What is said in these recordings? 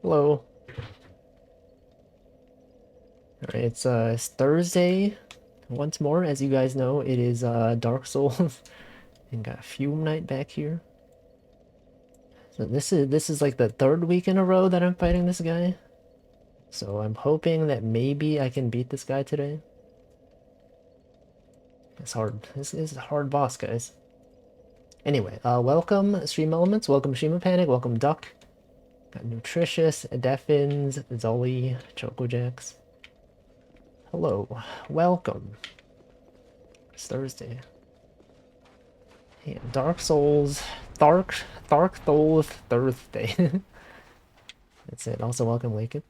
Hello. Alright, it's Thursday. Once more, as you guys know, it is Dark Souls. And got Fume Knight back here. So this is like the third week in a row that I'm fighting this guy. So I'm hoping that maybe I can beat this guy today. It's hard. This is a hard boss, guys. Anyway, welcome Stream Elements, welcome Shima Panic, welcome Duck. Got Nutritious, Defins, Zully, Chocojax. Hello, welcome. It's Thursday. Yeah, Dark Souls, Dark Souls Thursday. That's it. Also, welcome, Lakin.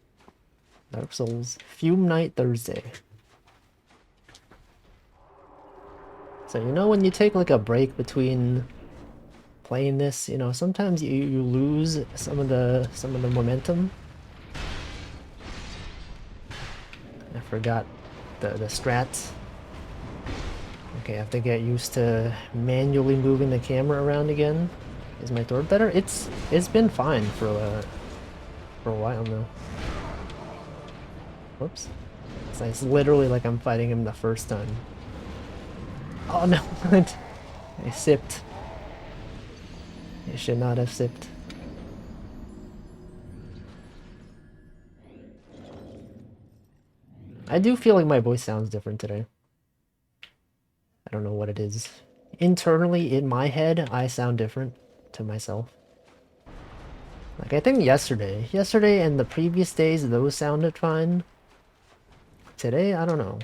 Dark Souls, Fume Night Thursday. So you know when you take like a break between playing this, you know, sometimes you lose some of the momentum. I forgot the strats. Okay, I have to get used to manually moving the camera around again. Is my throat better? It's been fine for a while now. Whoops. It's literally like I'm fighting him the first time. Oh no! I sipped. I should not have sipped. I do feel like my voice sounds different today. I don't know what it is. Internally, in my head, I sound different to myself. Like, I think yesterday and the previous days, those sounded fine. Today, I don't know.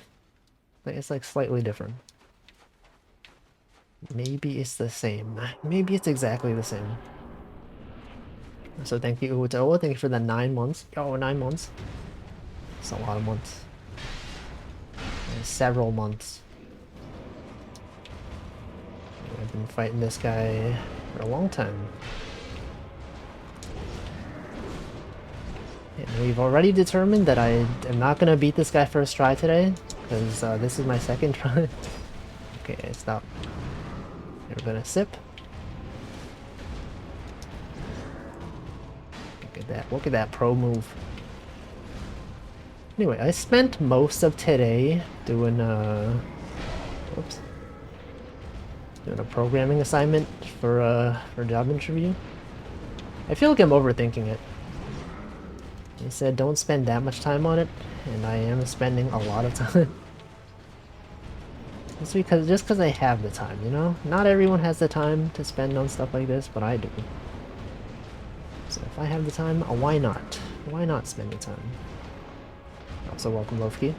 It's like slightly different. Maybe it's the same. Maybe it's exactly the same. So thank you, Utoa. Thank you for the 9 months. Oh, 9 months. It's a lot of months. Several months. I've been fighting this guy for a long time. And we've already determined that I am not going to beat this guy first try today, because this is my second try. Okay, stop. We're gonna sip. Look at that pro move. Anyway, I spent most of today doing whoops. Doing a programming assignment for a job interview. I feel like I'm overthinking it. He said don't spend that much time on it, and I am spending a lot of time. It's just because I have the time, you know? Not everyone has the time to spend on stuff like this, but I do. So if I have the time, why not? Why not spend the time? Also, welcome, Lofki.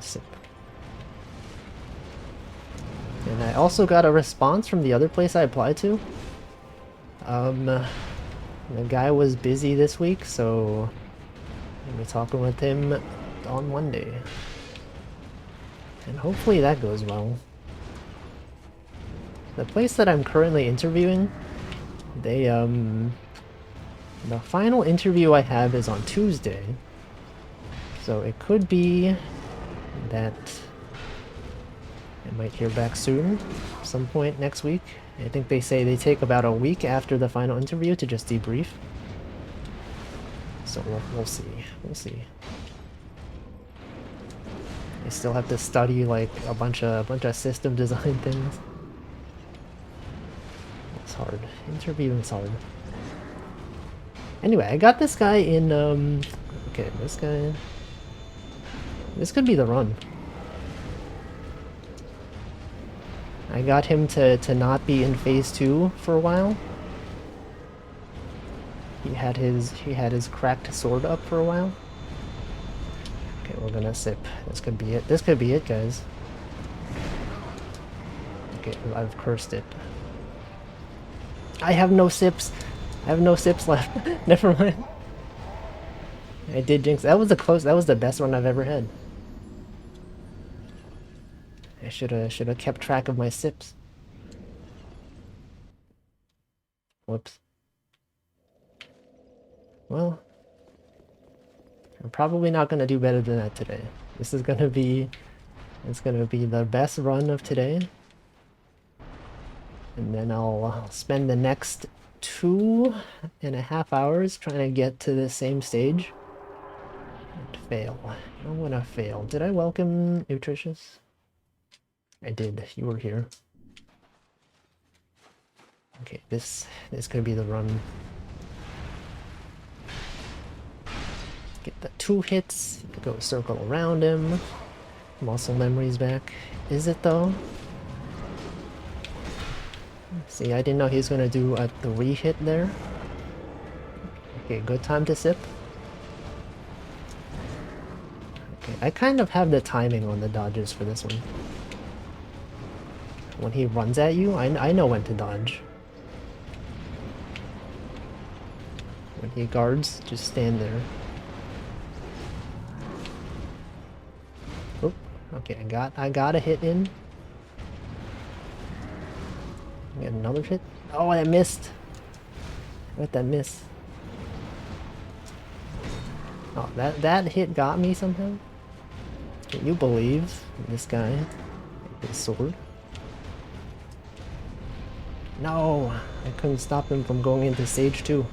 Sip. And I also got a response from the other place I applied to. The guy was busy this week, so I'll be talking with him on Monday. And hopefully that goes well. The place that I'm currently interviewing, they, the final interview I have is on Tuesday. So it could be that I might hear back soon, some point next week. I think they say they take about a week after the final interview to just debrief. So we'll see. We'll see. I still have to study like a bunch of system design things. It's hard. Interviewing's hard. Anyway, I got this guy in okay, this guy. This could be the run. I got him to not be in phase 2 for a while. He had his cracked sword up for a while. Okay, we're gonna sip. This could be it. This could be it, guys. Okay, I've cursed it. I have no sips. I have no sips left. Never mind. I did jinx. That was the best one I've ever had. I should have kept track of my sips. Whoops. Well, I'm probably not gonna do better than that today. This is gonna be the best run of today. And then I'll spend the next 2.5 hours trying to get to the same stage. And fail. I'm gonna fail. Did I welcome Nutritious? I did. You were here. Okay, this could be the run. Get the 2 hits. Go circle around him. Muscle memory's back. Is it though? See, I didn't know he was gonna do a 3 hit there. Okay, good time to sip. Okay, I kind of have the timing on the dodges for this one. When he runs at you, I know when to dodge. When he guards, just stand there. Oh, okay, I got a hit in. Get another hit. Oh, I missed. What that miss? Oh, that hit got me somehow. Can you believe this guy? His sword. No, I couldn't stop him from going into stage 2.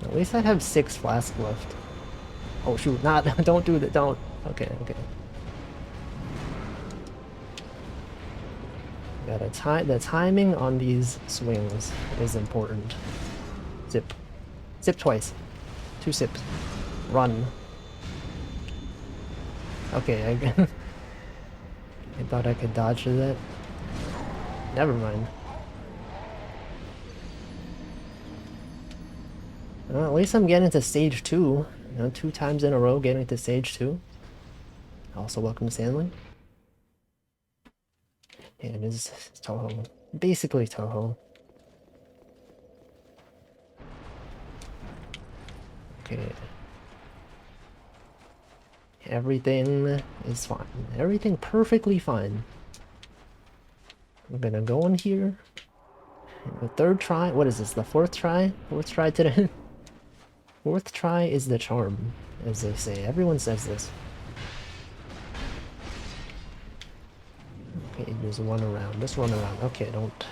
At least I have 6 flasks left. Oh shoot, not, don't do that, don't. Okay, okay. The timing on these swings is important. Zip. Zip twice. 2 sips. Run. Okay, I thought I could dodge to that. Never mind. Well, at least I'm getting to stage 2. You know, 2 times in a row getting to stage 2. Also welcome Stanley. Yeah, it is Touhou. Basically Touhou. Okay. Everything is fine. Everything perfectly fine. I'm gonna go in here. The 3rd try. What is this? The 4th try? 4th try today? 4th try is the charm, as they say. Everyone says this. Okay, just run around. Just run around. Okay, don't.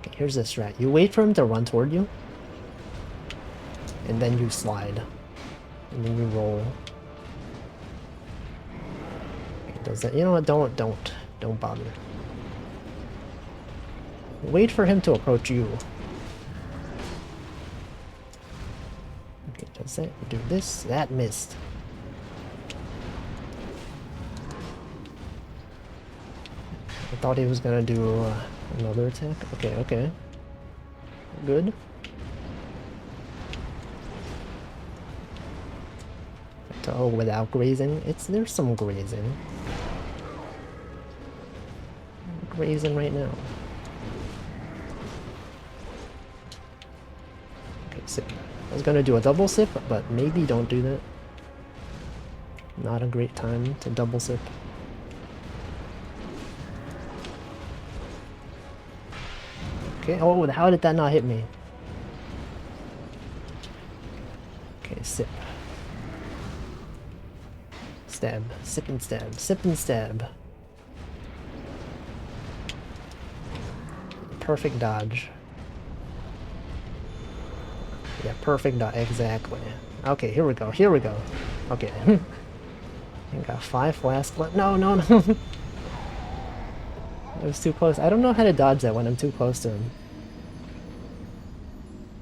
Okay, here's the strat. You wait for him to run toward you. And then you slide. And then you roll. Okay, does that? You know what? Don't bother. Wait for him to approach you. Okay, does that do this? That missed. I thought he was gonna do another attack. Okay, okay. Good. Oh, without grazing? There's some grazing. Grazing right now. Okay, sip. I was gonna do a double sip, but maybe don't do that. Not a great time to double sip. Okay, oh, how did that not hit me? Okay, sip. Stab. Sip and stab. Sip and stab. Perfect dodge. Yeah, perfect dodge. Exactly. Okay, here we go. Here we go. Okay. I got 5 flasks left. No, no, no. I was too close. I don't know how to dodge that when I'm too close to him.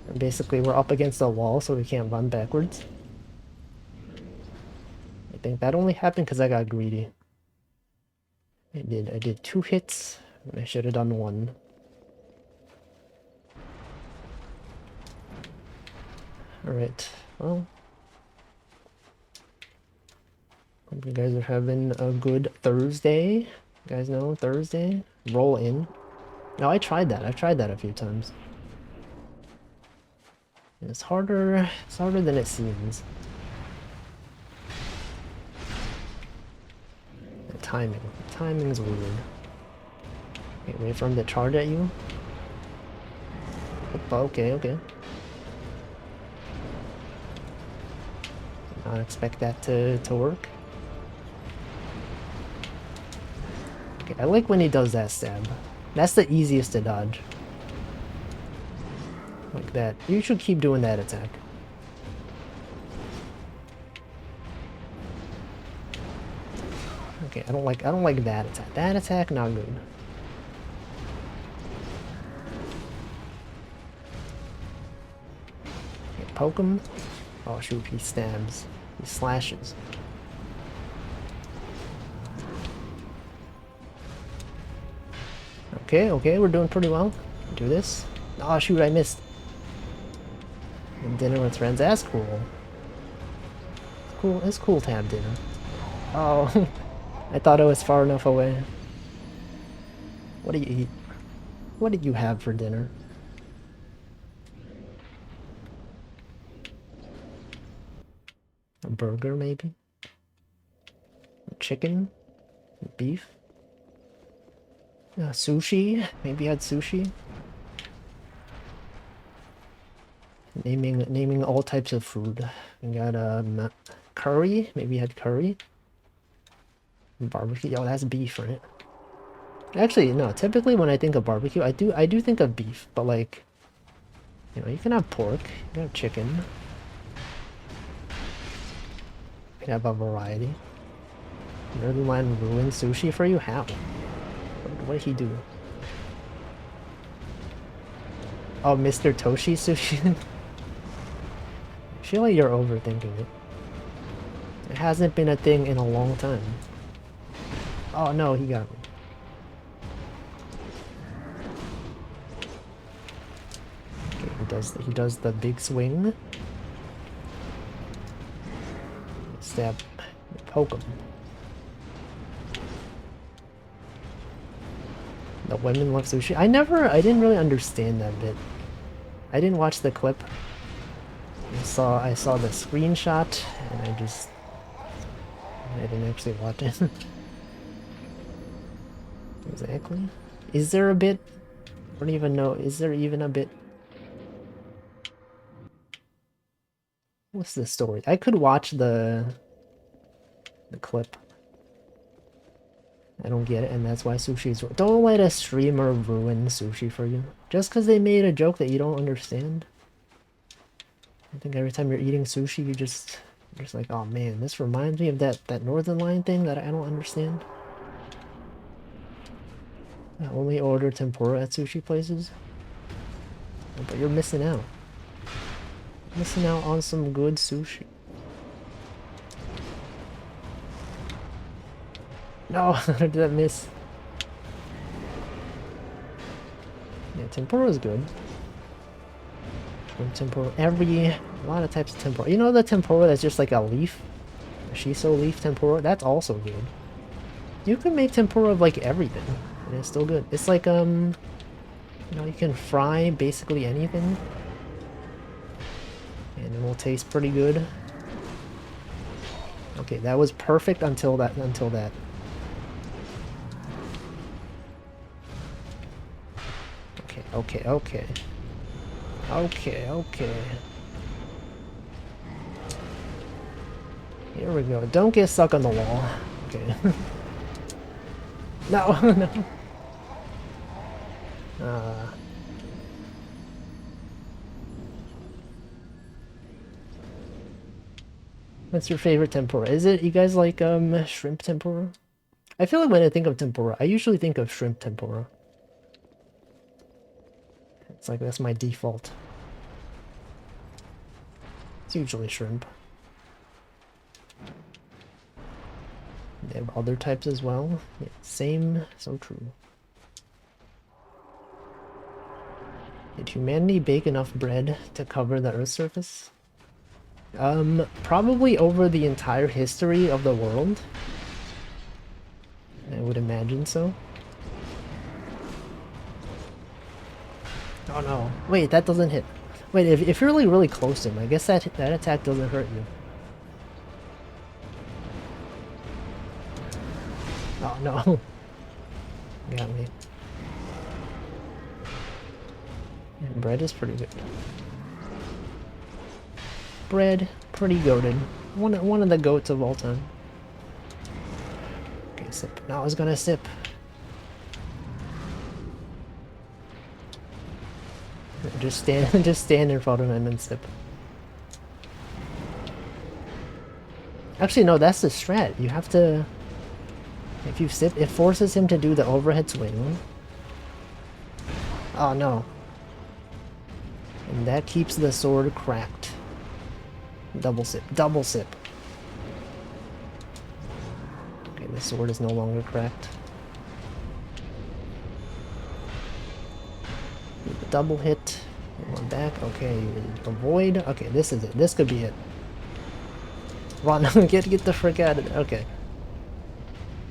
And basically, we're up against a wall, so we can't run backwards. I think that only happened because I got greedy. I did 2 hits. I should have done 1. Alright, well. Hope you guys are having a good Thursday. You guys know Thursday? Roll in. No, I tried that. I've tried that a few times. And it's harder than it seems. The timing. The timing's weird. Okay, wait for him to charge at you. Okay, okay. Did not expect that to work. Okay, I like when he does that stab. That's the easiest to dodge. Like that. You should keep doing that attack. Okay, I don't like that attack. That attack, not good. Okay, poke him. Oh shoot, he stabs. He slashes. Okay, okay, we're doing pretty well. Do this. Oh shoot, I missed. And dinner with friends. That's cool. It's cool. It's cool to have dinner. Oh, I thought it was far enough away. What do you eat? What did you have for dinner? A burger, maybe? Chicken? Beef? Sushi? Maybe you had sushi? Naming all types of food. We got curry. Maybe you had curry. Barbecue. Oh, that's beef, right? Actually, no. Typically, when I think of barbecue, I do think of beef. But like, you know, you can have pork. You can have chicken. You can have a variety. Northernlion ruined sushi for you? How? What did he do? Oh, Mr. Toshi sushi? I feel like you're overthinking it. It hasn't been a thing in a long time. Oh no, he got me. Okay, he does the big swing. Stab, poke him. The women love sushi. I didn't really understand that bit. I didn't watch the clip. I saw the screenshot, and I didn't actually watch it. Exactly. Is there a bit? I don't even know. Is there even a bit? What's the story? I could watch the clip. I don't get it, and that's why sushi is... Don't let a streamer ruin sushi for you. Just because they made a joke that you don't understand. I think every time you're eating sushi, you're just like, oh man, this reminds me of that Northernlion thing that I don't understand. I only order tempura at sushi places. But you're missing out. Missing out on some good sushi. No, how did that miss? Yeah, tempura is good. Shrimp tempura, a lot of types of tempura. You know the tempura that's just like a leaf? A shiso leaf tempura? That's also good. You can make tempura of like everything, and it's still good. It's like, you know, you can fry basically anything, and it will taste pretty good. Okay, that was perfect until that. Okay. Here we go. Don't get stuck on the wall. Okay. No, no. What's your favorite tempura? Is it, you guys like shrimp tempura? I feel like when I think of tempura, I usually think of shrimp tempura. It's like, that's my default. It's usually shrimp. They have other types as well. Yeah, same, so true. Did humanity bake enough bread to cover the Earth's surface? Probably over the entire history of the world. I would imagine so. Oh no. Wait, that doesn't hit. Wait, if you're like really close to him, I guess that attack doesn't hurt you. Oh no. Got me. Yeah, bread is pretty good. Bread, pretty goated. One of the goats of all time. Okay, sip. No, I was gonna sip. Just stand, just stand in front of him and sip. Actually, no, that's the strat. You have to... If you sip, it forces him to do the overhead swing. Oh, no. And that keeps the sword cracked. Double sip. Double sip. Okay, the sword is no longer cracked. Double hit. One back. Okay, avoid. Okay, this is it. This could be it. Run. get the frick out of there. Okay.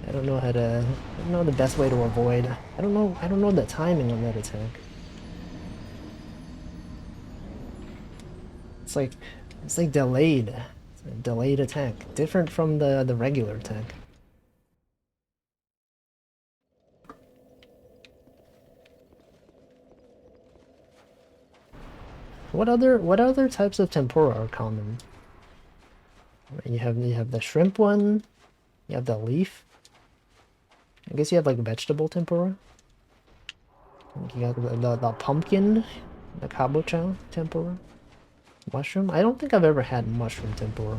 I don't know how to... I don't know the best way to avoid. I don't know the timing on that attack. It's like delayed. It's a delayed attack. Different from the regular attack. What other types of tempura are common? You have the shrimp one, you have the leaf. I guess you have like vegetable tempura. You got the pumpkin, the kabocha tempura. Mushroom? I don't think I've ever had mushroom tempura.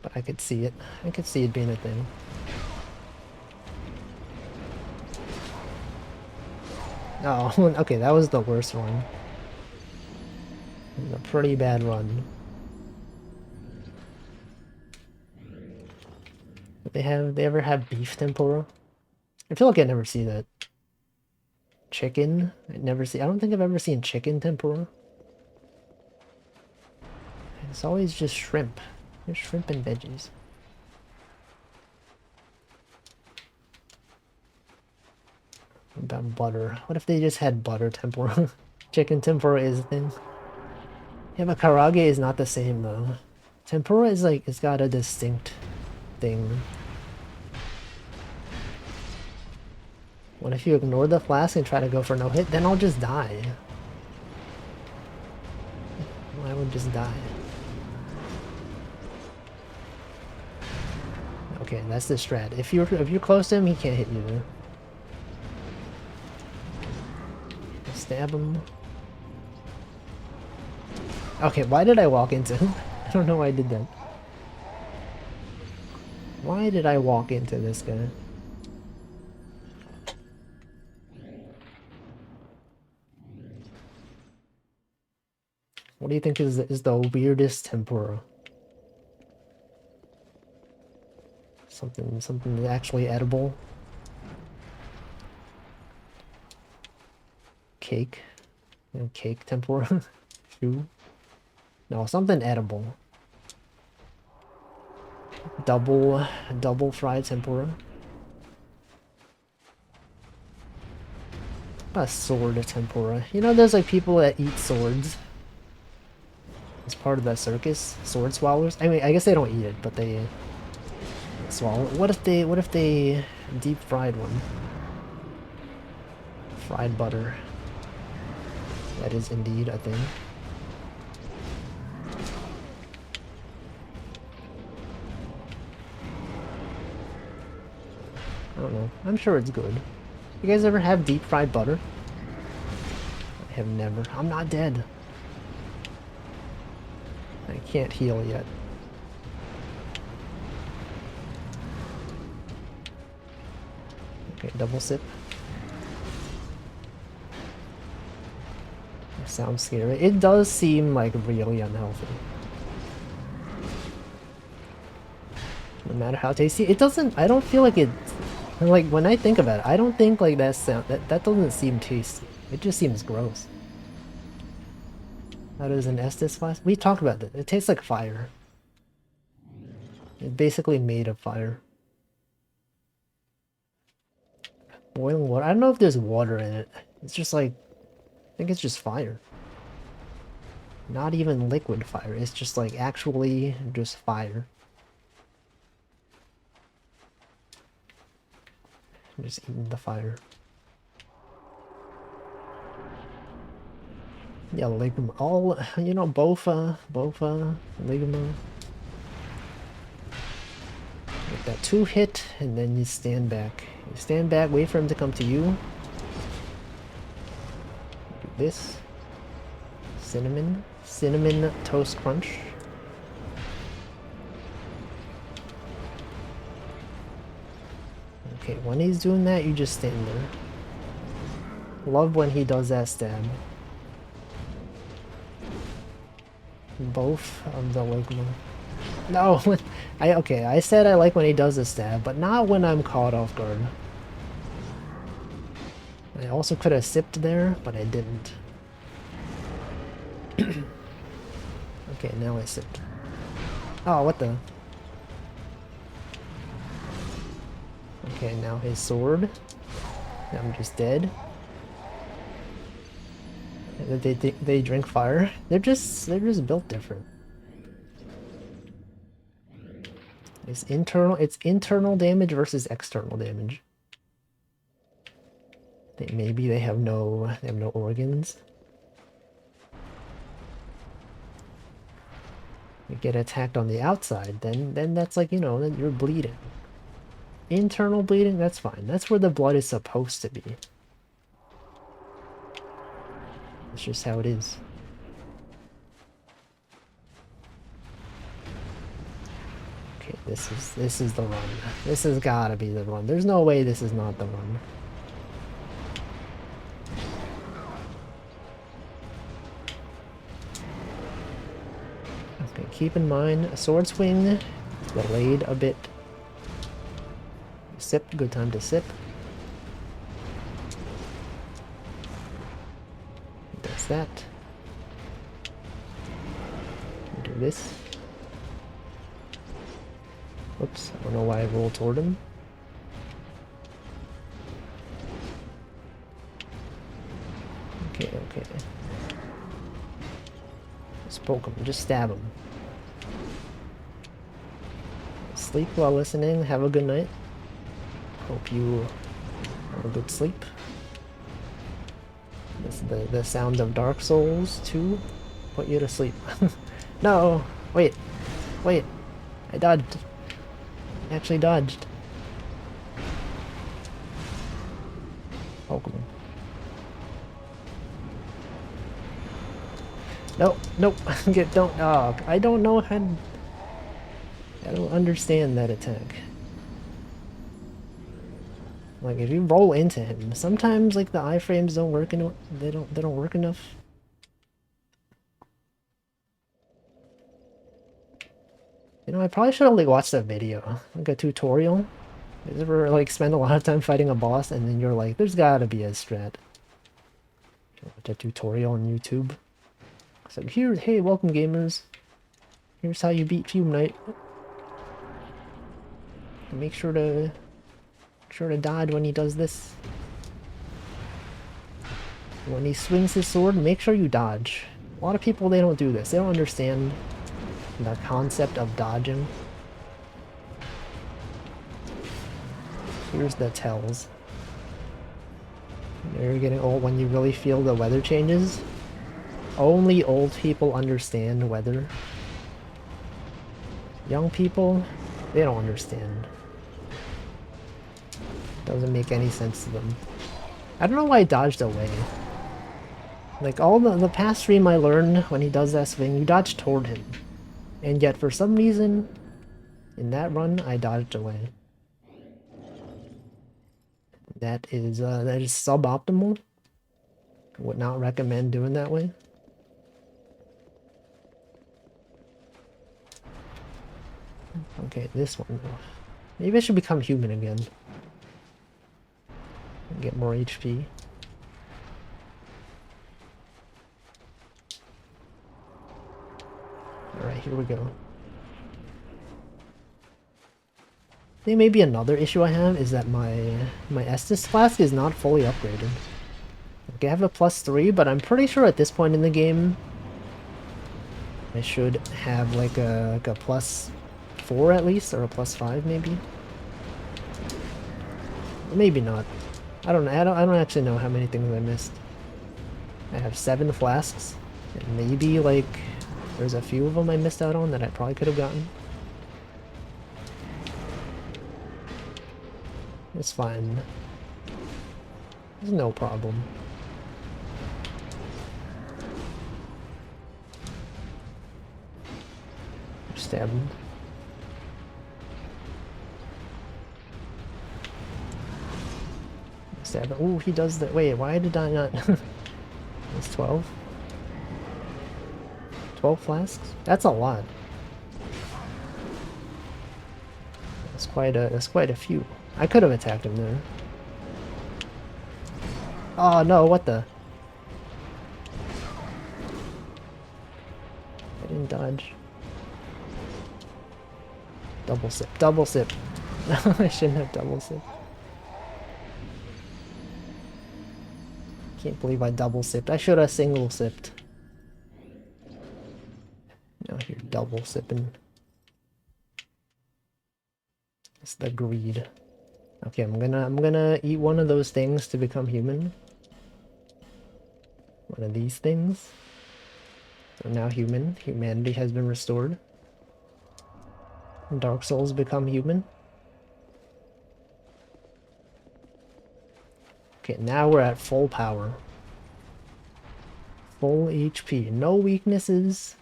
But I could see it. I could see it being a thing. Oh, okay, that was the worst one. A pretty bad run. They ever have beef tempura? I feel like I never see that. Chicken? I don't think I've ever seen chicken tempura. It's always just shrimp. There's shrimp and veggies. What about butter? What if they just had butter tempura? Chicken tempura is a thing. Yeah, but karage is not the same though. Tempura is like, it's got a distinct thing. What if you ignore the flask and try to go for no hit? Then I'll just die. I would just die. Okay, that's the strat. If you're close to him, he can't hit you. Stab him. Okay, why did I walk into him? I don't know why I did that. Why did I walk into this guy? What do you think is the weirdest tempura? Something actually edible? Cake? You know, cake tempura? Shoe? No, something edible. Double fried tempura. A sword tempura. You know, there's like people that eat swords. It's part of that circus. Sword swallowers. I mean, I guess they don't eat it, but they swallow it. What if they deep fried one? Fried butter. That is indeed a thing. I don't know. I'm sure it's good. You guys ever have deep fried butter? I have never. I'm not dead. I can't heal yet. Okay, double sip. That sounds scary. It does seem like really unhealthy. No matter how tasty, it doesn't. I don't feel like it. Like when I think about it, I don't think like that doesn't seem tasty. It just seems gross. How does an Estus flask? We talked about that. It tastes like fire. It's basically made of fire. Boiling water. I don't know if there's water in it. It's just like, I think it's just fire. Not even liquid fire. It's just like actually just fire. I'm just eating the fire. Yeah, ligma. All, you know, bofa, ligma. Get that 2 hit, and then you stand back. You stand back, wait for him to come to you. this. Cinnamon toast crunch. Okay, when he's doing that, you just stand there. Love when he does that stab. Both of the like. No, okay. I said I like when he does the stab, but not when I'm caught off guard. I also could have sipped there, but I didn't. Okay, now I sipped. Oh, what the? Okay, now his sword. I'm just dead. They drink fire. They're just built different. It's internal damage versus external damage. Maybe they have no organs. You get attacked on the outside, then that's like, you know, then you're bleeding. Internal bleeding, that's fine. That's where the blood is supposed to be. It's just how it is. Okay, this is the run. This has gotta be the run. There's no way this is not the run. Okay, keep in mind, a sword swing is delayed a bit. Sip, good time to sip. That's that. Do this. Oops, I don't know why I rolled toward him. Okay, okay. Just poke him, just stab him. Sleep while listening, have a good night. Hope you have a good sleep. This is the sound of Dark Souls 2. Put you to sleep. No! Wait! Wait! I dodged. I actually dodged. Pokemon. No! Nope! Don't. Oh, I don't know how. I don't understand that attack. Like, if you roll into him, sometimes like the iframes don't work enough. They don't work enough. You know, I probably should have like watched a video, like a tutorial. You ever like spend a lot of time fighting a boss and then you're like, there's gotta be a strat. Watch a tutorial on YouTube. So here, hey, welcome gamers. Here's how you beat Fume Knight. Make sure to dodge when he does this. When he swings his sword, make sure you dodge. A lot of people, they don't do this. They don't understand the concept of dodging. Here's the tells. You're getting old when you really feel the weather changes. Only old people understand weather. Young people, they don't understand. Doesn't make any sense to them. I don't know why I dodged away. Like, all the past stream I learned when he does that swing, you dodge toward him. And yet, for some reason, in that run, I dodged away. That is suboptimal. I would not recommend doing that way. Okay, this one. Maybe I should become human again. Get more HP. Alright, here we go. I think maybe another issue I have is that my Estus flask is not fully upgraded. Like, I have a +3, but I'm pretty sure at this point in the game I should have like a +4 at least, or a +5 maybe. Or maybe not. I don't know. I don't actually know how many things I missed. I have 7 flasks, and maybe like there's a few of them I missed out on that I probably could have gotten. It's fine. There's no problem. Stab him. Stab him. Ooh, he does the. Wait, why did I not? It's 12. 12 flasks? That's a lot. That's quite a few. I could have attacked him there. Oh no, what the? I didn't dodge. Double sip. Double sip. No, I shouldn't have double sip. Can't believe I double sipped. I should have single sipped. Now you're double sipping. It's the greed. Okay, I'm gonna eat one of those things to become human. One of these things. So now human. Humanity has been restored. Dark Souls become human. Okay, now we're at full power. Full HP. No weaknesses.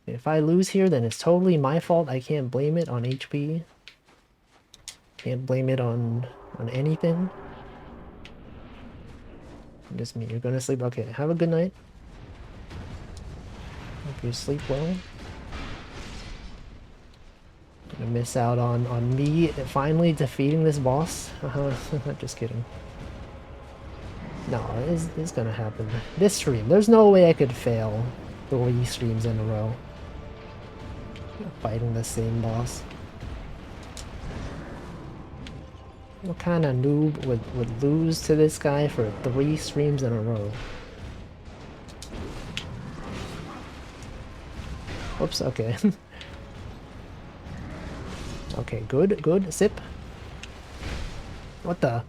If I lose here, then it's totally my fault. I can't blame it on HP. Can't blame it on anything. Just me. You're gonna sleep. Okay, have a good night. Hope you sleep well. Gonna miss out on me finally defeating this boss. Just kidding. No, it's gonna happen. This stream, there's no way I could fail 3 streams in a row. Fighting the same boss. What kind of noob would lose to this guy for 3 streams in a row? Whoops, okay. Okay, good. Sip. What the?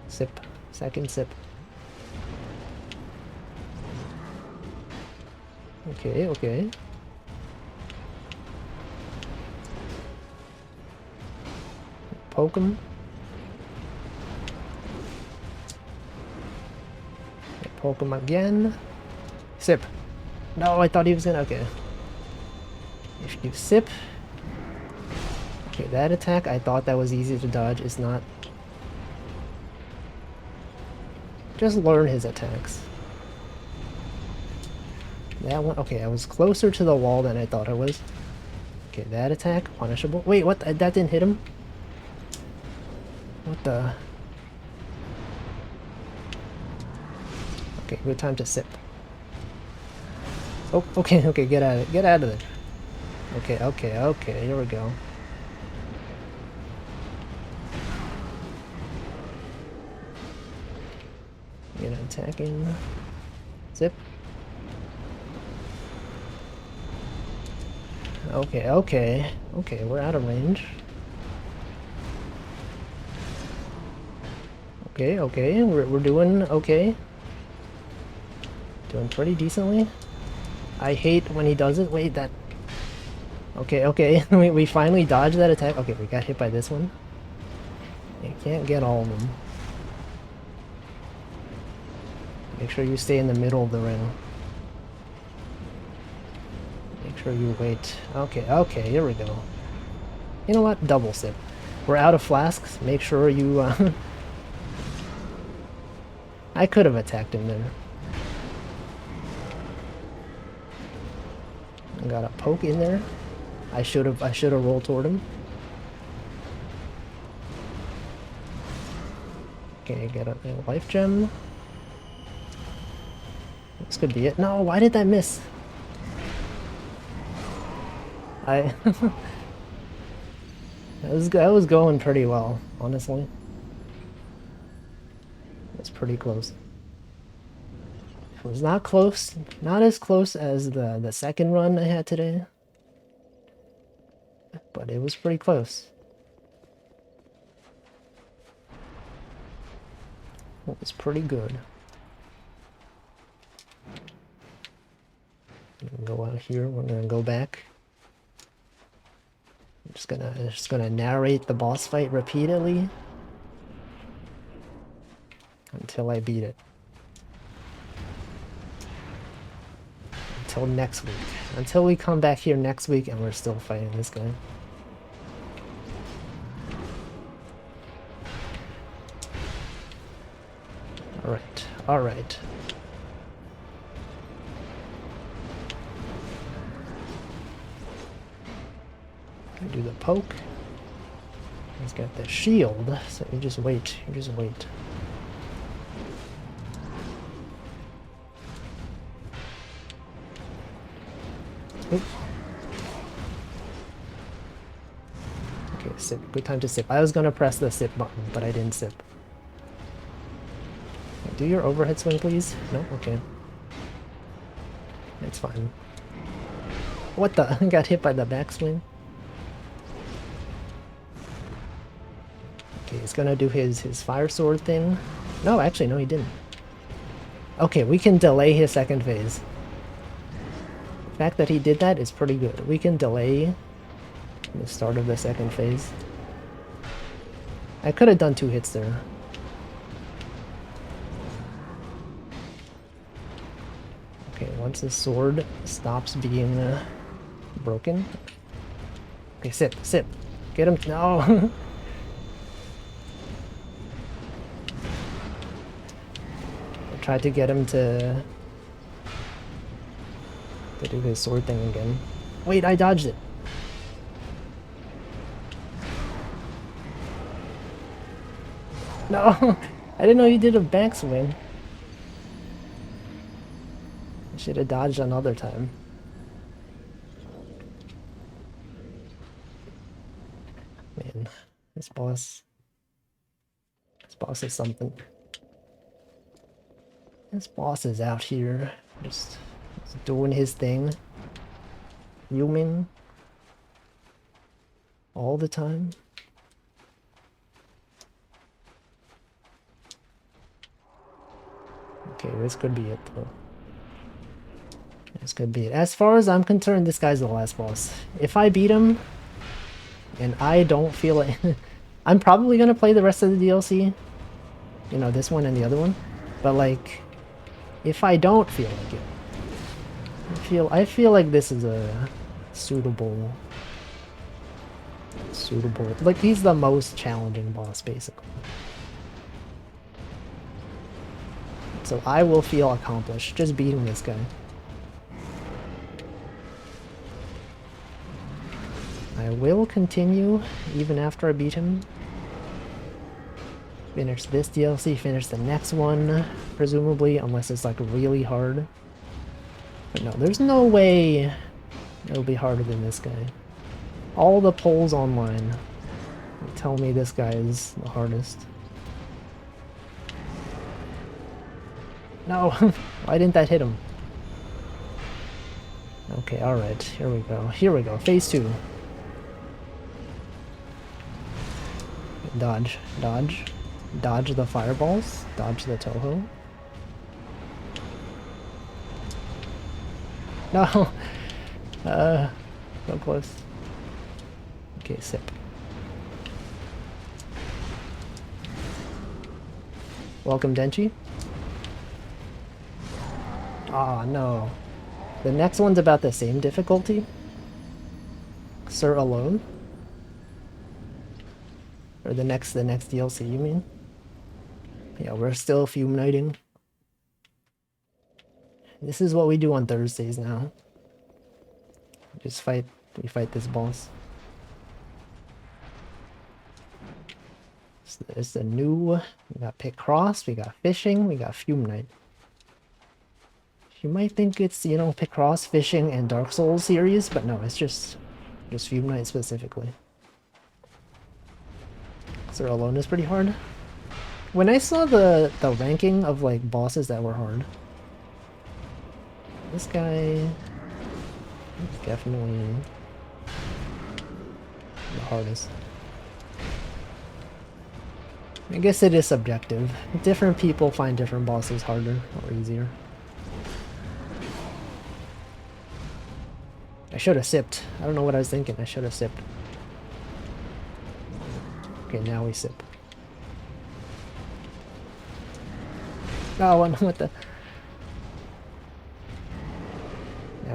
Sip. Second sip. Okay. Poke him. Poke him again. Sip. No, I thought he was gonna. Okay. If you sip. Okay, that attack, I thought that was easy to dodge. It's not. Just learn his attacks. That one. Okay, I was closer to the wall than I thought I was. Okay, that attack, punishable. Wait, what? That didn't hit him? What the? Okay, good time to sip. Oh, okay, get out of it. Get out of it. Okay, here we go. Get attacking. Zip. Okay, we're out of range. Okay, we're doing okay. Doing pretty decently. I hate when he does it. Wait, that... Okay, we finally dodged that attack. Okay, we got hit by this one. You can't get all of them. Make sure you stay in the middle of the ring. Make sure you wait. Okay, here we go. You know what? Double sip. We're out of flasks. Make sure you... I could have attacked him there. I got a poke in there. I should have rolled toward him. Okay, get a life gem. This could be it. No, why did that miss? I that was going pretty well, honestly. It's pretty close. It was not close, not as close as the second run I had today, but it was pretty close. It was pretty good. Go out here. We're gonna go back. I'm just gonna narrate the boss fight repeatedly until I beat it. till next week. Until we come back here next week and we're still fighting this guy. Alright, alright. Do the poke. He's got the shield, so you just wait, you just wait. Oop. Okay, sip. Good time to sip. I was gonna press the sip button, but I didn't sip. Okay, do your overhead swing, please. No? Okay. It's fine. What the? I got hit by the backswing. Okay, he's gonna do his fire sword thing. No, actually, no, he didn't. Okay, we can delay his second phase. The fact that he did that is pretty good. We can delay the start of the second phase. I could have done 2 hits there. Okay, once the sword stops being broken. Okay, sip, sip. Get him. No! I tried to get him to do his sword thing again. Wait, I dodged it. No! I didn't know you did a backswing. I should have dodged another time. Man, this boss is something. This boss is out here, just doing his thing. Fuming. All the time. Okay, this could be it though. This could be it. As far as I'm concerned, this guy's the last boss. If I beat him, and I don't feel like... I'm probably gonna play the rest of the DLC. You know, this one and the other one. But like, if I don't feel like it, I feel like this is a suitable, like he's the most challenging boss basically. So I will feel accomplished just beating this guy. I will continue even after I beat him. Finish this DLC, finish the next one, presumably, unless it's like really hard. But no, there's no way it'll be harder than this guy. All the polls online tell me this guy is the hardest. No! Why didn't that hit him? Okay, alright, here we go. Here we go, phase 2. Dodge, dodge. Dodge the fireballs, dodge the Toho. No! So close. Okay, sip. Welcome, Denchi. Ah, no. The next one's about the same difficulty. Sir Alone. Or the next DLC, you mean? Yeah, we're still fulminating. This is what we do on Thursdays now. We fight this boss. So there's the new, we got Picross, we got fishing, we got Fulminate. You might think it's, you know, Picross, fishing, and Dark Souls series, but no, it's just Fulminate specifically. Sir Alone is pretty hard. When I saw the ranking of like bosses that were hard, this guy is definitely the hardest. I guess it is subjective. Different people find different bosses harder or easier. I should have sipped. I don't know what I was thinking. I should have sipped. Okay, now we sip. Oh, what the...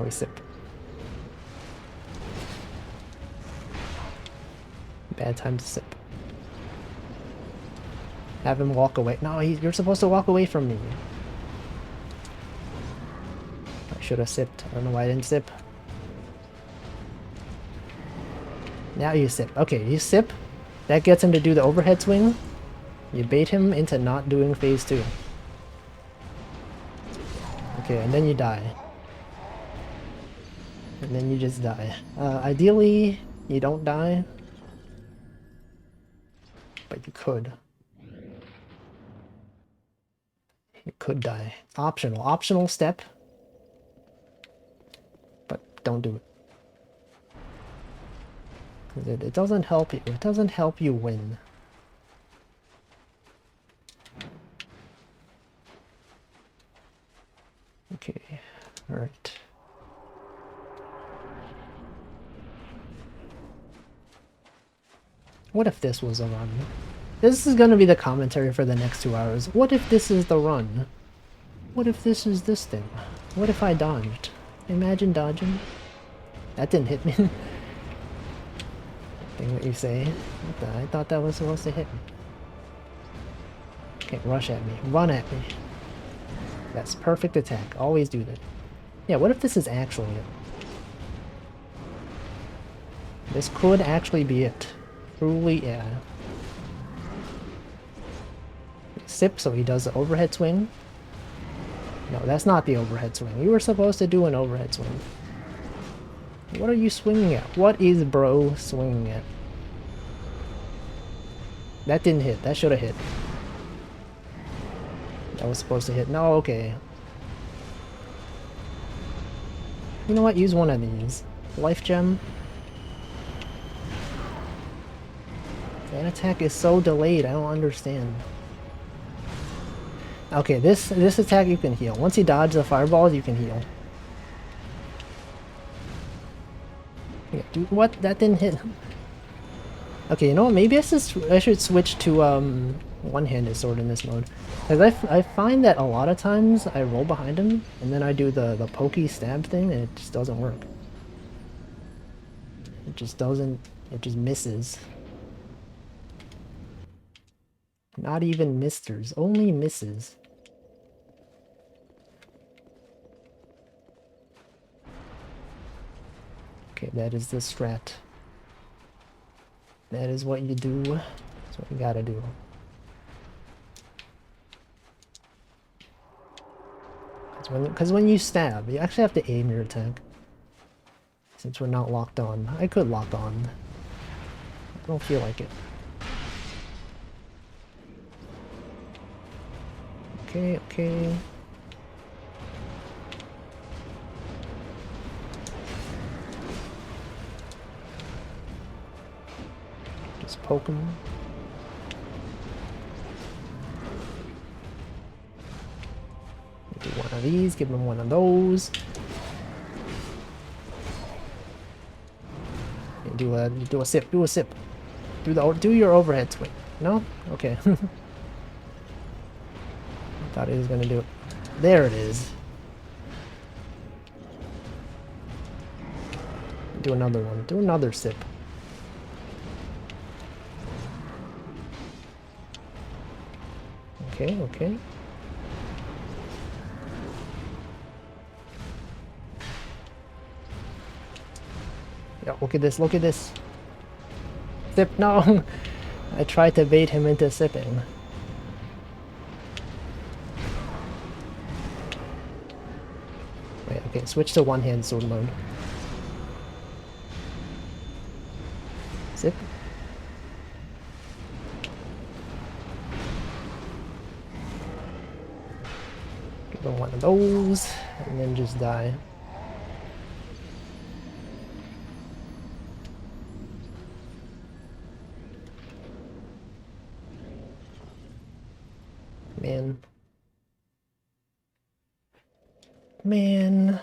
we sip. Bad time to sip. Have him walk away. No, you're supposed to walk away from me. I should have sipped. I don't know why I didn't sip. Now you sip. Okay, you sip. That gets him to do the overhead swing. You bait him into not doing phase 2. Okay, and then you die. And then you just die. Ideally, you don't die. But you could. You could die. Optional. Optional step. But don't do it. Because it doesn't help you. It doesn't help you win. Okay. Alright. What if this was a run? This is gonna be the commentary for the next 2 hours. What if this is the run? What if this is this thing? What if I dodged? Imagine dodging. That didn't hit me. Thing what you say. What the? I thought that was supposed to hit me. Can't rush at me. Run at me. That's perfect attack. Always do that. Yeah, what if this is actually it? This could actually be it. Truly, yeah. Sip, so he does the overhead swing. No, that's not the overhead swing. You were supposed to do an overhead swing. What are you swinging at? What is bro swinging at? That didn't hit. That should have hit. That was supposed to hit. No, okay. You know what? Use one of these. Life gem. That attack is so delayed. I don't understand. Okay, this attack you can heal. Once you dodge the fireballs, you can heal. Yeah, dude, what? That didn't hit. Okay, you know what? Maybe I should switch to one-handed sword in this mode. Because I find that a lot of times I roll behind him, and then I do the pokey stab thing, and it just doesn't work. It just doesn't... It just misses. Not even misters, only misses. Okay, that is the strat. That is what you do. That's what you gotta do. Because when you stab, you actually have to aim your attack. Since we're not locked on. I could lock on. I don't feel like it. Okay, okay. Just poke him. Do one of these, give him one of those. And do a sip, do a sip. Do your overhead swing. No? Okay. Thought he was gonna do it. There it is. Do another one. Do another sip. Okay, okay. Yeah, look at this, look at this. Sip, no! I tried to bait him into sipping. Wait, okay, switch to one-hand sword mode. Sip. Give him one of those, and then just die. Man. Man.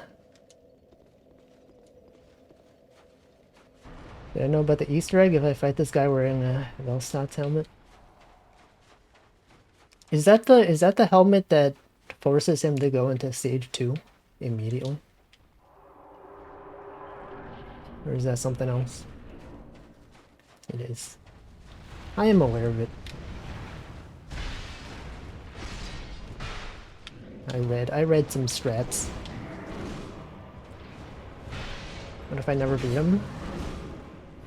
Did I know about the Easter egg if I fight this guy wearing a Velstott's helmet? Is that the helmet that forces him to go into stage 2 immediately? Or is that something else? It is. I am aware of it. I read some strats. What if I never beat him?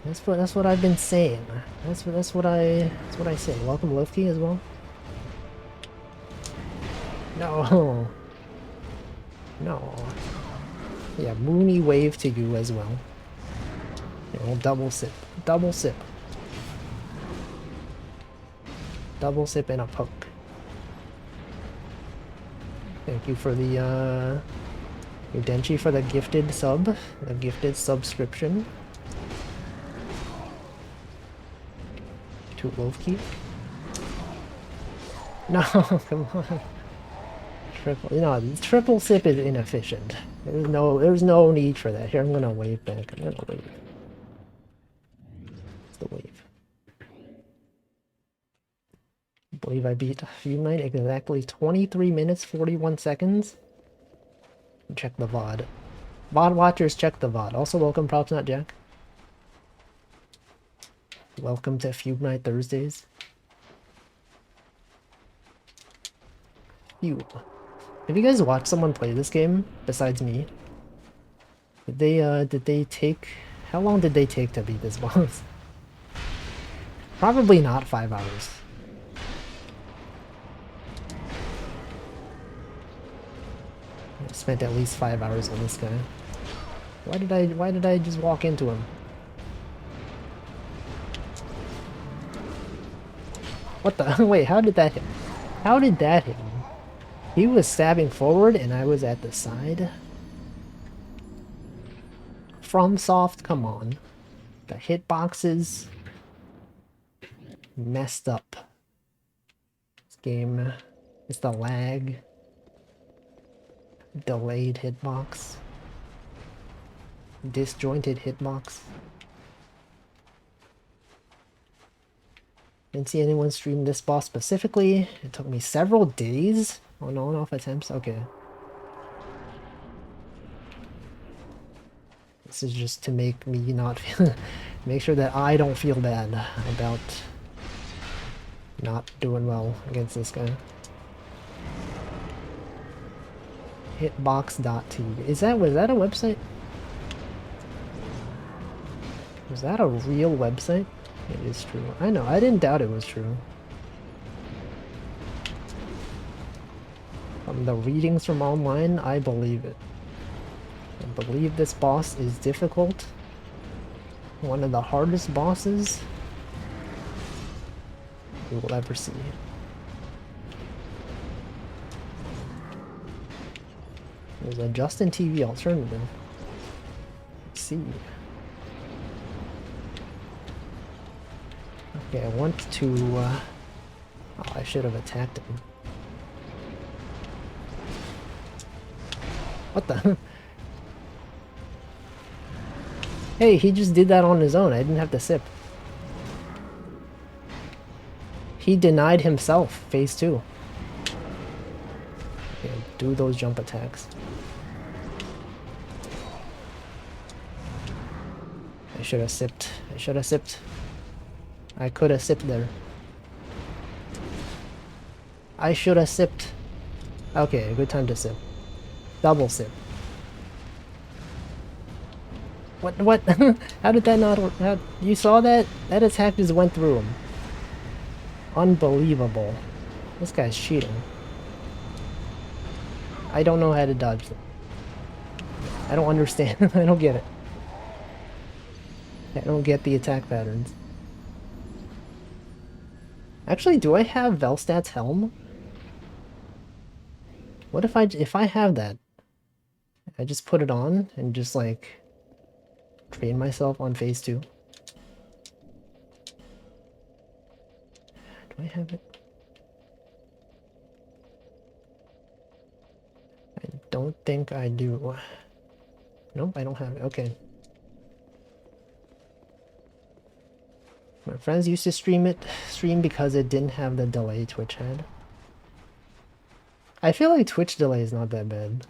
That's what I've been saying. That's what I say. Welcome Lofty as well. No. No. Yeah, Mooney wave to you as well. Yeah, we'll double sip. Double sip. Double sip and a poke. Thank you for the Udenchi for the gifted sub. The gifted subscription. To Lofty. No, come on. Triple sip is inefficient. There's no need for that. Here, I'm gonna wave back. I'm gonna wave. It's the wave. I believe I beat Fume Knight exactly 23 minutes, 41 seconds. Check the VOD. VOD watchers, check the VOD. Also, welcome Props Not Jack. Welcome to Fume Knight Thursdays. Have you guys watched someone play this game besides me? Did they take, how long did they take to beat this boss? Probably not 5 hours. I spent at least 5 hours on this guy. Why did I just walk into him? What the? Wait, how did that hit? How did that hit me? He was stabbing forward and I was at the side. FromSoft, come on. The hitboxes messed up. This game is the lag. Delayed hitbox. Disjointed hitbox. Didn't see anyone stream this boss specifically. It took me several days on off attempts. Okay. This is just to make me not feel make sure that I don't feel bad about not doing well against this guy. Hitbox.tv. Was that a website? Was that a real website? It is true. I know, I didn't doubt it was true. From the readings from online, I believe it. I believe this boss is difficult. One of the hardest bosses we will ever see. There's a Justin TV alternative. Let's see. Okay, I want to... oh, I should have attacked him. What the? Hey, he just did that on his own. I didn't have to sip. He denied himself, phase 2. Okay, do those jump attacks. I should have sipped. I should have sipped. I could have sipped there. I should have sipped. Okay, good time to sip. Double sip. What? How did that not... you saw that? That attack just went through him. Unbelievable. This guy's cheating. I don't know how to dodge them. I don't understand. I don't get it. I don't get the attack patterns. Actually, do I have Velstat's helm? What if I have that? I just put it on and just like train myself on phase 2. Do I have it? I don't think I do. Nope, I don't have it. Okay. My friends used to stream because it didn't have the delay Twitch had. I feel like Twitch delay is not that bad.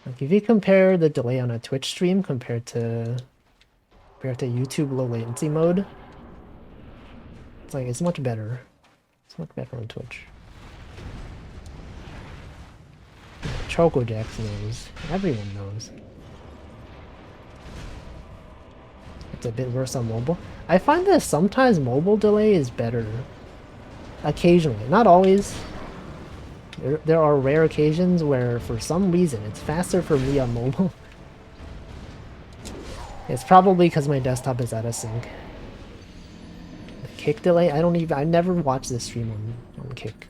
Like if you compare the delay on a Twitch stream compared to YouTube low latency mode, it's like it's much better. It's much better on Twitch. ChocoJax knows. Everyone knows. It's a bit worse on mobile. I find that sometimes mobile delay is better. Occasionally, not always. There are rare occasions where, for some reason, it's faster for me on mobile. It's probably because my desktop is out of sync. The Kick delay? I never watched this stream on Kick.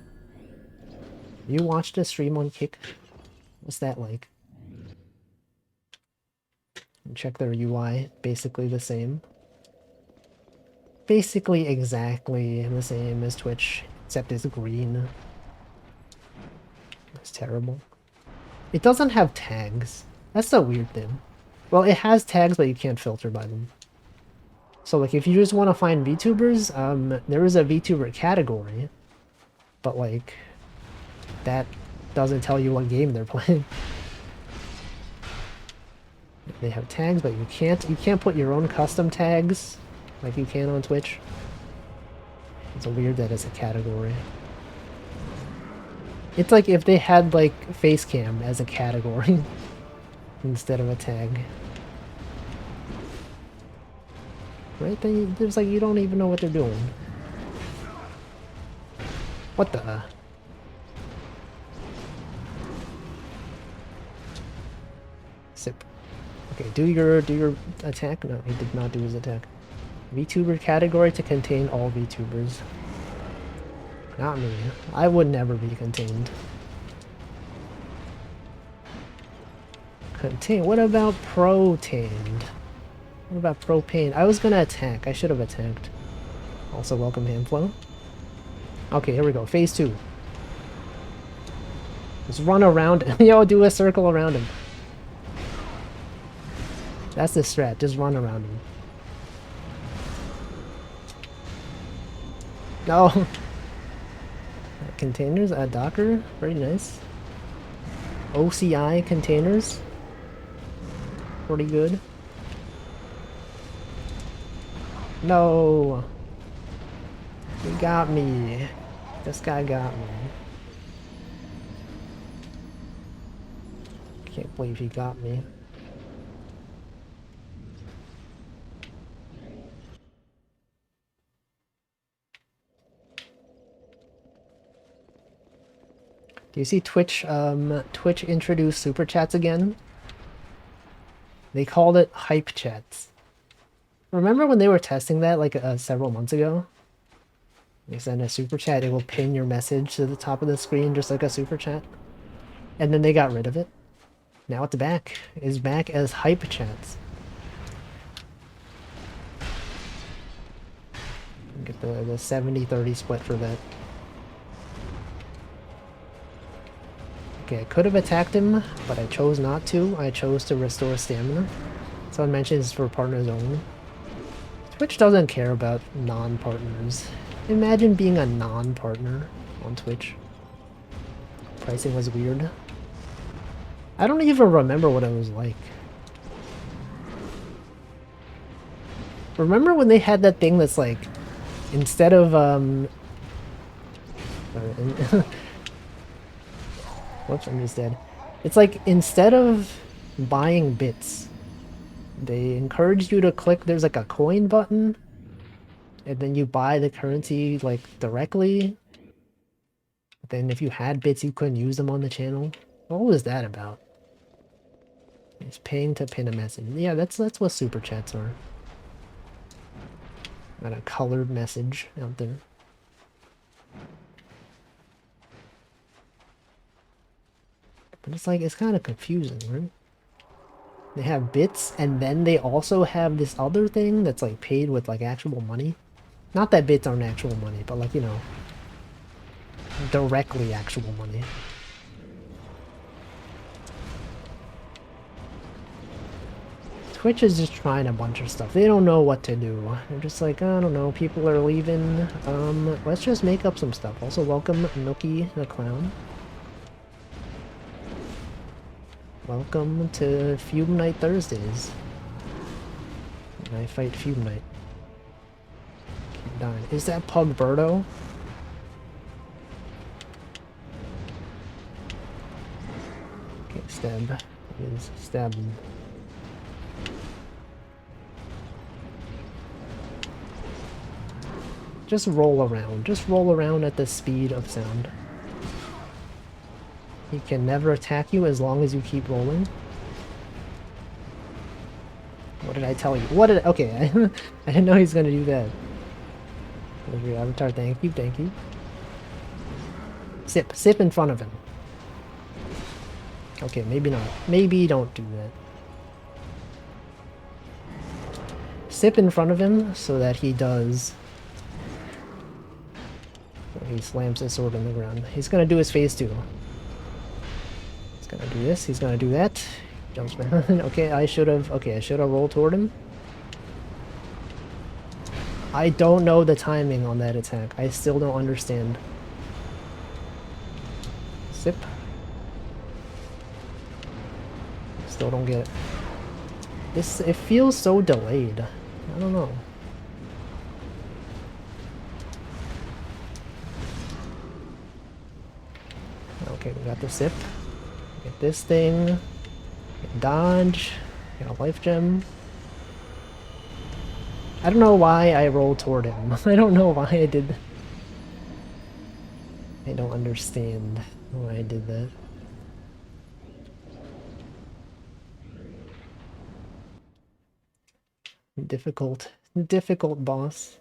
You watched a stream on Kick? What's that like? And check their UI, basically the same. Basically exactly the same as Twitch, except it's green. It's terrible. It doesn't have tags. That's the weird thing. Well, it has tags, but you can't filter by them. So, like, if you just want to find VTubers, there is a VTuber category, but, like, that doesn't tell you what game they're playing. They have tags, but you can't put your own custom tags like you can on Twitch. It's weird that it's a category. It's like if they had, like, Facecam as a category instead of a tag. Right? There's like, you don't even know what they're doing. What the? Sip. Okay, do your attack? No, he did not do his attack. VTuber category to contain all VTubers. Not me. I would never be contained. Contain. What about protained? What about propane? I was gonna attack. I should have attacked. Also, welcome Handflow. Okay, here we go. Phase 2. Just run around him. Yo, do a circle around him. That's the strat. Just run around him. No. Containers, Docker, very nice. OCI containers, pretty good. No, he got me. This guy got me. Can't believe he got me. Do you see Twitch, Twitch introduced Super Chats again? They called it Hype Chats. Remember when they were testing that, like, several months ago? They send a Super Chat, it will pin your message to the top of the screen, just like a Super Chat. And then they got rid of it. Now it's back. It's back as Hype Chats. Get the 70-30 split for that. Okay, I could have attacked him, but I chose not to. I chose to restore stamina. Someone mentioned it's for partners only. Twitch doesn't care about non-partners. Imagine being a non-partner on Twitch. Pricing was weird. I don't even remember what it was like. Remember when they had that thing that's like, instead of, whoops, I'm just dead. It's like, instead of buying bits, they encourage you to click, there's like a coin button, and then you buy the currency, like, directly. But then if you had bits, you couldn't use them on the channel. What was that about? It's paying to pin a message. Yeah, that's what Super Chats are. Got a colored message out there. But it's like, it's kind of confusing, right? They have bits, and then they also have this other thing that's like paid with like actual money. Not that bits aren't actual money, but like, you know, directly actual money. Twitch is just trying a bunch of stuff. They don't know what to do. They're just like, I don't know, people are leaving. Let's just make up some stuff. Also, welcome Milky the Clown. Welcome to Fume Night Thursdays. And I fight Fume Night. Keep dying. Is that Pugberto? Okay, stab. Is stab him. Just roll around. Just roll around at the speed of sound. He can never attack you as long as you keep rolling. What did I tell you? What did okay, I didn't know he was gonna do that. There's your avatar, thank you, thank you. Sip. Sip in front of him. Okay, maybe not. Maybe don't do that. Sip in front of him so that he does. So he slams his sword on the ground. He's gonna do his phase 2. He's gonna do this, he's gonna do that. Jumps behind. Okay, I should have rolled toward him. I don't know the timing on that attack. I still don't understand. Sip. Still don't get it. It feels so delayed. I don't know. Okay, we got the sip. Get this thing. Get dodge. Get a life gem. I don't know why I rolled toward him. I don't know why I did. I don't understand why I did that. Difficult boss.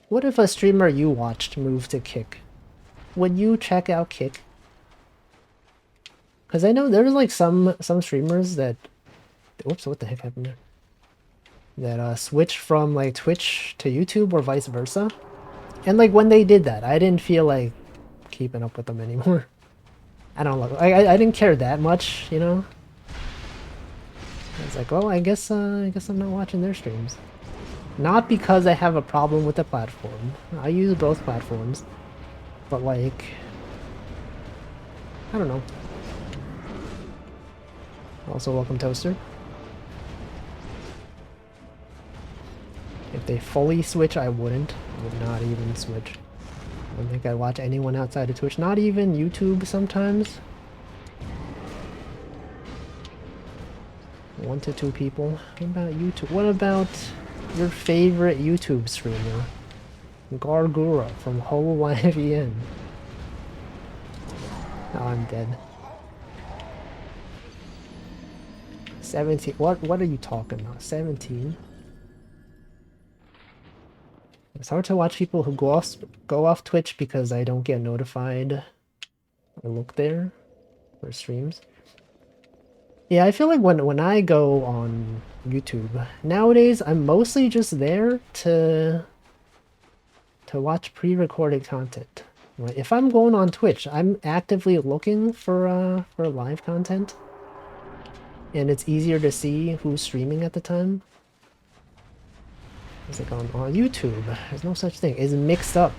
What if a streamer you watched moved to Kick? Would you check out Kick? Because I know there's like some streamers that... Whoops, what the heck happened there? That switch from like Twitch to YouTube or vice versa. And like when they did that, I didn't feel like keeping up with them anymore. I don't know. I didn't care that much, you know? I was like, well, I guess I'm not watching their streams. Not because I have a problem with the platform. I use both platforms. But like... I don't know. Also, welcome Toaster. If they fully switch, I wouldn't. I would not even switch. I don't think I'd watch anyone outside of Twitch. Not even YouTube sometimes. 1 to 2 people. What about YouTube? What about your favorite YouTube streamer? Gargura from HoloYVN. Oh, I'm dead. 17. What are you talking about? 17? It's hard to watch people who go off Twitch because I don't get notified or look there for streams. Yeah, I feel like when I go on YouTube nowadays, I'm mostly just there to watch pre-recorded content. Right? If I'm going on Twitch, I'm actively looking for live content, and it's easier to see who's streaming at the time. It's like on YouTube, there's no such thing. It's mixed up.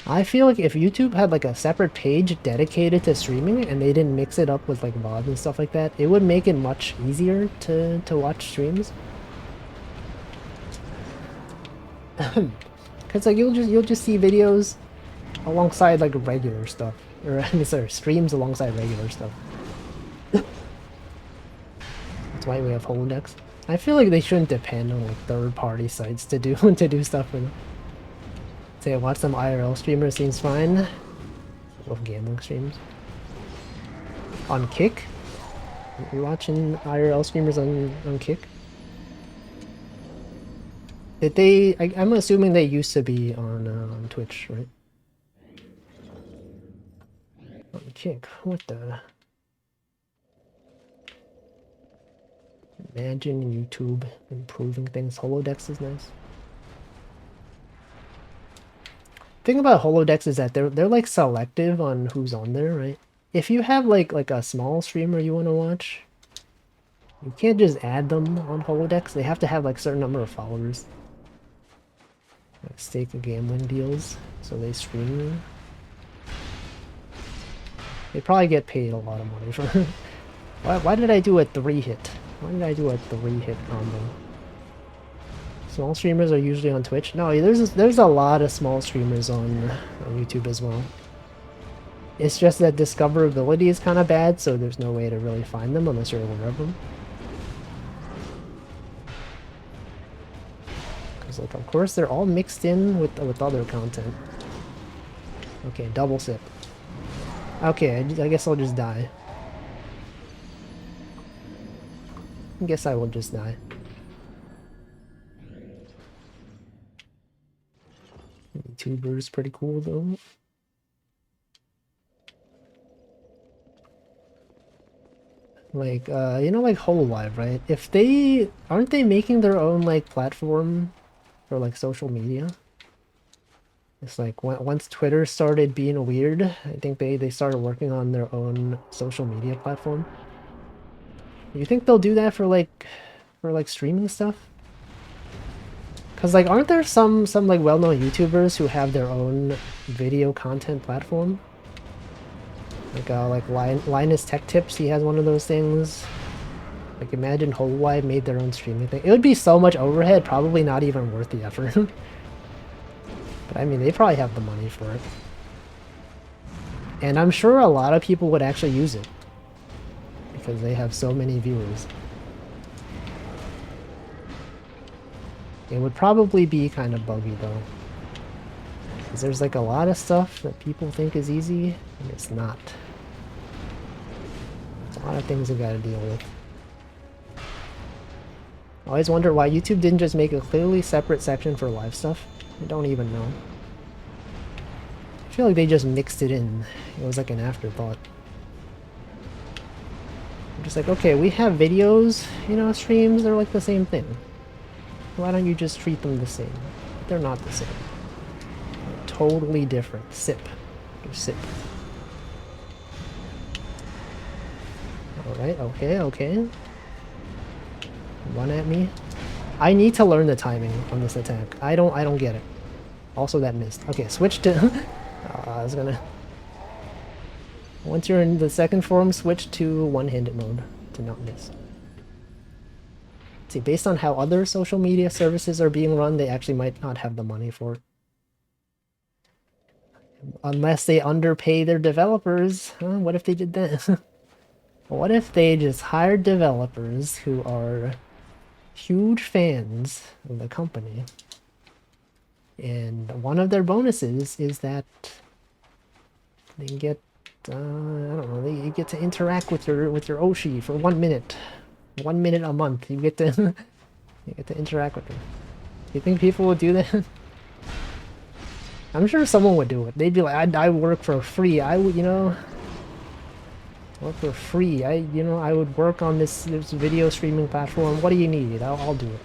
I feel like if YouTube had like a separate page dedicated to streaming and they didn't mix it up with like VODs and stuff like that, it would make it much easier to watch streams. Cause like you'll just see videos alongside like regular stuff, or I mean, sorry, streams alongside regular stuff. That's why we have Holodecks. I feel like they shouldn't depend on like third-party sites to do stuff for them. Say, watch some IRL streamers seems fine. I love gambling streams. On Kick? You watching IRL streamers on Kick? Did they? I'm assuming they used to be on Twitch, right? On Kick, what the? Imagine YouTube improving things. Holodecks is nice. Thing about Holodecks is that they're like selective on who's on there, right? If you have like a small streamer you want to watch, you can't just add them on Holodecks. They have to have like certain number of followers. Like stake gambling deals, so they stream. They probably get paid a lot of money for why did I do a 3-hit? Why did I do a 3-hit combo? Small streamers are usually on Twitch. No, there's a lot of small streamers on YouTube as well. It's just that discoverability is kind of bad, so there's no way to really find them unless you're aware of them. Because, like, of course, they're all mixed in with other content. Okay, double sip. Okay, I guess I'll just die. I guess I will just die. YouTuber's pretty cool, though. Like, you know, like Hololive, right? If they... Aren't they making their own, like, platform for, like, social media? It's like, once Twitter started being weird, I think they started working on their own social media platform. You think they'll do that for, like streaming stuff? Because, like, aren't there some like, well-known YouTubers who have their own video content platform? Like Linus Tech Tips, he has one of those things. Like, imagine Hololive made their own streaming thing. It would be so much overhead, probably not even worth the effort. But I mean, they probably have the money for it. And I'm sure a lot of people would actually use it. Because they have so many viewers. It would probably be kind of buggy, though. Because there's, like, a lot of stuff that people think is easy, and it's not. There's a lot of things you gotta deal with. I always wonder why YouTube didn't just make a clearly separate section for live stuff. I don't even know. I feel like they just mixed it in. It was like an afterthought. I'm just like, okay, we have videos, you know, streams, they're like the same thing. Why don't you just treat them the same? They're not the same. They're totally different. Sip. Just sip. Alright, okay. Run at me. I need to learn the timing on this attack. I don't get it. Also, that missed. Okay, switch to... I was gonna... Once you're in the second form, switch to one-handed mode to not miss. See, based on how other social media services are being run, they actually might not have the money for it. Unless they underpay their developers. Huh? What if they did that? What if they just hired developers who are huge fans of the company, and one of their bonuses is that they get, I don't know, you get to interact with your Oshi for 1 minute. 1 minute a month. You get to interact with them. You think people would do that? I'm sure someone would do it. They'd be like, I work for free. I would, you know, work for free. I would work on this video streaming platform. What do you need? I'll do it.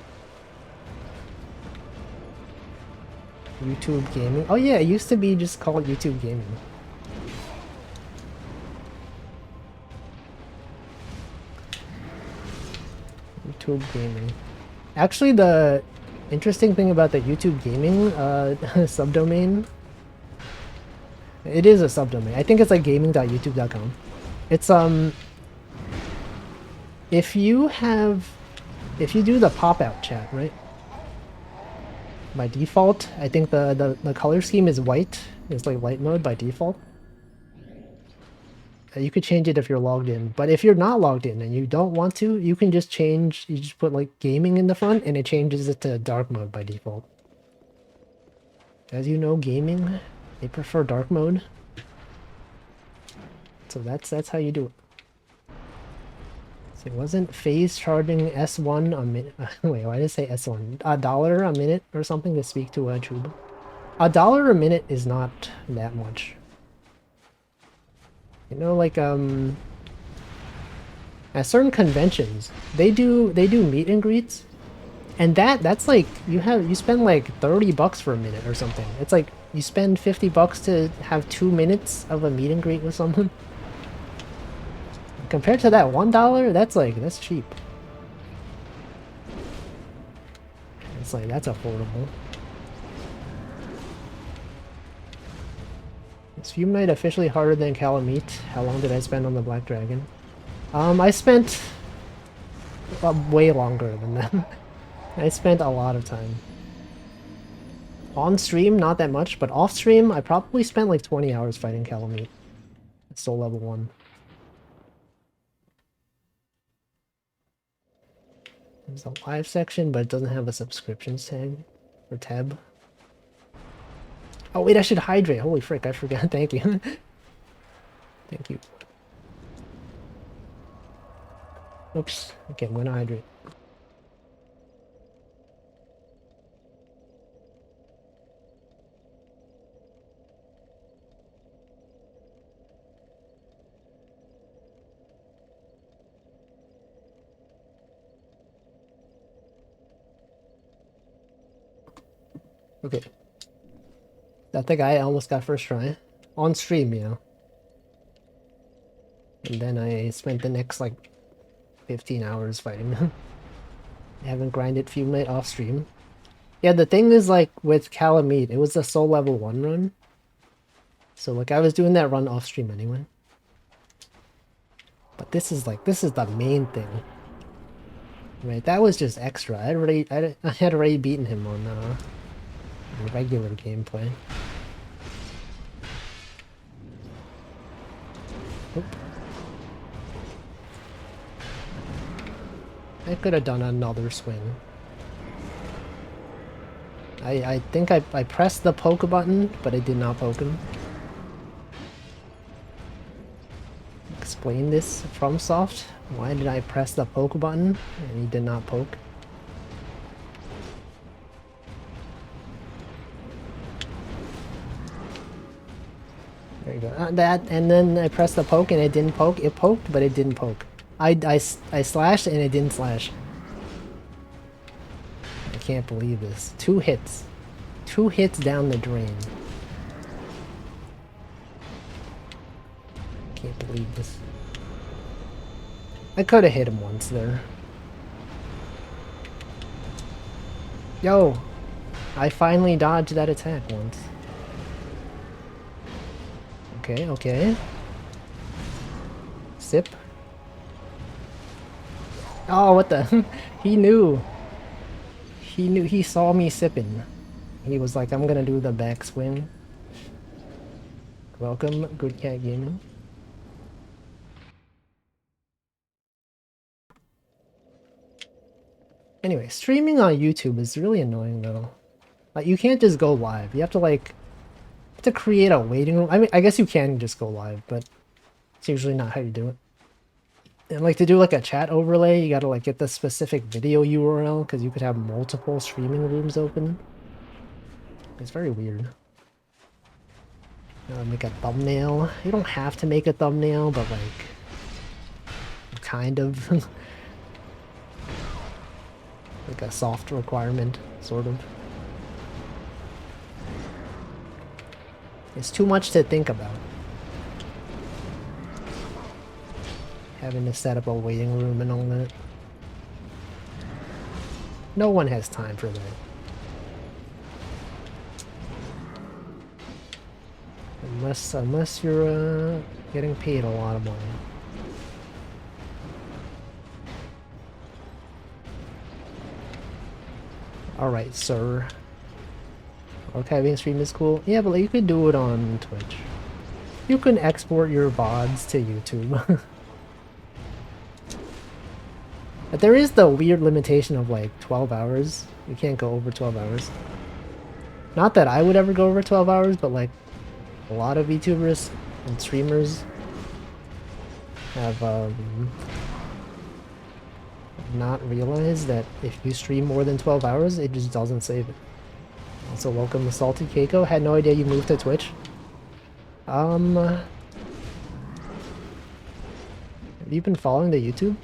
YouTube gaming. Oh yeah, it used to be just called YouTube gaming. YouTube gaming. Actually, the interesting thing about the YouTube gaming subdomain, it is a subdomain. I think it's like gaming.youtube.com. It's if you do the pop-out chat, right? By default, I think the color scheme is white. It's like light mode by default. You could change it if you're logged in, but if you're not logged in and you don't want to, you can just change, you just put like gaming in the front and it changes it to dark mode by default. As you know, gaming, they prefer dark mode. So that's how you do it. So it wasn't phase charging S1 a minute. Wait, why did I say S1? $1 a minute or something to speak to a Chuba. $1 a minute is not that much. You know, like at certain conventions, they do meet and greets, and that's like you spend like $30 for a minute or something. It's like you spend $50 to have 2 minutes of a meet and greet with someone. Compared to that $1, that's cheap. It's like that's affordable. Is Fume Knight officially harder than Calamite? How long did I spend on the Black Dragon? I spent way longer than them. I spent a lot of time. On stream, not that much, but off stream, I probably spent like 20 hours fighting Calamite. It's still level 1. There's a live section, but it doesn't have a subscriptions tag or tab. Oh wait, I should hydrate. Holy frick, I forgot. Thank you. Thank you. Oops. Okay, I'm gonna hydrate. Okay. That the guy I almost got first try. On stream, you know. And then I spent the next like 15 hours fighting him. I haven't grinded Fume Knight off stream. Yeah, the thing is like with Calamite, it was a soul level 1 run. So like I was doing that run off stream anyway. But this is the main thing. Right, that was just extra. I had already beaten him on regular gameplay. Oop. I could have done another swing. I think I pressed the poke button, but I did not poke him. Explain this FromSoft. Why did I press the poke button and he did not poke? There you go. That, and then I pressed the poke and it didn't poke. It poked, but it didn't poke. I slashed and it didn't slash. I can't believe this. 2 hits. 2 hits down the drain. Can't believe this. I could have hit him once there. Yo! I finally dodged that attack once. Okay, okay. Sip. Oh, what the? He knew. He saw me sipping. He was like, I'm gonna do the backswing. Welcome, Good Cat Gaming. Anyway, streaming on YouTube is really annoying though. Like, you can't just go live. You have to like create a waiting room. I mean, I guess you can just go live, but it's usually not how you do it. And like to do like a chat overlay, you gotta like get the specific video URL because you could have multiple streaming rooms open. It's very weird. Make a thumbnail. You don't have to make a thumbnail, but like kind of like a soft requirement, sort of. It's too much to think about. Having to set up a waiting room and all that. No one has time for that. Unless you're getting paid a lot of money. Alright, sir. Archiving stream is cool. Yeah, but like, you could do it on Twitch. You can export your VODs to YouTube. But there is the weird limitation of like 12 hours. You can't go over 12 hours. Not that I would ever go over 12 hours, but like a lot of VTubers and streamers have not realized that if you stream more than 12 hours, it just doesn't save it. Also, welcome to Salty Keiko. Had no idea you moved to Twitch. Have you been following the YouTube?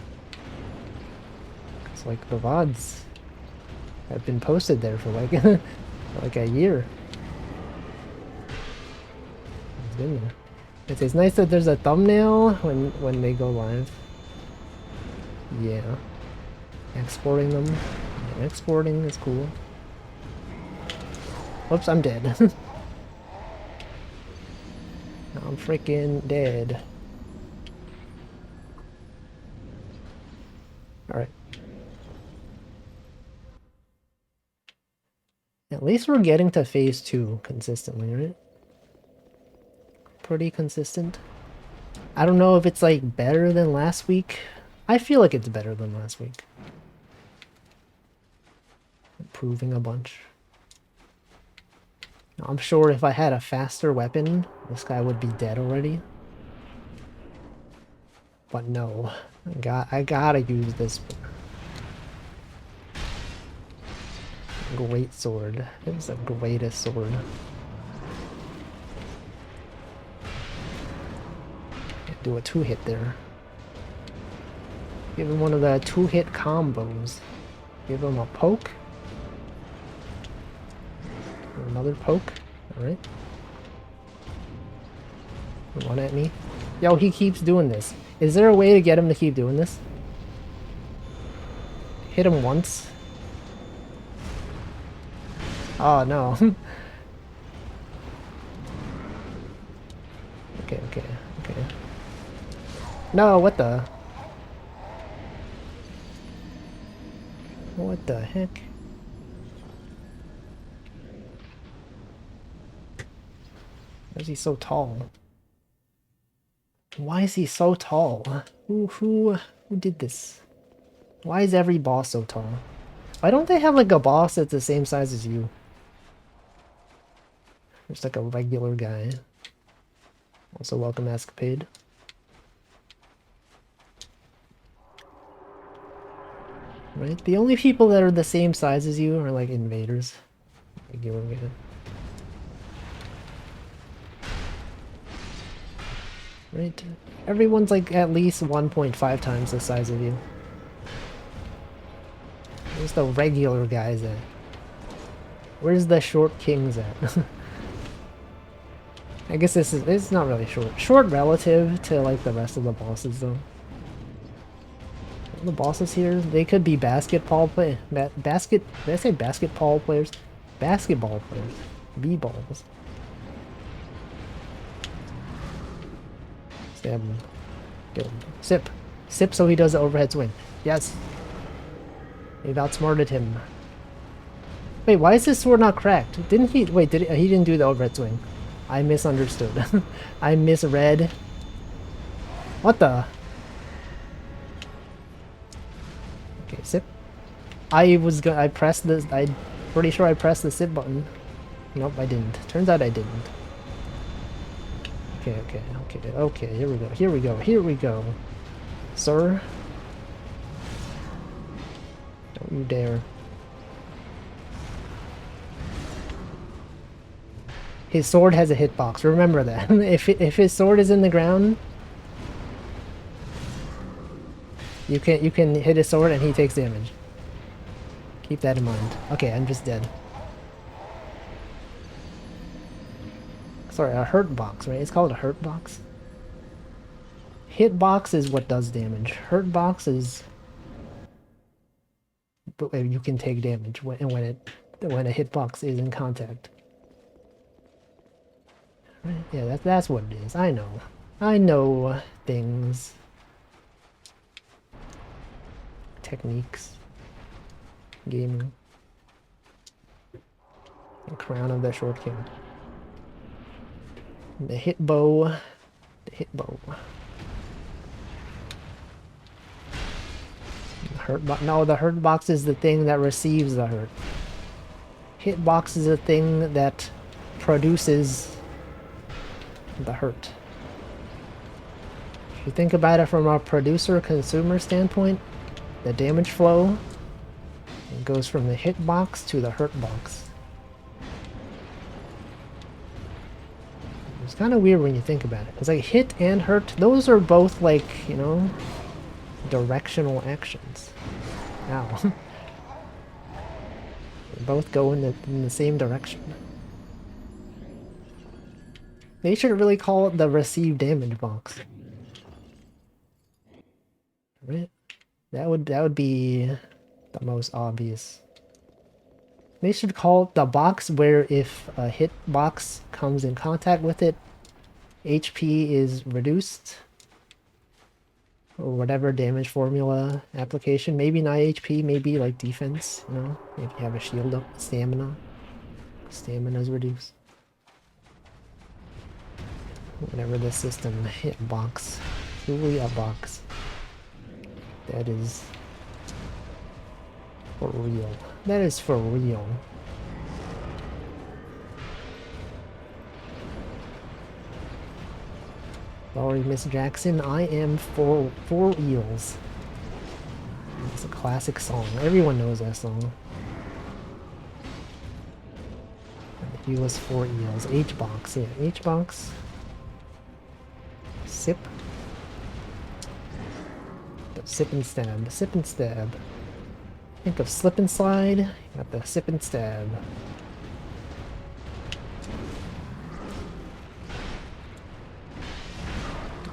It's like the VODs have been posted there for like for like a year. It's been there. It's nice that there's a thumbnail when they go live. Yeah. Exporting them. Yeah, exporting is cool. Whoops, I'm dead. I'm freaking dead. Alright. At least we're getting to phase 2 consistently, right? Pretty consistent. I don't know if it's like better than last week. I feel like it's better than last week. Improving a bunch. I'm sure if I had a faster weapon, this guy would be dead already. But no, I gotta use this great sword. It's the greatest sword. Do a 2-hit there. Give him one of the 2-hit combos. Give him a poke. Another poke. Alright. One at me. Yo, he keeps doing this. Is there a way to get him to keep doing this? Hit him once. Oh, no. Okay. No, what the? What the heck? Why is he so tall? Why is he so tall? Who did this? Why is every boss so tall? Why don't they have like a boss that's the same size as you? Just like a regular guy. Also welcome Escapade. Right? The only people that are the same size as you are like invaders. Regular guy. Right? Everyone's like at least 1.5 times the size of you. Where's the regular guys at? Where's the short kings at? I guess it's not really short. Short relative to like the rest of the bosses though. The bosses here, they could be basketball play did I say basketball players? Basketball players. B-balls. Stab him. Get him. Sip. Sip so he does the overhead swing. Yes. They've outsmarted him. Wait, why is his sword not cracked? Didn't he... Wait, he didn't do the overhead swing. I misunderstood. I misread. What the... Okay, sip. I pressed this... I'm pretty sure I pressed the sip button. Nope, I didn't. Turns out I didn't. Okay, here we go. Sir? Don't you dare. His sword has a hitbox, remember that. if his sword is in the ground, you can hit his sword and he takes damage. Keep that in mind. Okay, I'm just dead. Sorry, a hurt box, right? It's called a hurt box. Hitbox is what does damage. Hurt box is... But you can take damage when a hitbox is in contact. Right? Yeah, that's what it is. I know. I know things. Techniques. Gaming. The crown of the short king. The hit bow. The hit bow. No, the hurt box is the thing that receives the hurt. Hitbox is the thing that produces the hurt. If you think about it from a producer-consumer standpoint, the damage flow goes from the hitbox to the hurt box. It's kind of weird when you think about it. It's like hit and hurt, those are both like, you know, directional actions. Ow. They both go in the same direction. They should really call it the receive damage box. Right? That would be the most obvious. They should call it the box where if a hit box comes in contact with it, HP is reduced. Or whatever damage formula application. Maybe not HP, maybe like defense, you know? If you have a shield up, stamina. Stamina's reduced. Whatever the system hitbox. Truly a box. That is for real. That is for real. Sorry, Miss Jackson. I am for eels. It's a classic song. Everyone knows that song. He was 4 eels. H-box, yeah. H-box. Sip. Sip and stab. Sip and stab. Think of slip and slide. You got the sip and stab.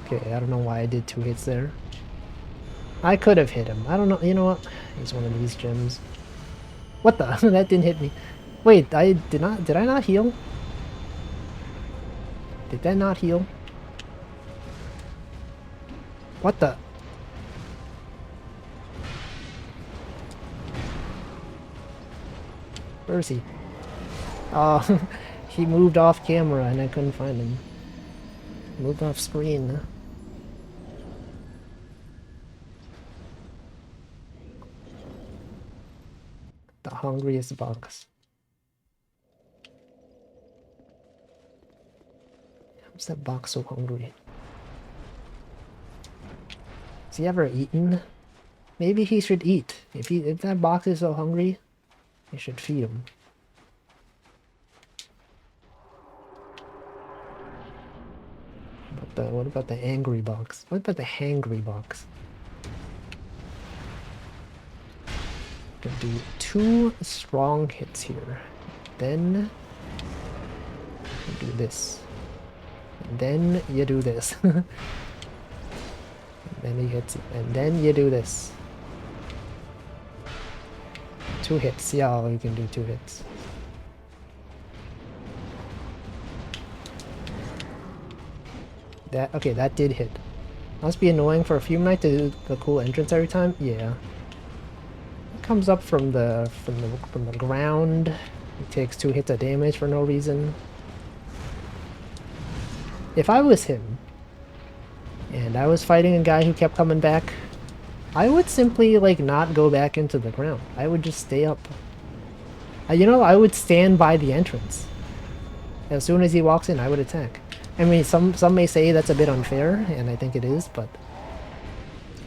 Okay, I don't know why I did 2 hits there. I could have hit him. I don't know. You know what? He's one of these gems. What the? That didn't hit me. Wait, I did not. Did I not heal? Did that not heal? What the? Where is he? Oh, he moved off camera and I couldn't find him. Moved off screen. The hungriest box. How's that box so hungry? Has he ever eaten? Maybe he should eat. If that box is so hungry, you should feed him. What about the angry box? What about the hangry box? Gonna do 2 strong hits here. Then you do this. And then you do this. And then he hits it. And then you do this. 2 hits. Yeah, you can do 2 hits. Okay, that did hit. Must be annoying for a few minutes to do the cool entrance every time. Yeah. It comes up from the ground. It takes 2 hits of damage for no reason. If I was him, and I was fighting a guy who kept coming back, I would simply like not go back into the ground. I would just stay up. You know, I would stand by the entrance. As soon as he walks in, I would attack. I mean, some may say that's a bit unfair, and I think it is, but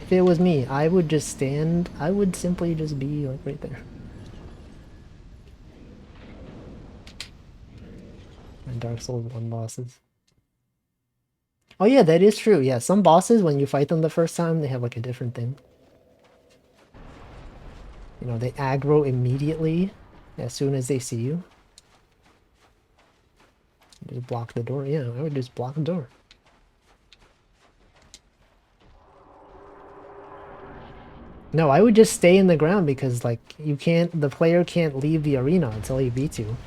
if it was me, I would just stand. I would simply just be like right there. And Dark Souls 1 bosses. Oh yeah, that is true. Yeah, some bosses, when you fight them the first time, they have like a different thing. You know, they aggro immediately as soon as they see you. Just block the door. Yeah, I would just block the door. No, I would just stay in the ground because, like, the player can't leave the arena until he beats you.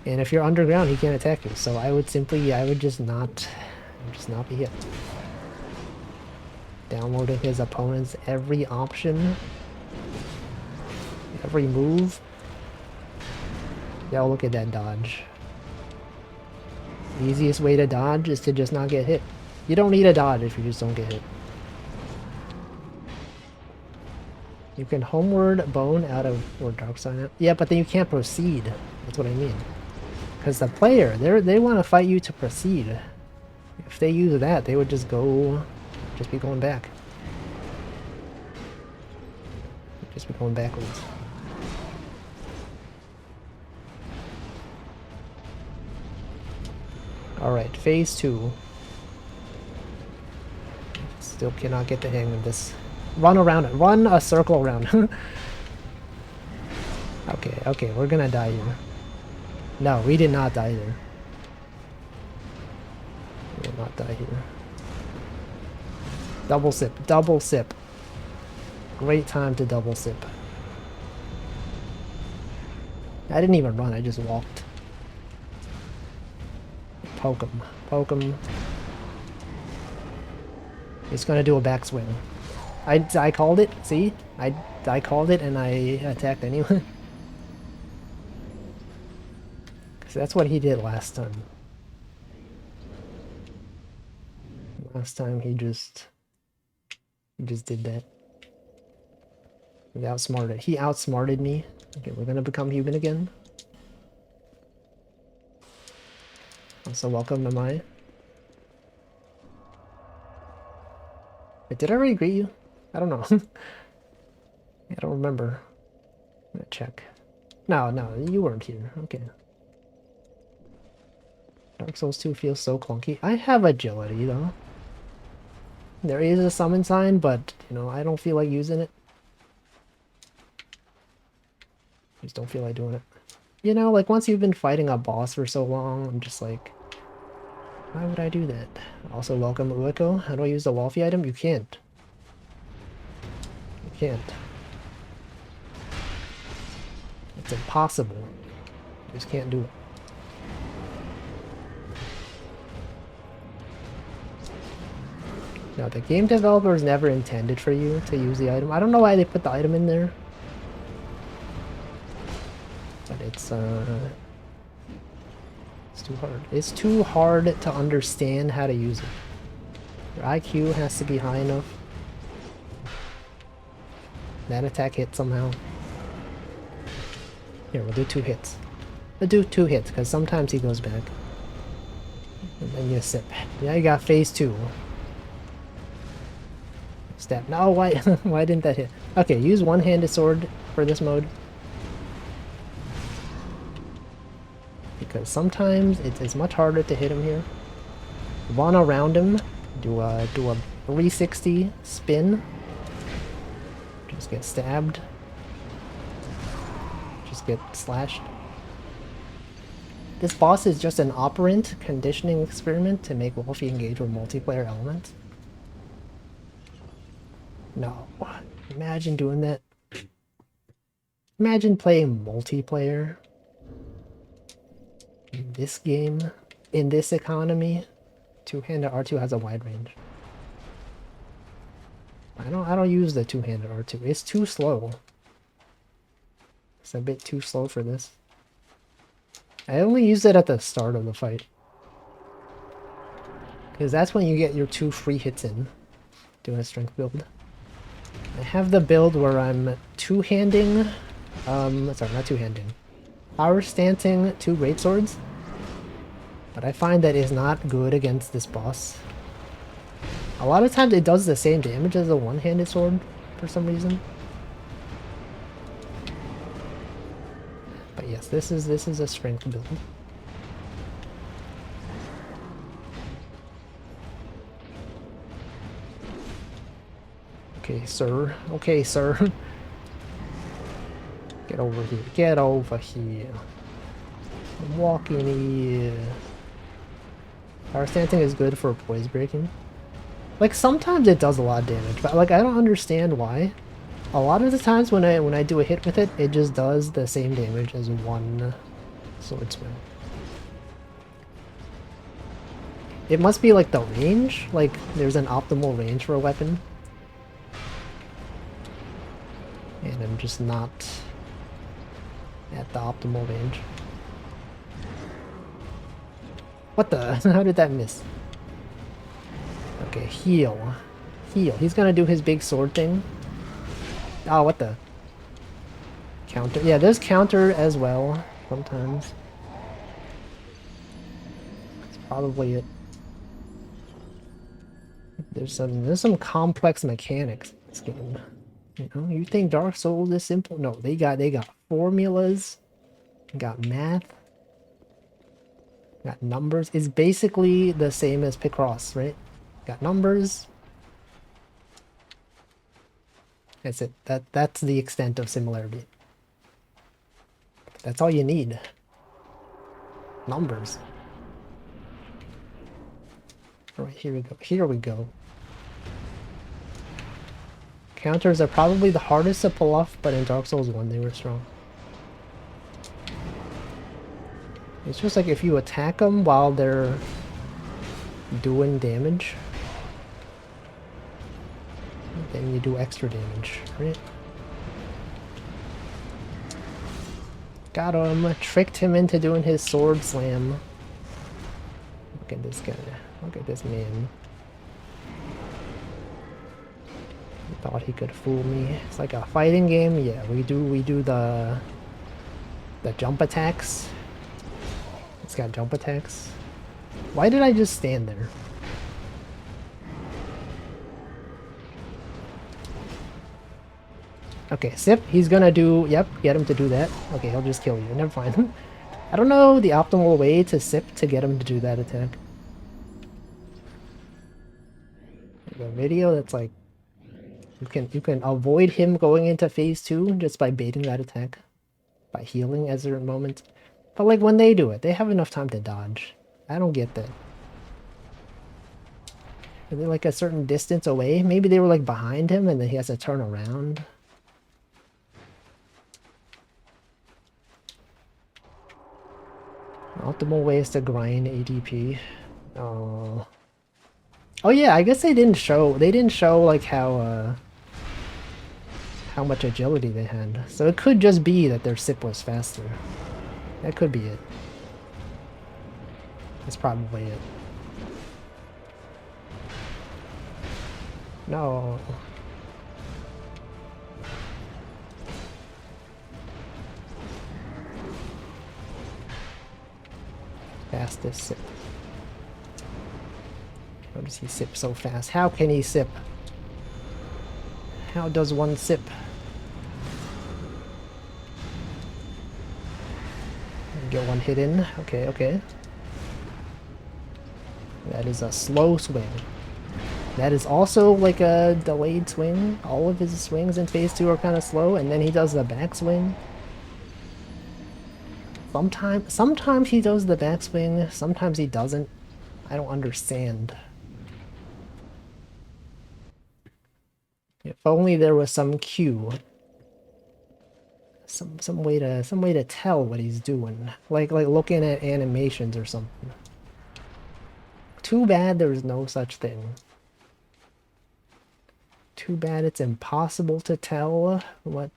And if you're underground, he can't attack you. So I would just not be hit. Downloading his opponent's every option. Every move. Yeah, look at that dodge. The easiest way to dodge is to just not get hit. You don't need a dodge if you just don't get hit. You can homeward bone out of or dark sign out. Yeah, but then you can't proceed. That's what I mean. Because the player, they want to fight you to proceed. If they use that, they would just be going back. Just be going backwards. Alright, phase 2. Still cannot get the hang of this. Run around it. Run a circle around. Okay, we're gonna die here. No, we did not die there. We will not die here. Double sip. Double sip. Great time to double sip. I didn't even run, I just walked. Poke him. poke him. He's gonna do a backswing. I called it, see? I called it and I attacked anyway. Because that's what he did last time. Last time he just did that. He outsmarted me. Okay, we're gonna become human again. Also, welcome to my... Wait, did I already greet you? I don't know. I don't remember. I'm gonna check. No, you weren't here. Okay. Dark Souls 2 feels so clunky. I have agility, though. There is a summon sign, but, you know, I don't feel like using it. Just don't feel like doing it. You know, like, once you've been fighting a boss for so long, I'm just like... Why would I do that? Also, welcome Ueko. How do I use the Wolfie item? You can't. You can't. It's impossible. You just can't do it. No, the game developers never intended for you to use the item. I don't know why they put the item in there. But it's too hard. It's too hard to understand how to use it. Your IQ has to be high enough. That attack hit somehow. Here, we'll do 2 hits. We'll do 2 hits, because sometimes he goes back. And then you sip. Yeah, you got phase 2. Stab. No, why why didn't that hit? Okay, use one-handed sword for this mode. Because sometimes it's much harder to hit him here. Run around him, do a 360 spin. Just get stabbed. Just get slashed. This boss is just an operant conditioning experiment to make Wolfie engage with multiplayer elements. No. Imagine doing that. Imagine playing multiplayer in this game, in this economy. Two-handed R2 has a wide range. I don't use the two-handed R2. It's too slow. It's a bit too slow for this. I only use it at the start of the fight. Because that's when you get your 2 free hits in. Doing a strength build. I have the build where I'm two-handing... sorry, not two-handing. Power stancing 2 greatswords. But I find that is not good against this boss. A lot of times it does the same damage as a one-handed sword for some reason. But yes, this is a strength build. Okay, sir. Okay, sir. Get over here. Get over here. I'm walking here. Power stancing is good for poise breaking. Like, sometimes it does a lot of damage, but like, I don't understand why. A lot of the times when I do a hit with it, it just does the same damage as one sword swing. It must be like the range, like there's an optimal range for a weapon. And I'm just not at the optimal range. What the? How did that miss? Okay, heal. Heal. He's gonna do his big sword thing. Oh, what the? Counter. Yeah, there's counter as well, sometimes. That's probably it. There's some complex mechanics in this game. You know, you think Dark Souls is simple? No, they got formulas, got math, got numbers. It's basically the same as Picross, right? Got numbers. That's it. That's the extent of similarity. That's all you need. Numbers. Alright, here we go. Here we go. Counters are probably the hardest to pull off, but in Dark Souls 1 they were strong. It's just like if you attack them while they're doing damage. Then you do extra damage, right? Got him! Tricked him into doing his sword slam. Look at this guy. Look at this man. He thought he could fool me. It's like a fighting game. Yeah, we do the jump attacks. It's got jump attacks. Why did I just stand there? Okay, Sip, he's gonna do... Yep, get him to do that. Okay, he'll just kill you. Never mind. I don't know the optimal way to Sip to get him to do that attack. The video that's like... You can avoid him going into phase 2 just by baiting that attack. By healing at certain moments. But like when they do it, they have enough time to dodge. I don't get that. Are they like a certain distance away? Maybe they were like behind him and then he has to turn around. Optimal ways to grind ADP. Oh. Oh yeah, I guess they didn't show like how much agility they had. So it could just be that their Sip was faster. That could be it. That's probably it. No. Fastest Sip. How does he sip so fast? How can he sip? How does one sip? Get one hit in. Okay, okay. That is a slow swing. That is also like a delayed swing. All of his swings in phase 2 are kind of slow, and then he does the backswing. Sometimes he does the backswing, sometimes he doesn't. I don't understand. If only there was some cue. Some way to tell what he's doing. Like looking at animations or something. Too bad there's no such thing. Too bad it's impossible to tell what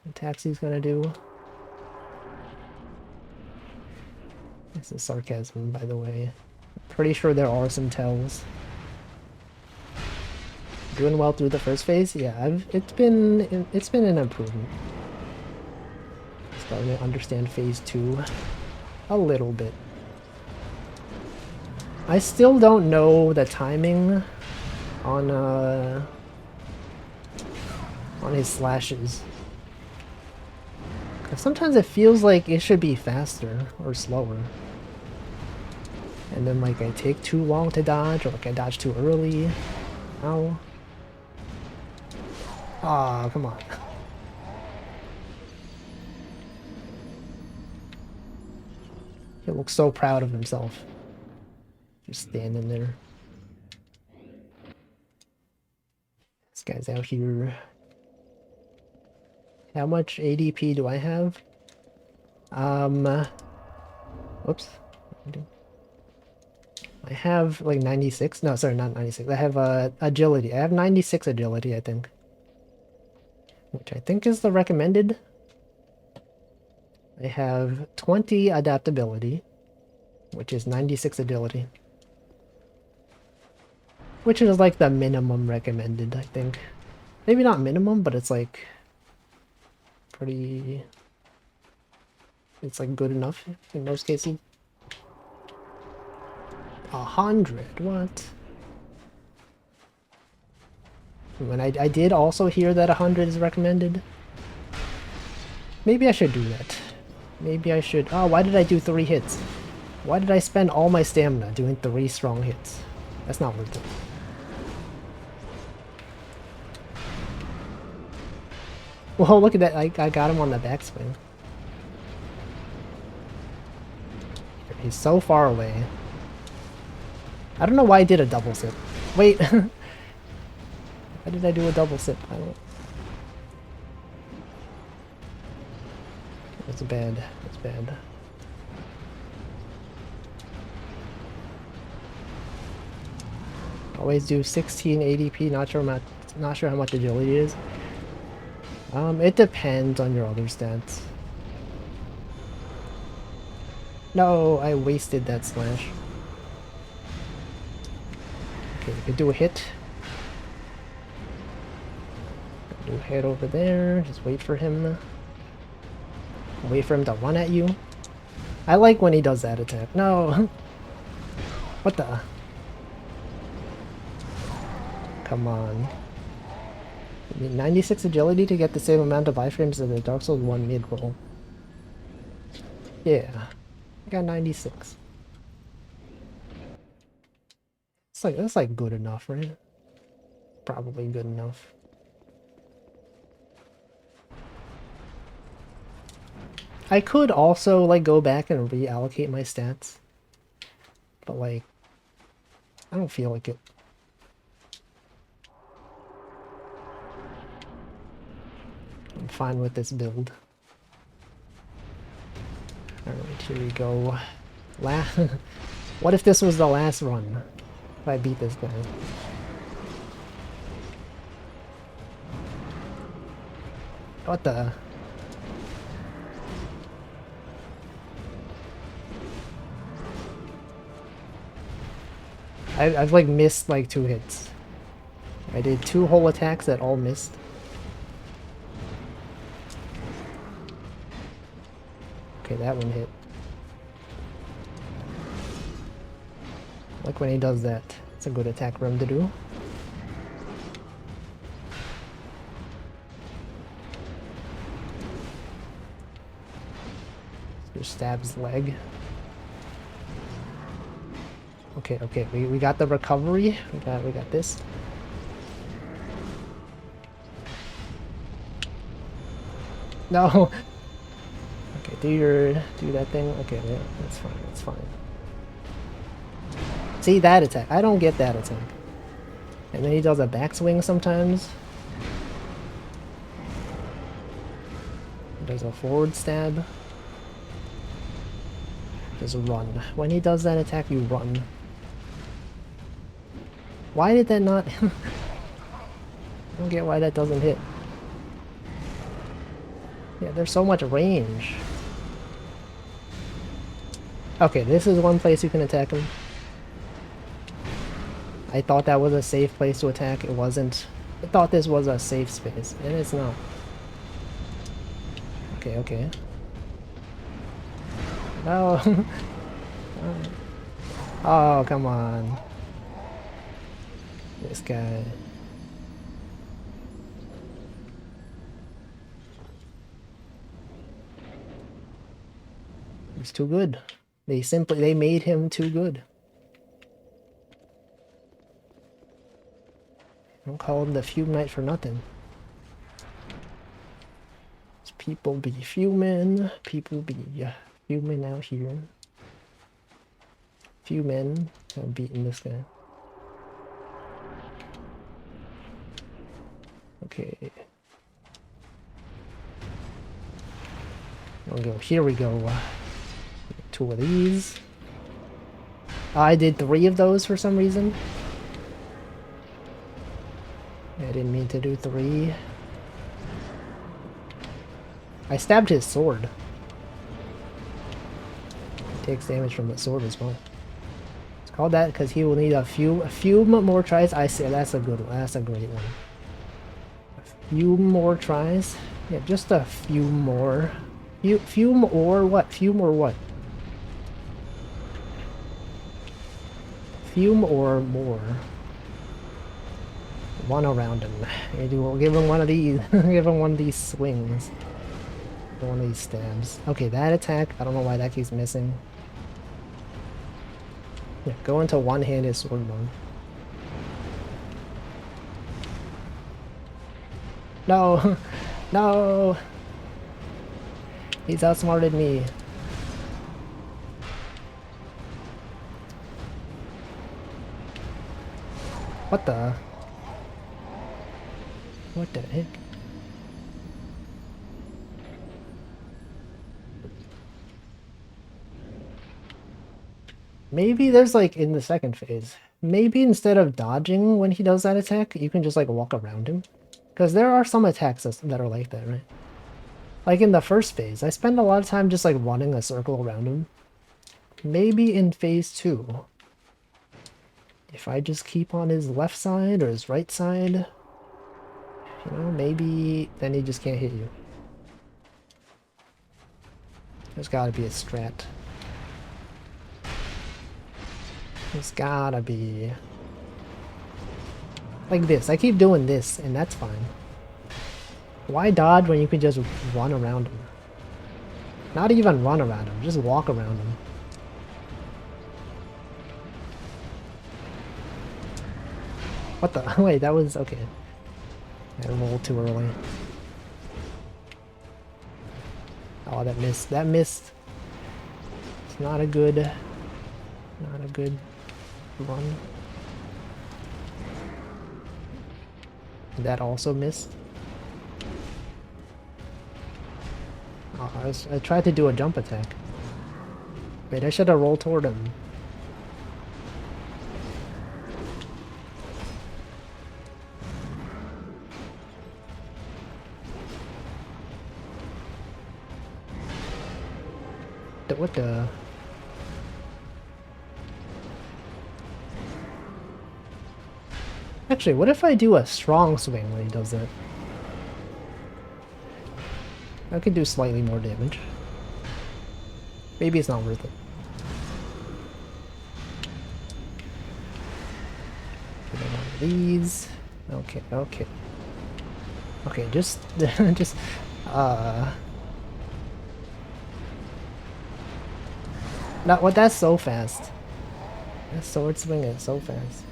attacks he's gonna do. This is sarcasm, by the way. Pretty sure there are some tells. Doing well through the first phase? Yeah, it's been an improvement. Starting to understand phase 2 a little bit. I still don't know the timing on his slashes. 'Cause sometimes it feels like it should be faster or slower. And then like I take too long to dodge, or like I dodge too early. Ow. Ah, come on. He looks so proud of himself. Just standing there. This guy's out here. How much ADP do I have? Whoops. I have like 96. No, sorry, not 96. I have agility. I have 96 agility, I think. Which I think is the recommended. I have 20 adaptability, which is 96 agility. Which is like the minimum recommended, I think. Maybe not minimum, but it's like pretty... It's like good enough in most cases. 100, what? When I did also hear that 100 is recommended. Maybe I should do that. Maybe I should... Oh, why did I do 3 hits? Why did I spend all my stamina doing 3 strong hits? That's not worth it. Well, look at that. I got him on the backswing. He's so far away. I don't know why I did a double sip. Wait. Why did I do a double sip? I don't... That's bad. That's bad. Always do 16 ADP. Not sure how much agility is. It depends on your other stats. No, I wasted that slash. Okay, we could do a hit. Do a hit over there. Just wait for him. Wait for him to run at you. I like when he does that attack. No! What the? Come on. I need 96 agility to get the same amount of iframes as the Dark Souls 1 mid-roll. Yeah. I got 96. That's like good enough, right? Probably good enough. I could also like go back and reallocate my stats. But like I don't feel like it. I'm fine with this build. Alright, here we go. What if this was the last run? If I beat this guy? What the? I've like missed like 2 hits. I did 2 whole attacks that all missed. Okay, that one hit. Like when he does that. It's a good attack for him to do. Just stabs leg. Okay, we got the recovery. We got this. No. Okay, do that thing. Okay, yeah, that's fine. That's fine. See that attack? I don't get that attack. And then he does a backswing sometimes. He does a forward stab. Just run. When he does that attack, you run. Why did that not... I don't get why that doesn't hit. Yeah, there's so much range. Okay, this is one place you can attack him. I thought that was a safe place to attack. It wasn't. I thought this was a safe space, and it's not. Okay. Oh. Oh, come on. This guy. He's too good. They made him too good. Don't call him the Fume Knight for nothing. People be fuming. People be fuming out here. Few men have beaten this guy. Okay. Here we go. 2 of these. I did 3 of those for some reason. I didn't mean to do 3. I stabbed his sword. He takes damage from the sword as well. It's called that because he will need a few more tries. I see. That's a good one. That's a great one. A few more tries. Yeah, just a few more. Fume or what? Fume or what? Fume or more. One around him. We'll give him one of these. Give him one of these swings. One of these stabs. Okay, that attack. I don't know why that keeps missing. Yeah, go into one-handed sword mode. No! No! He's outsmarted me. What the? What the heck? Maybe there's like in the second phase. maybe instead of dodging when he does that attack, you can just like walk around him. Because there are some attacks that are like that, right? Like in the first phase, I spend a lot of time just like running a circle around him. Maybe in phase 2, if I just keep on his left side or his right side, you know, maybe then he just can't hit you. There's gotta be a strat. There's gotta be... like this. I keep doing this, and that's fine. Why dodge when you can just run around him? Not even run around him, just walk around him. What the? Wait, that was... okay. I rolled too early. Oh, that missed. That missed. It's not a good... not a good run. That also missed. Oh, I tried to do a jump attack. Wait, I should have rolled toward him. What the... actually, what if I do a strong swing when he does that? I could do slightly more damage. Maybe it's not worth it. One of these. Okay, okay. Okay, just... just... Not what? That's so fast. That sword swing is so fast.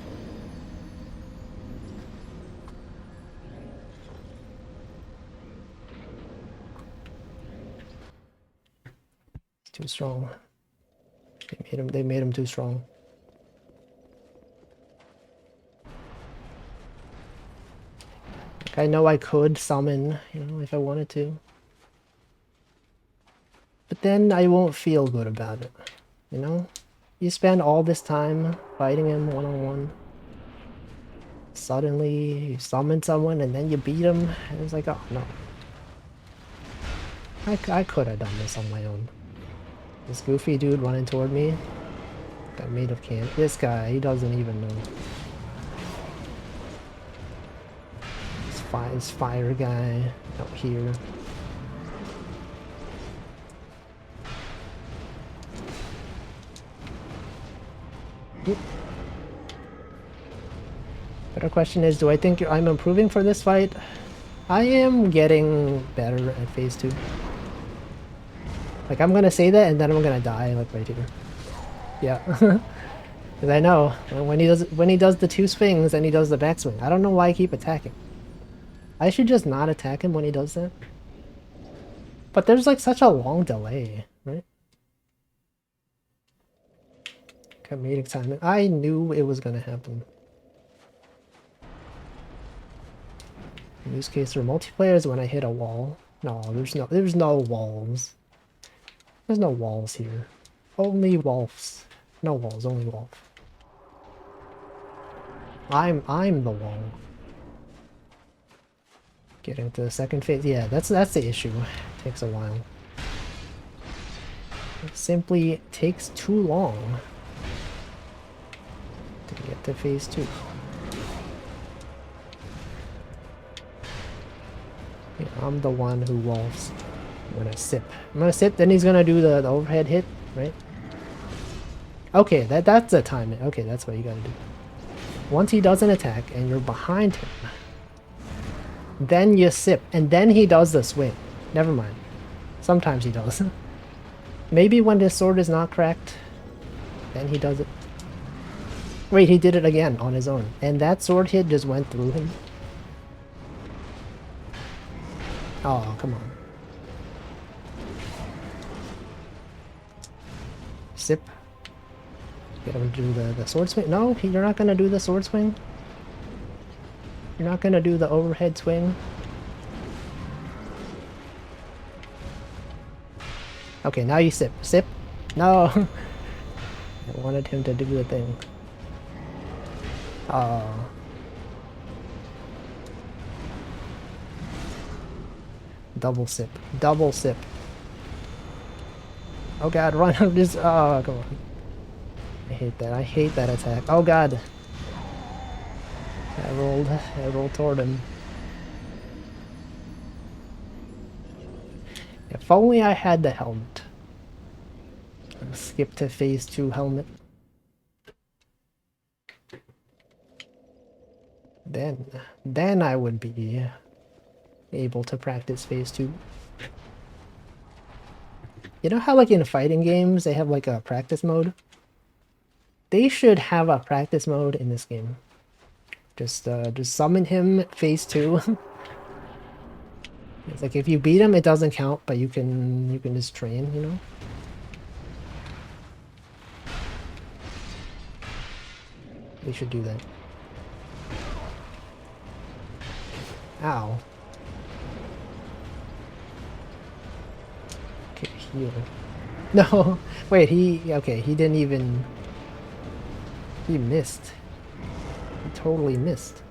It's too strong. They made him too strong. Like, I know I could summon, you know, if I wanted to. But then I won't feel good about it. You know? You spend all this time fighting him one-on-one. Suddenly you summon someone and then you beat him. And it's like, oh no. I could have done this on my own. This goofy dude running toward me. Got made of can. This guy, he doesn't even know. This fire guy out here. Better question is, do I think I'm improving for this fight? I am getting better at phase 2. Like, I'm gonna say that and then I'm gonna die, like, right here. Yeah. Because I know, when he does the 2 swings and he does the backswing, I don't know why I keep attacking. I should just not attack him when he does that. But there's, like, such a long delay, right? Comedic timing. I knew it was gonna happen. In this case, for multiplayer is when I hit a wall. No, there's no walls. There's no walls here. Only wolves. No walls, only wolf. I'm the wall. Getting to the second phase. Yeah, that's the issue. It takes a while. It simply takes too long to get to phase 2. Yeah, I'm the one who wolves. I'm gonna sip. I'm gonna sip, then he's gonna do the overhead hit, right? Okay, that's the timing. Okay, that's what you gotta do. Once he does an attack and you're behind him, then you sip, and then he does the swing. Never mind. Sometimes he does. Maybe when his sword is not cracked, then he does it. Wait, he did it again on his own. And that sword hit just went through him. Oh, come on. Sip. Get him to do the sword swing. No, you're not gonna do the sword swing. You're not gonna do the overhead swing. Okay, now you sip. Sip. No. I wanted him to do the thing. Oh. Double sip. Double sip. Oh god, run. I'm just... Oh, come on. I hate that. I hate that attack. Oh god. I rolled toward him. If only I had the helmet. Skip to phase 2 helmet. Then I would be able to practice phase 2. You know how like in fighting games they have like a practice mode? They should have a practice mode in this game. Just summon him phase 2. It's like if you beat him it doesn't count, but you can just train, you know? They should do that. Ow. Okay, heal. No, wait, okay, he didn't even... He missed. He totally missed.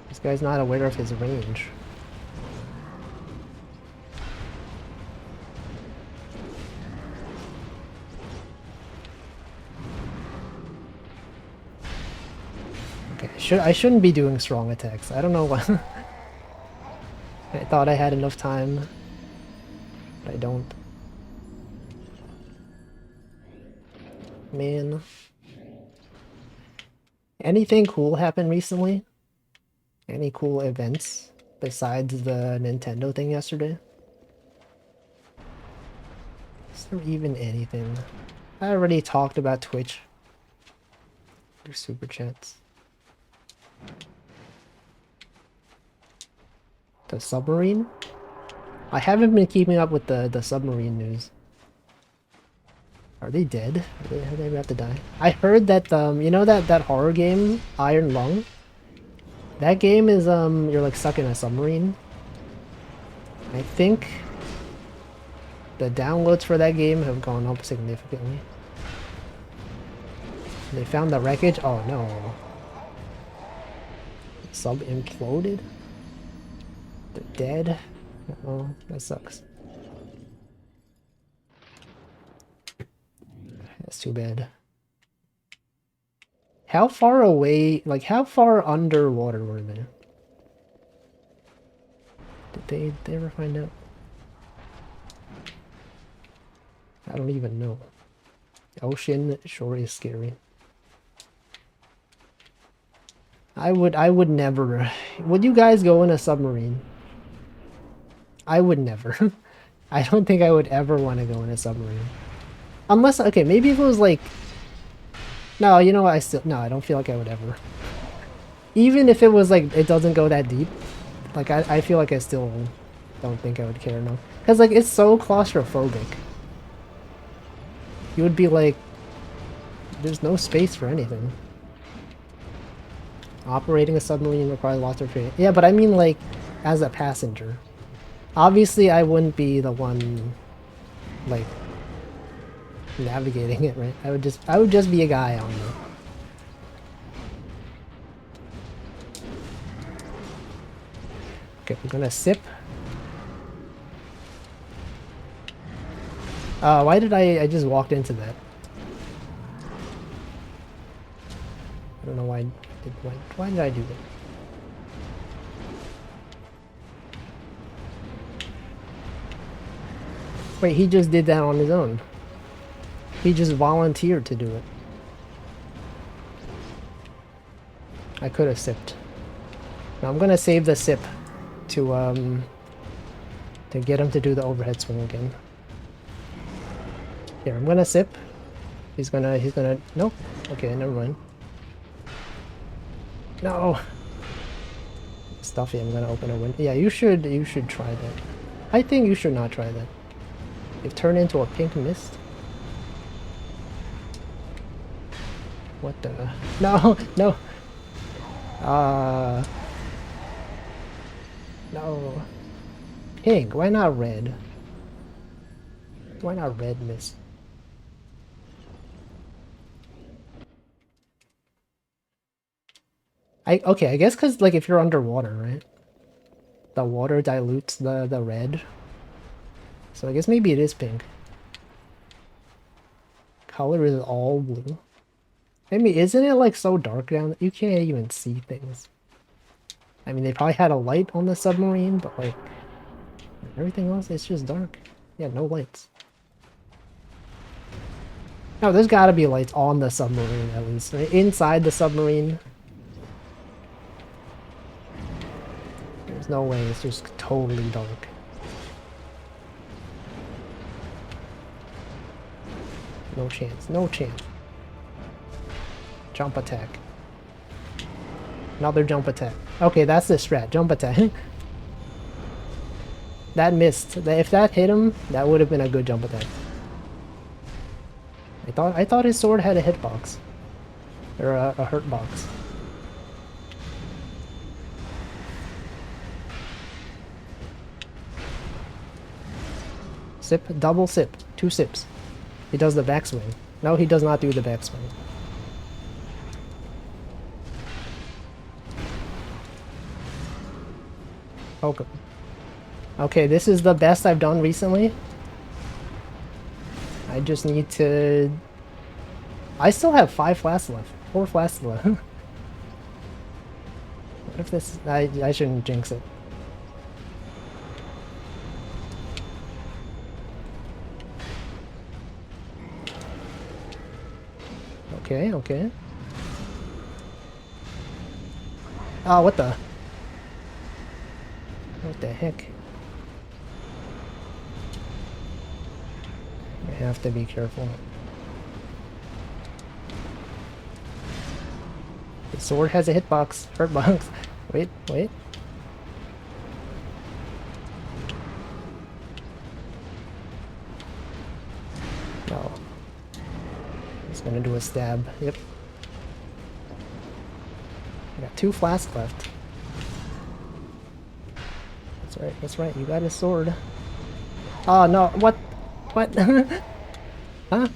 This guy's not aware of his range. Okay, I shouldn't be doing strong attacks. I don't know why. I thought I had enough time, but I don't. Man. Anything cool happened recently? Any cool events besides the Nintendo thing yesterday? Is there even anything? I already talked about Twitch. There's super chats. The submarine? I haven't been keeping up with the submarine news. Are they dead? Are they about to die? I heard that you know that horror game, Iron Lung? That game is you're like stuck in a submarine. I think the downloads for that game have gone up significantly. They found the wreckage? Oh no. Sub imploded? They're dead? Oh, that sucks. That's too bad. How far away, like how far underwater were they? Did they ever find out? I don't even know. Ocean sure is scary. I would never. Would you guys go in a submarine? I would never. I don't think I would ever want to go in a submarine. Unless, okay, maybe if it was like... No, you know what, no, I don't feel like I would ever. Even if it was like, it doesn't go that deep. Like, I feel like I still don't think I would care enough. Because, like, it's so claustrophobic. You would be like... There's no space for anything. Operating a submarine requires lots of training. Yeah, but I mean, like, as a passenger. Obviously, I wouldn't be the one, like, navigating it, right? I would just be a guy on the... Okay, I'm gonna sip. Why did I just walked into that? I don't know why did I do that? Wait, he just did that on his own. He just volunteered to do it. I could have sipped. Now I'm gonna save the sip to get him to do the overhead swing again. Here, I'm gonna sip. He's gonna nope. Okay, never mind. No. Stuffy, I'm gonna open a window. Yeah, you should try that. I think you should not try that. You've turned into a pink mist. What the? No, no. No. Pink. Why not red? Why not red mist? Okay, I guess because like if you're underwater, right? The water dilutes the red. So I guess maybe it is pink. Color is all blue. I mean, isn't it like so dark down that you can't even see things? I mean, they probably had a light on the submarine, but like everything else, it's just dark. Yeah, no lights. No, there's gotta be lights on the submarine at least. Right? Inside the submarine. There's no way, it's just totally dark. No chance, no chance. Jump attack. Another jump attack. Okay, that's the strat, jump attack. That missed. If that hit him, that would have been a good jump attack. I thought his sword had a hitbox. Or a hurt box. Sip, double sip, 2 sips. He does the backswing. No, he does not do the backswing. Okay. Okay, this is the best I've done recently. I just need to... I still have 5 flasks left. 4 flasks left. What if this... I shouldn't jinx it. Okay, okay. Oh, what the... What the heck? I have to be careful. The sword has a hitbox. Hurtbox. Wait, wait. No. He's gonna do a stab. Yep. I got 2 flasks left. That's right, that's right. You got a sword. Oh no, what? What? Huh?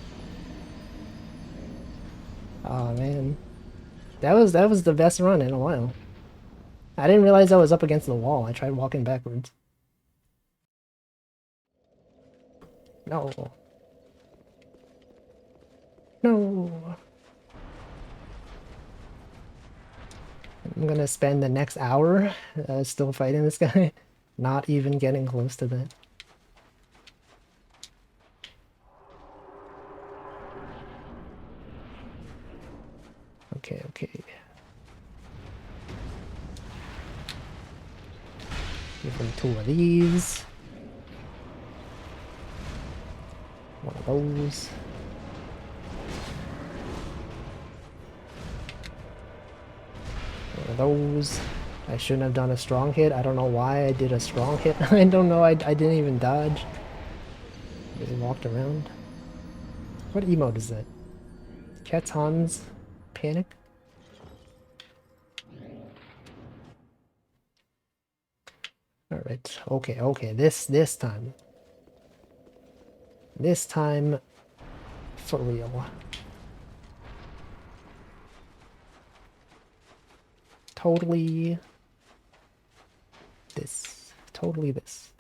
Oh man. That was the best run in a while. I didn't realize I was up against the wall. I tried walking backwards. No. No. I'm gonna spend the next hour still fighting this guy. Not even getting close to that. Okay, okay. Give him 2 of these. 1 of those. One of those. I shouldn't have done a strong hit. I don't know why I did a strong hit. I don't know. I didn't even dodge. Just walked around. What emote is that? Ketan's Panic? Alright. Okay, okay. This time. This time for real. Totally this. Totally this.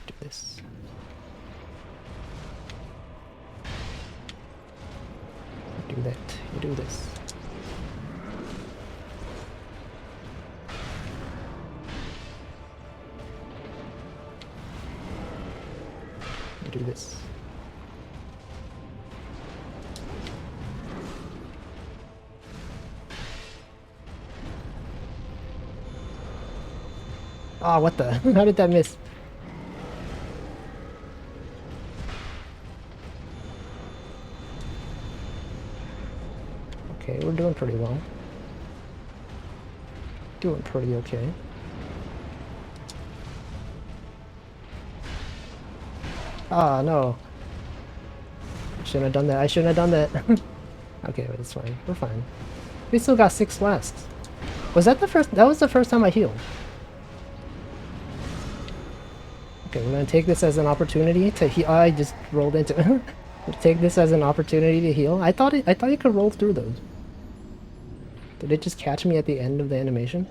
Do this. Do that. You do this. Do this. Oh, what the? How did that miss? Okay, we're doing pretty well. Doing pretty okay. Ah, no. Shouldn't have done that. I shouldn't have done that. Okay, but it's fine. We're fine. We still got 6 flasks. Was that the first? That was the first time I healed. Okay, we're gonna take this as an opportunity to heal. I just rolled into we'll take this as an opportunity to heal. I thought you could roll through those. Did it just catch me at the end of the animation?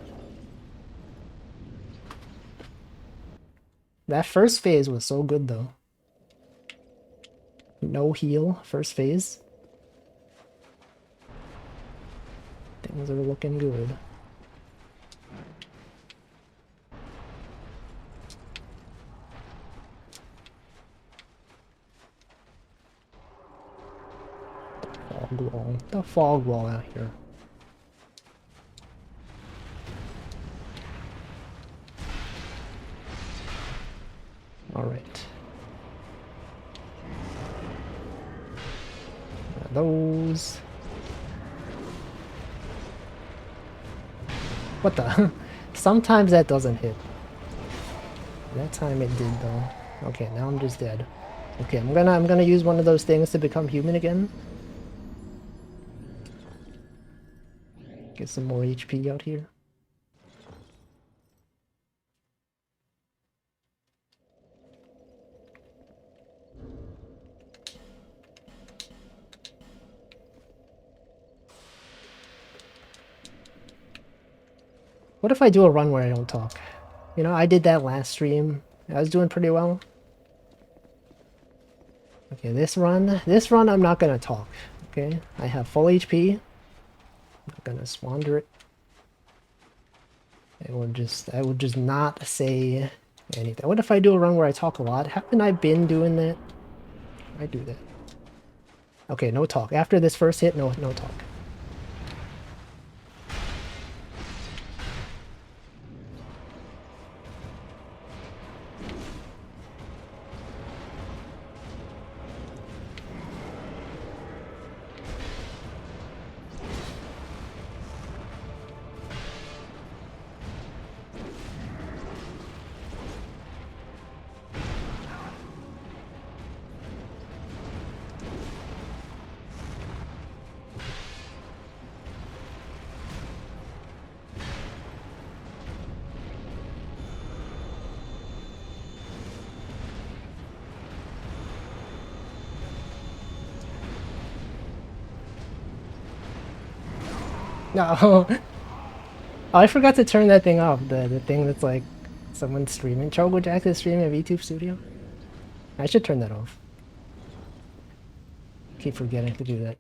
That first phase was so good though. No heal, first phase. Things are looking good. Fog wall. The fog wall out here. Alright. Those. What the? Sometimes that doesn't hit. That time it did though. Okay, now I'm just dead. Okay, I'm gonna use one of those things to become human again. Get some more HP out here. What if I do a run where I don't talk? You know, I did that last stream. I was doing pretty well. Okay, this run I'm not gonna talk. Okay, I have full HP. I'm not gonna squander it. I will just not say anything. What if I do a run where I talk a lot? Haven't I been doing that? I do that. Okay, no talk. After this first hit, no talk. No. Oh, I forgot to turn that thing off. The thing that's like someone streaming. ChocoJax is streaming at VTube Studio. I should turn that off. Keep forgetting to do that.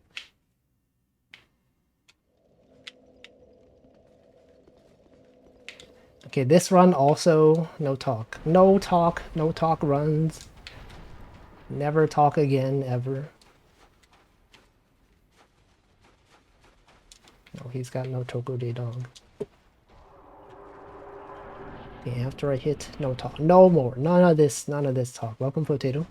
Okay, this run also no talk. No talk, no talk runs. Never talk again, ever. No, he's got no Tokude dog. Okay, after I hit no talk. No more. None of this talk. Welcome, Potato.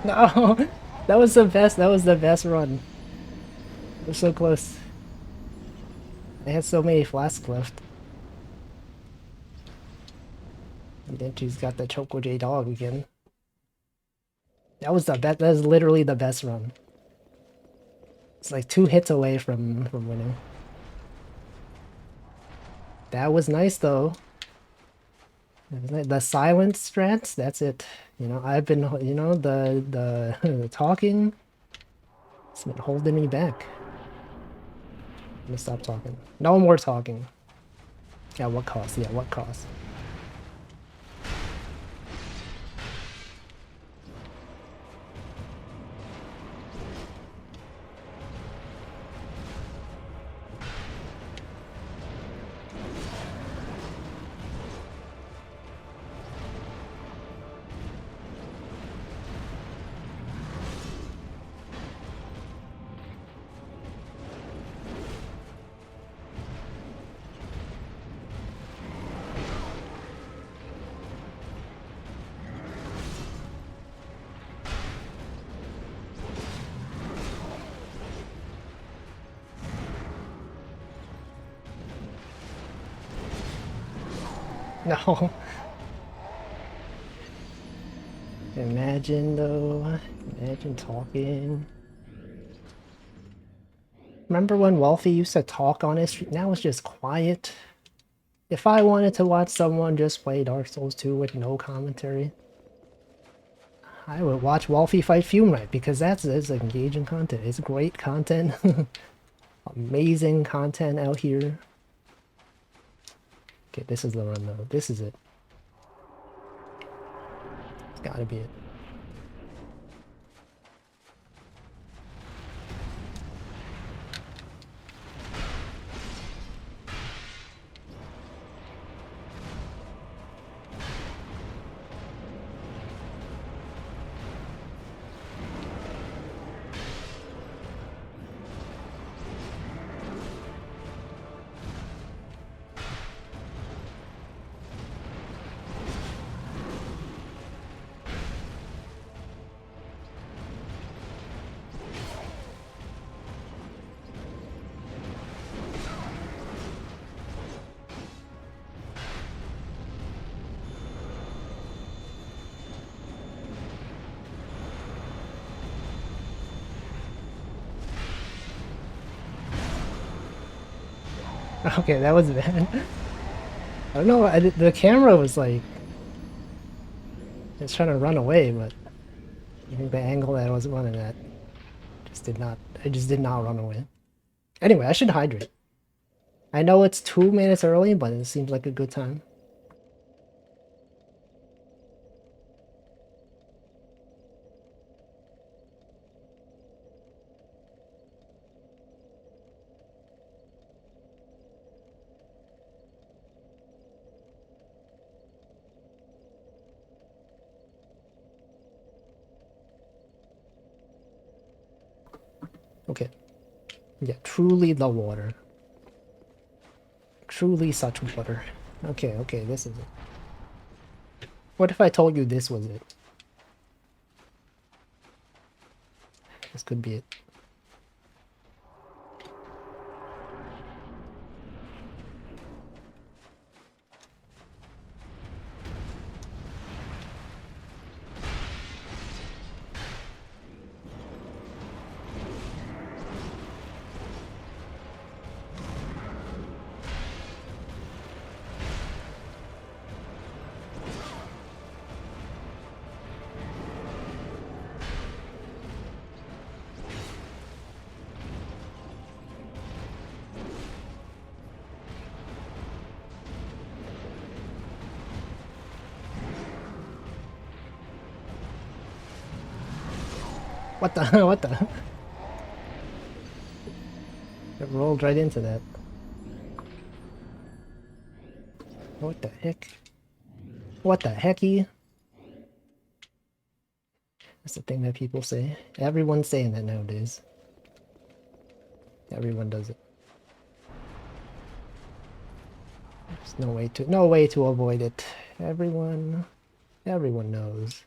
No, that was the best. That was the best run. We're so close. I had so many flasks left. And then she's got the Choco J dog again. That was the best. That was literally the best run. It's like 2 hits away from winning. That was nice though. The silent strats. That's it. You know, I've been. You know, the talking. It's been holding me back. Let me stop talking. No more talking. At what cost? Yeah, what cost? No. Imagine though. Imagine talking. Remember when Wolfie used to talk on his stream? Now it's just quiet. If I wanted to watch someone just play Dark Souls 2 with no commentary, I would watch Wolfie fight Fume Knight because that's engaging content. It's great content. Amazing content out here. Okay, this is the run though. This is it. It's gotta be it. Okay, that was bad. I don't know, the camera was like... It's trying to run away, but... I think the angle that I was running at just did not... I just did not run away. Anyway, I should hydrate. I know it's 2 minutes early, but it seems like a good time. Okay. Yeah, truly the water. Truly such water. Okay, okay, this is it. What if I told you this was it? This could be it. What the? What the? It rolled right into that. What the heck? What the hecky? That's the thing that people say. Everyone's saying that nowadays. Everyone does it. There's no way to avoid it. Everyone knows.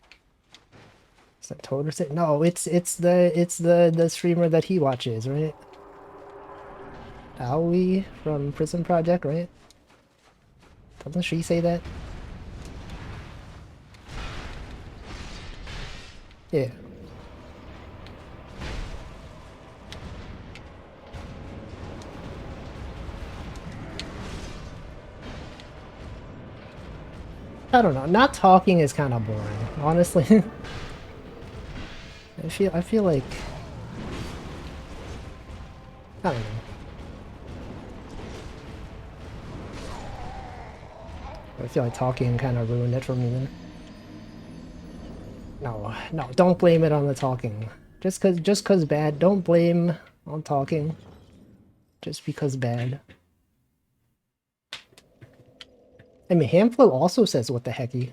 Is that Toad or say no? It's the streamer that he watches, right? Aoi from Prison Project, right? Doesn't she say that? Yeah. I don't know. Not talking is kind of boring, honestly. I feel like I don't know. I feel like talking kind of ruined it for me then. No, no, don't blame it on the talking. Just cause bad. Don't blame on talking. Just because bad. I mean, Hamflow also says what the hecky.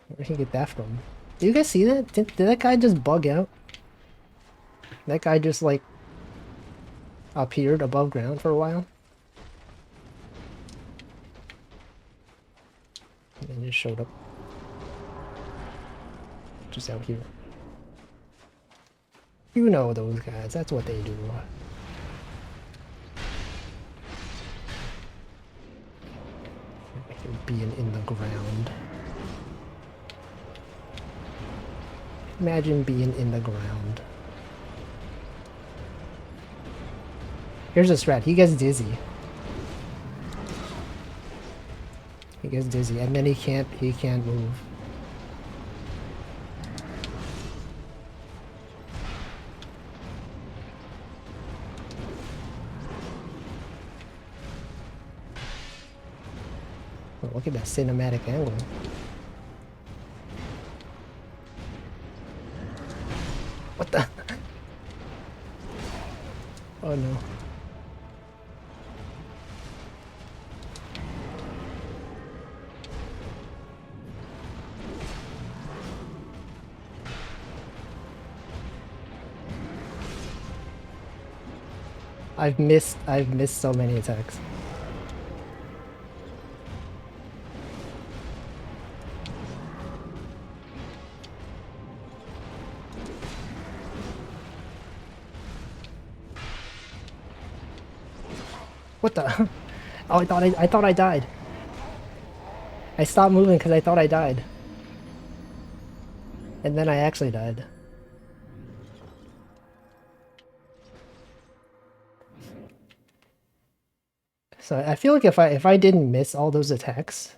Where did he get that from? Did you guys see that? Did that guy just bug out? That guy just like appeared above ground for a while. And then just showed up. Just out here. You know those guys, that's what they do. Being in the ground. Imagine being in the ground. Here's a strat. He gets dizzy. He gets dizzy, and then he can't move. Oh, look at that cinematic angle. What the? Oh no. I've missed so many attacks. What the? Oh, I thought I died. I stopped moving because I thought I died. And then I actually died. So I feel like if I didn't miss all those attacks,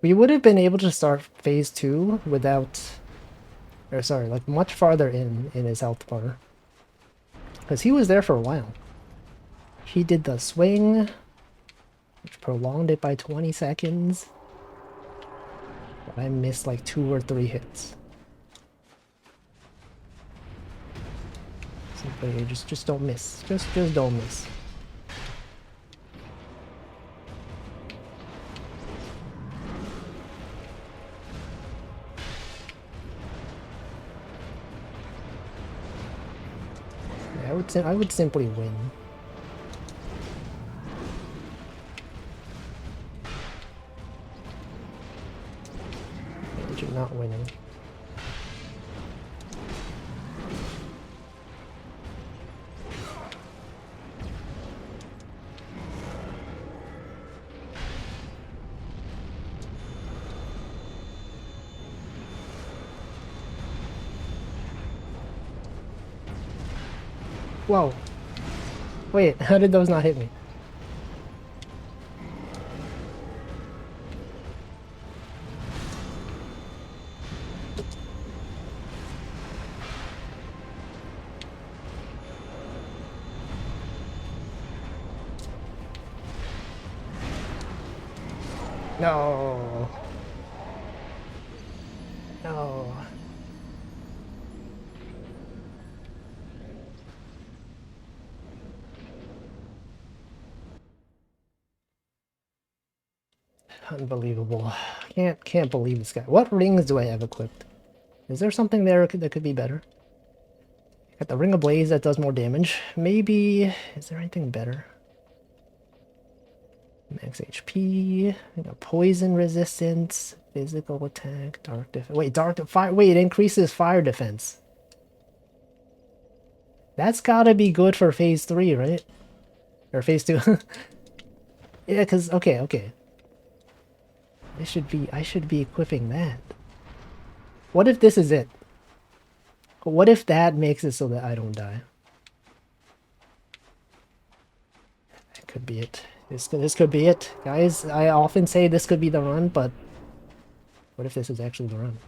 we would have been able to start phase 2 without, or sorry, like much farther in his health bar. Because he was there for a while. He did the swing, which prolonged it by 20 seconds. But I missed like 2 or 3 hits. Simply just don't miss. Just don't miss. I would simply win. But you're not winning. Whoa. Wait, how did those not hit me? No. No. Unbelievable. Can't believe this guy. What rings do I have equipped? Is there something there that could be better? Got the Ring of Blaze that does more damage. Maybe... Is there anything better? Max HP. We got poison resistance, physical attack, dark defense. Wait, fire. Wait, it increases fire defense. That's gotta be good for phase 3, right? Or phase 2. Yeah, cause okay. I should be equipping that. What if this is it? What if that makes it so that I don't die? That could be it. This could be it. Guys, I often say this could be the run, but what if this is actually the run?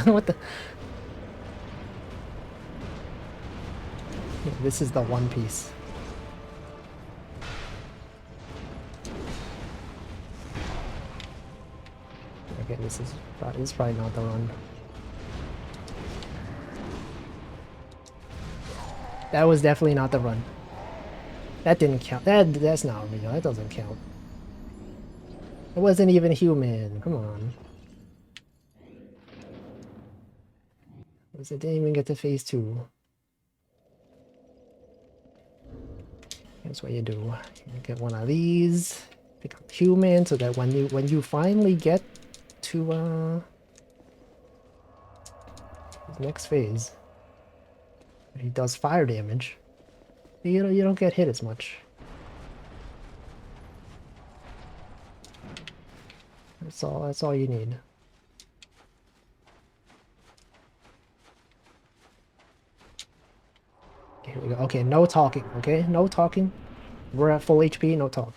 What the? This is the One Piece. Okay, this is probably not the run. That was definitely not the run. That didn't count. That's not real. That doesn't count. It wasn't even human. Come on. It didn't even get to phase 2. That's what you do. You get one of these, become human, so that when you finally get to the next phase, he does fire damage. You don't get hit as much. That's all you need. Okay, here we go. Okay, no talking, okay? No talking. We're at full HP, no talk.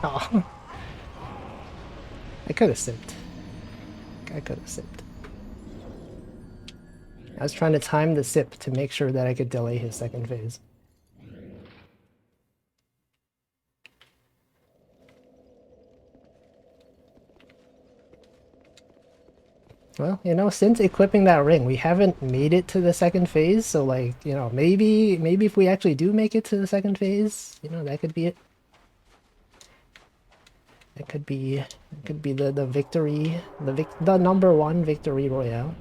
Oh. I could have sipped. I could have sipped. I was trying to time the sip to make sure that I could delay his second phase. Well, you know, since equipping that ring, we haven't made it to the second phase, so like, you know, maybe if we actually do make it to the second phase, you know, that could be it. It could be the victory, the number 1 victory royale.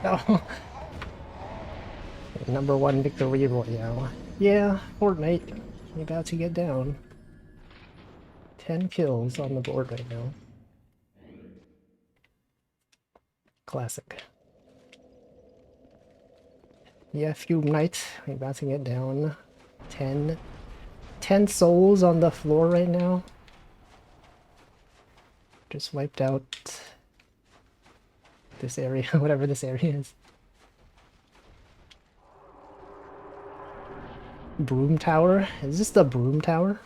Oh. Number 1 victory royale. Yeah, Fortnite. You're about to get down. 10 kills on the board right now. Classic. Yeah, Fume Knight, we're bouncing it down. 10 souls on the floor right now. Just wiped out this area, whatever this area is. Broom Tower? Is this the Broom Tower?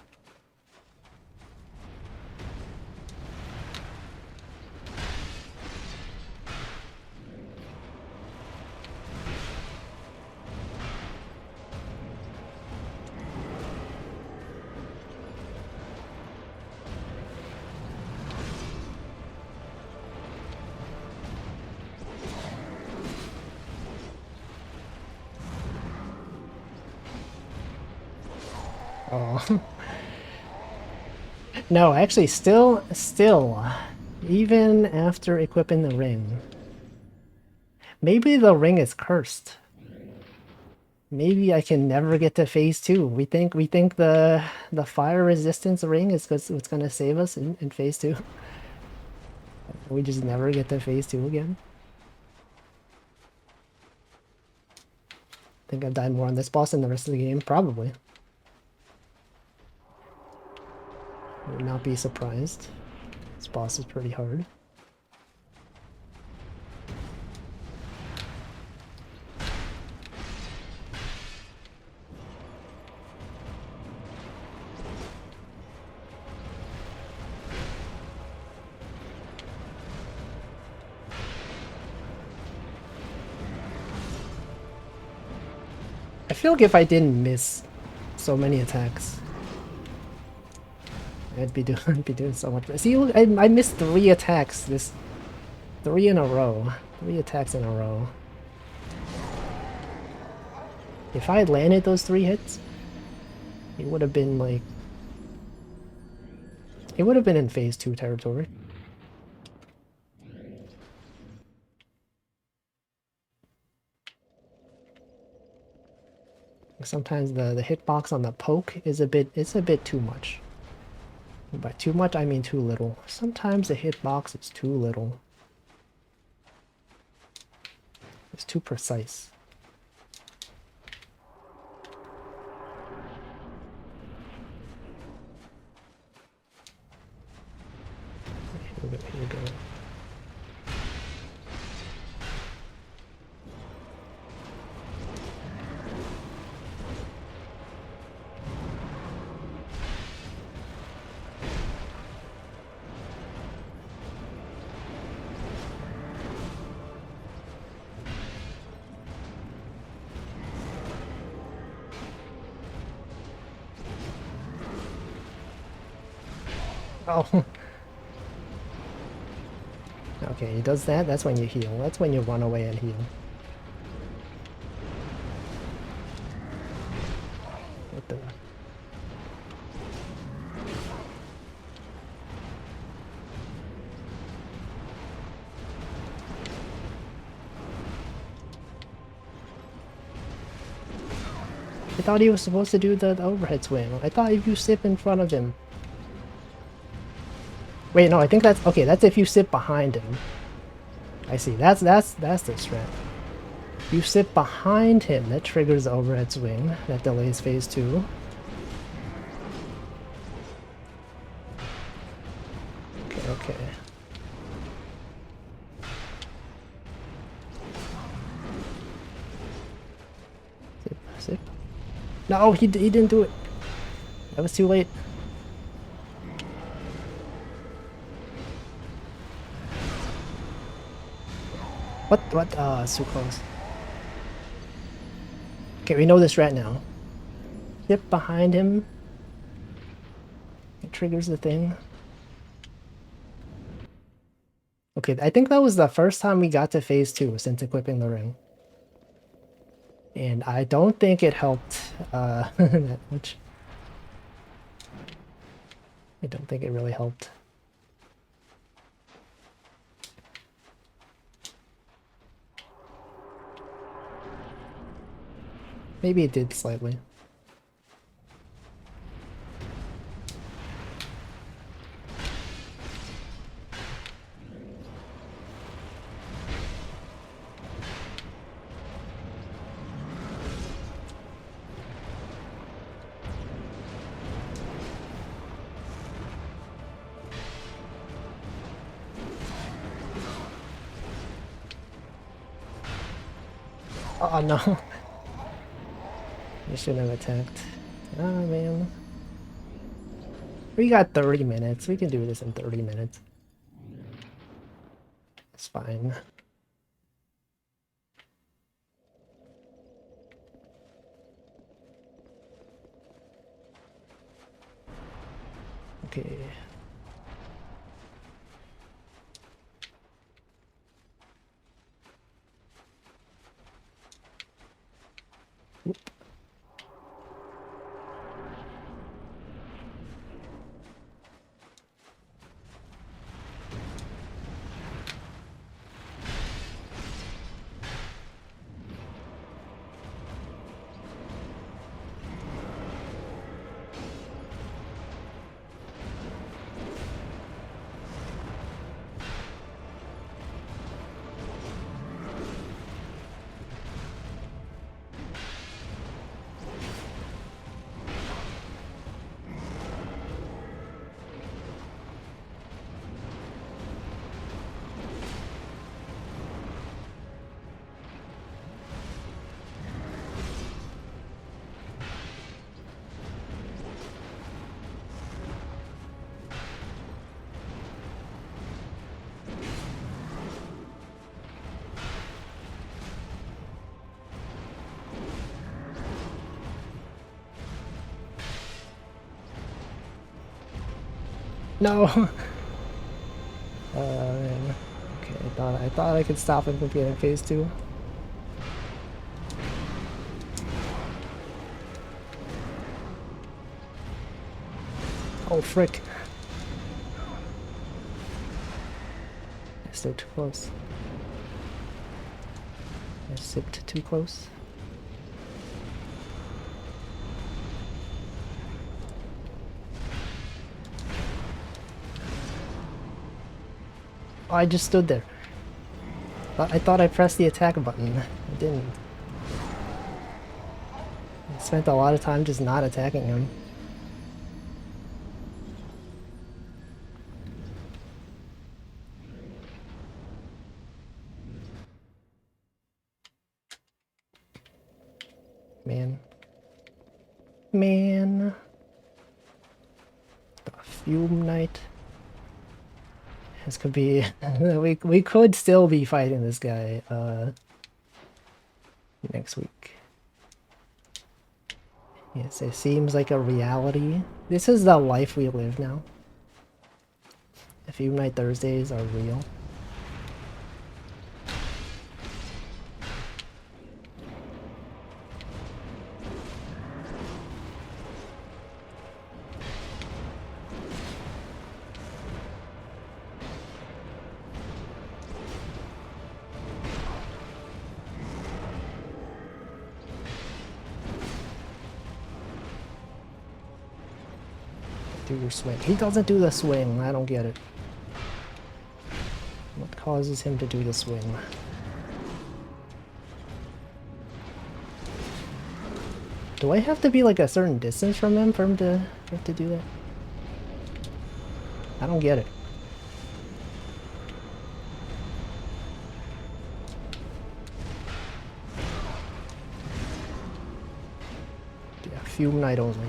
Oh. No, actually, still, even after equipping the ring, maybe the ring is cursed. Maybe I can never get to phase 2. We think the fire resistance ring is what's gonna save us in phase 2. We just never get to phase 2 again. I think I've died more on this boss than the rest of the game, probably. Would not be surprised. This boss is pretty hard. I feel like if I didn't miss so many attacks, I'd be doing so much better. See, look, I missed 3 attacks. 3 in a row. 3 attacks in a row. If I had landed those 3 hits, it would have been like... It would have been in phase 2 territory. Sometimes the hitbox on the poke is a bit too much. And by too much, I mean too little. Sometimes the hitbox is too little. It's too precise. Here we go. Oh. Okay, he does that. That's when you heal. That's when you run away and heal. What the... I thought he was supposed to do the overhead swing. I thought if you sip in front of him... Wait, no, I think that's... Okay, that's if you sit behind him. I see. That's the strat. You sit behind him, that triggers the overhead swing. That delays phase 2. Okay. Sip. No, he didn't do it. That was too late. What? It's too close. Okay, we know this right now. Sip behind him. It triggers the thing. Okay, I think that was the first time we got to phase 2 since equipping the ring. And I don't think it helped that much. I don't think it really helped. Maybe it did slightly. Oh no. You shouldn't have attacked. Oh man. We got 30 minutes. We can do this in 30 minutes. It's fine. Okay. Whoop. No. Man. Okay, I thought I could stop him from getting phase 2. Oh frick. Still too close. I sipped too close. Oh, I just stood there. I thought I pressed the attack button. I didn't. I spent a lot of time just not attacking him. Man. Man. The Fume Knight. This could be... we could still be fighting this guy, next week. Yes, it seems like a reality. This is the life we live now. The Fume Knight Thursdays are real. Do your swing. He doesn't do the swing. I don't get it. What causes him to do the swing? Do I have to be like a certain distance from him for him to do that? I don't get it. Yeah, Fume Knight only.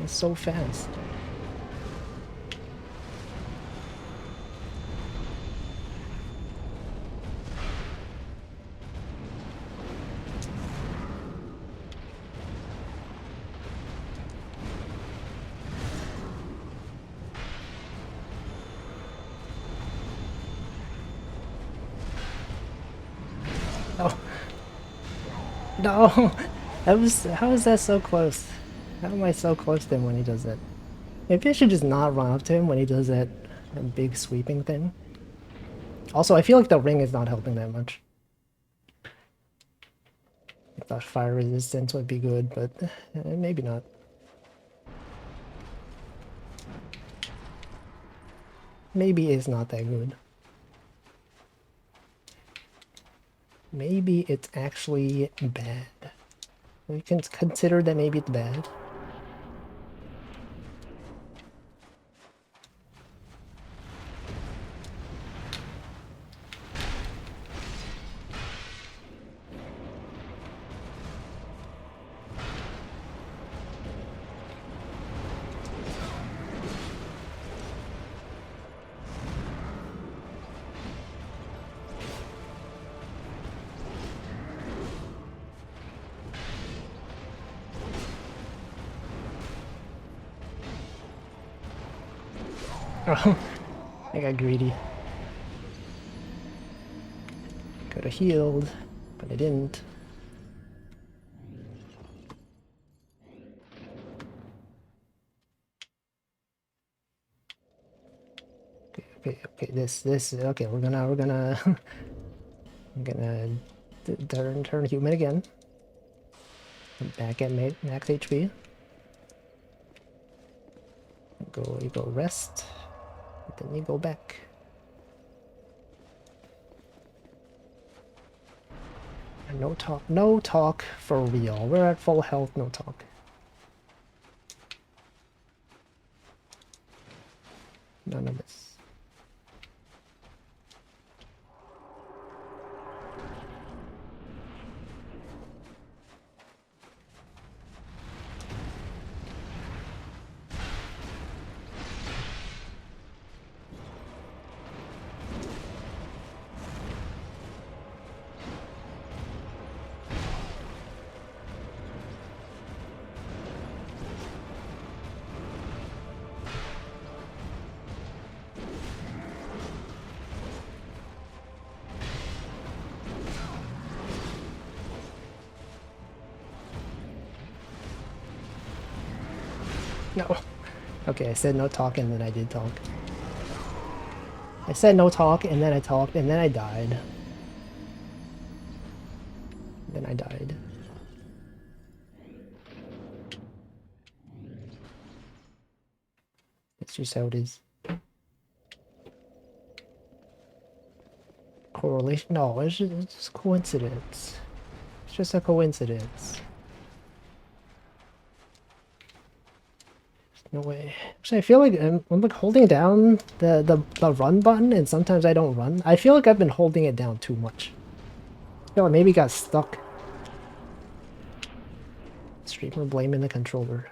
It's so fast. Oh. No! How is that so close? How am I so close to him when he does that? Maybe I should just not run up to him when he does that big sweeping thing. Also, I feel like the ring is not helping that much. I thought fire resistance would be good, but maybe not. Maybe it's not that good. maybe it's actually bad. We can consider that maybe it's bad. Oh, I got greedy. Could have healed, but I didn't. Okay, okay, we're gonna, I'm gonna turn human again. Back at max HP. You go rest, then you go back. No talk for real. We're at full health, no talk. None of this. No. Okay, I said no talk and then I did talk. I said no talk and then I talked and then I died. Then I died. That's just how it is. Correlation? No, it's just coincidence. It's just a coincidence. No way. Actually, I feel like I'm like holding down the run button, and sometimes I don't run. I feel like I've been holding it down too much. I feel like maybe it got stuck. Streamer blaming the controller.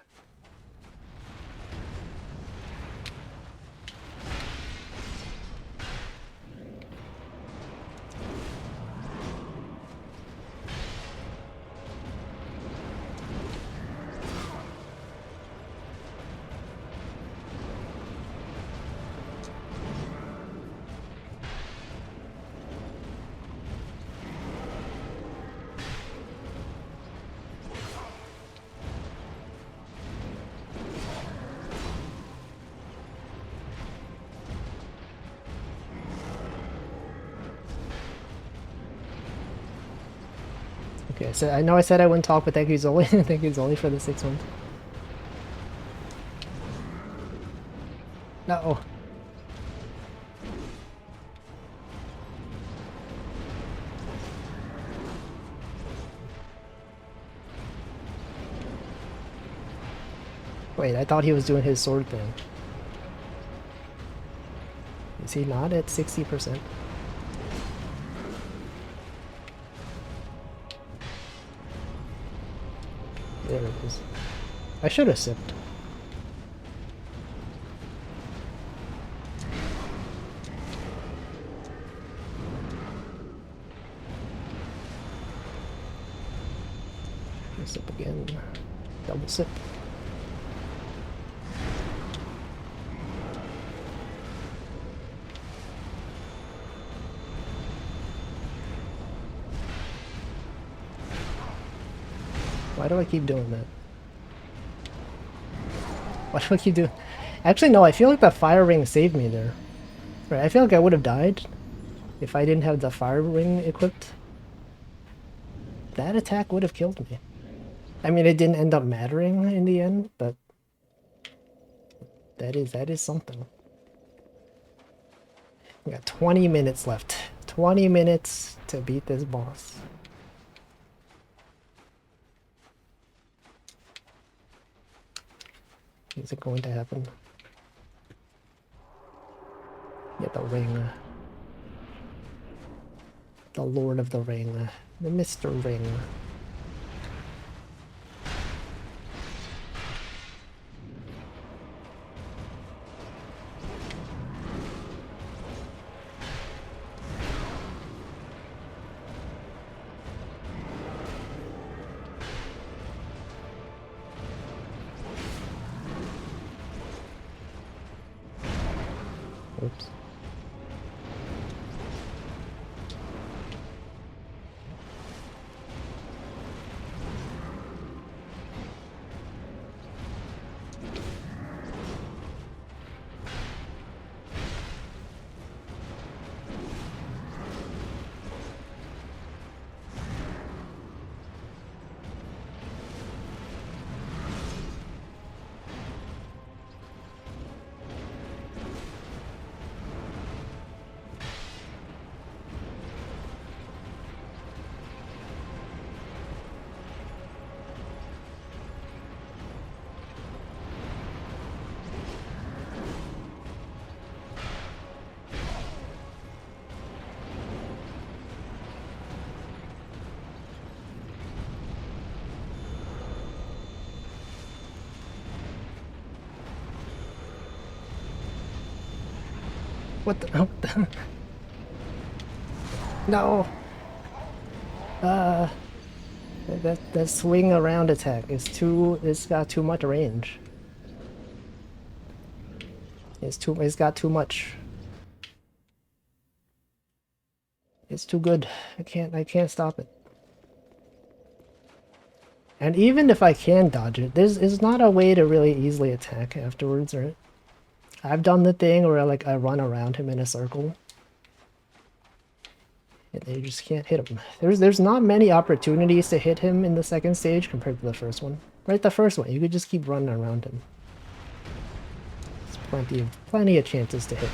Okay, so I know I said I wouldn't talk, but thank you, Zoli. Thank you, Zoli, for the 6 months. No. Wait, I thought he was doing his sword thing. Is he not at 60%? There it is. I should have sipped. Sip again. Double sip. Why do I keep doing that? Why do I keep doing... Actually, no, I feel like the fire ring saved me there. Right, I feel like I would have died if I didn't have the fire ring equipped. That attack would have killed me. I mean, it didn't end up mattering in the end, but that is something. We got 20 minutes left. 20 minutes to beat this boss. Is it going to happen? Get the ring. The Lord of the Ring. The Mr. Ring. Oops. What the? What the? No. That swing around attack is too. It's got too much range. It's got too much. It's too good. I can't stop it. And even if I can dodge it, there's not a way to really easily attack afterwards, right? I've done the thing where like I run around him in a circle. And you just can't hit him. There's not many opportunities to hit him in the second stage compared to the first one. Right, the first one, you could just keep running around him. There's plenty of chances to hit.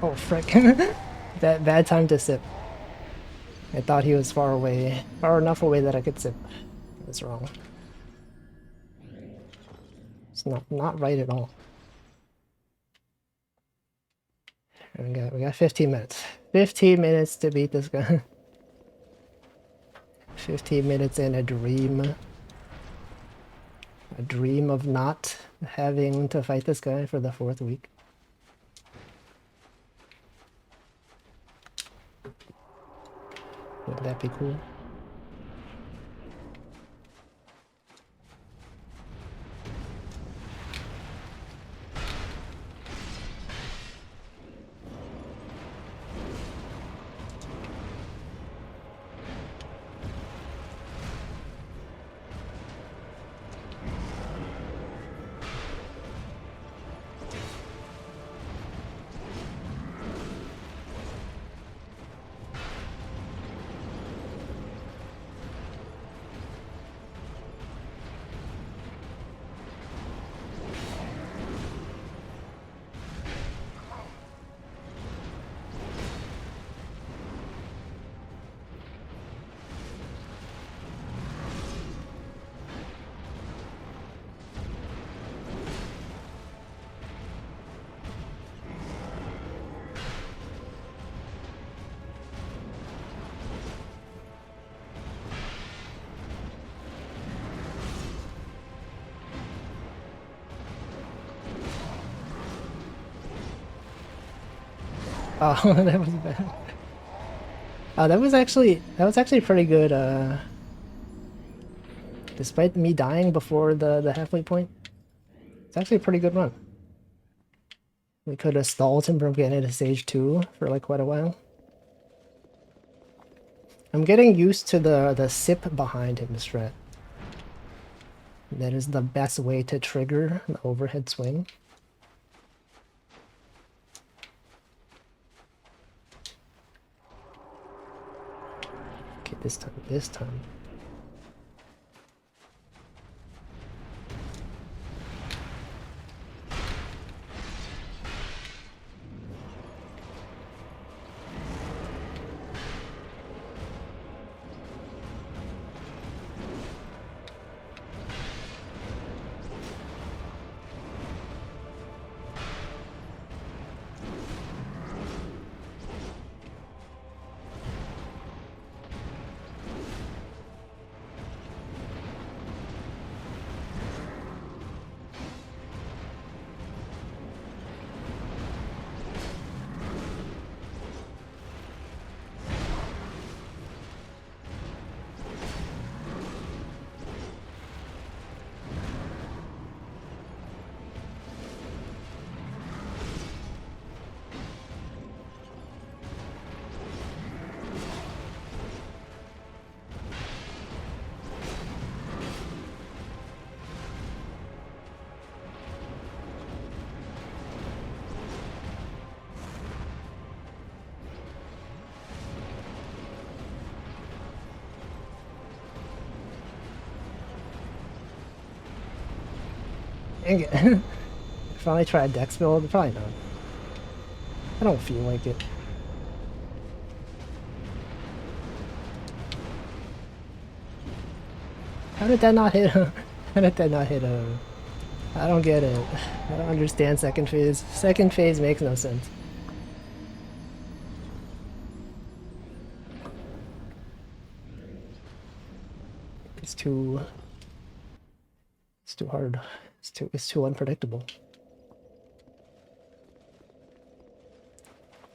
Oh frick. That bad time to sip. I thought he was far enough away that I could sip. I was wrong. It's not right at all. We got 15 minutes. 15 minutes to beat this guy. 15 minutes in a dream. A dream of not having to fight this guy for the 4th week. Wouldn't that be cool? Oh, that was bad. That was actually pretty good. Despite me dying before the halfway point, it's actually a pretty good run. We could have stalled him from getting to stage 2 for like quite a while. I'm getting used to the sip behind him strat. That is the best way to trigger the overhead swing. Okay, this time. Dang it. Finally tried dex build? Probably not. I don't feel like it. How did that not hit him? How did that not hit him? I don't get it. I don't understand second phase. Second phase makes no sense. It's too hard. It's too unpredictable.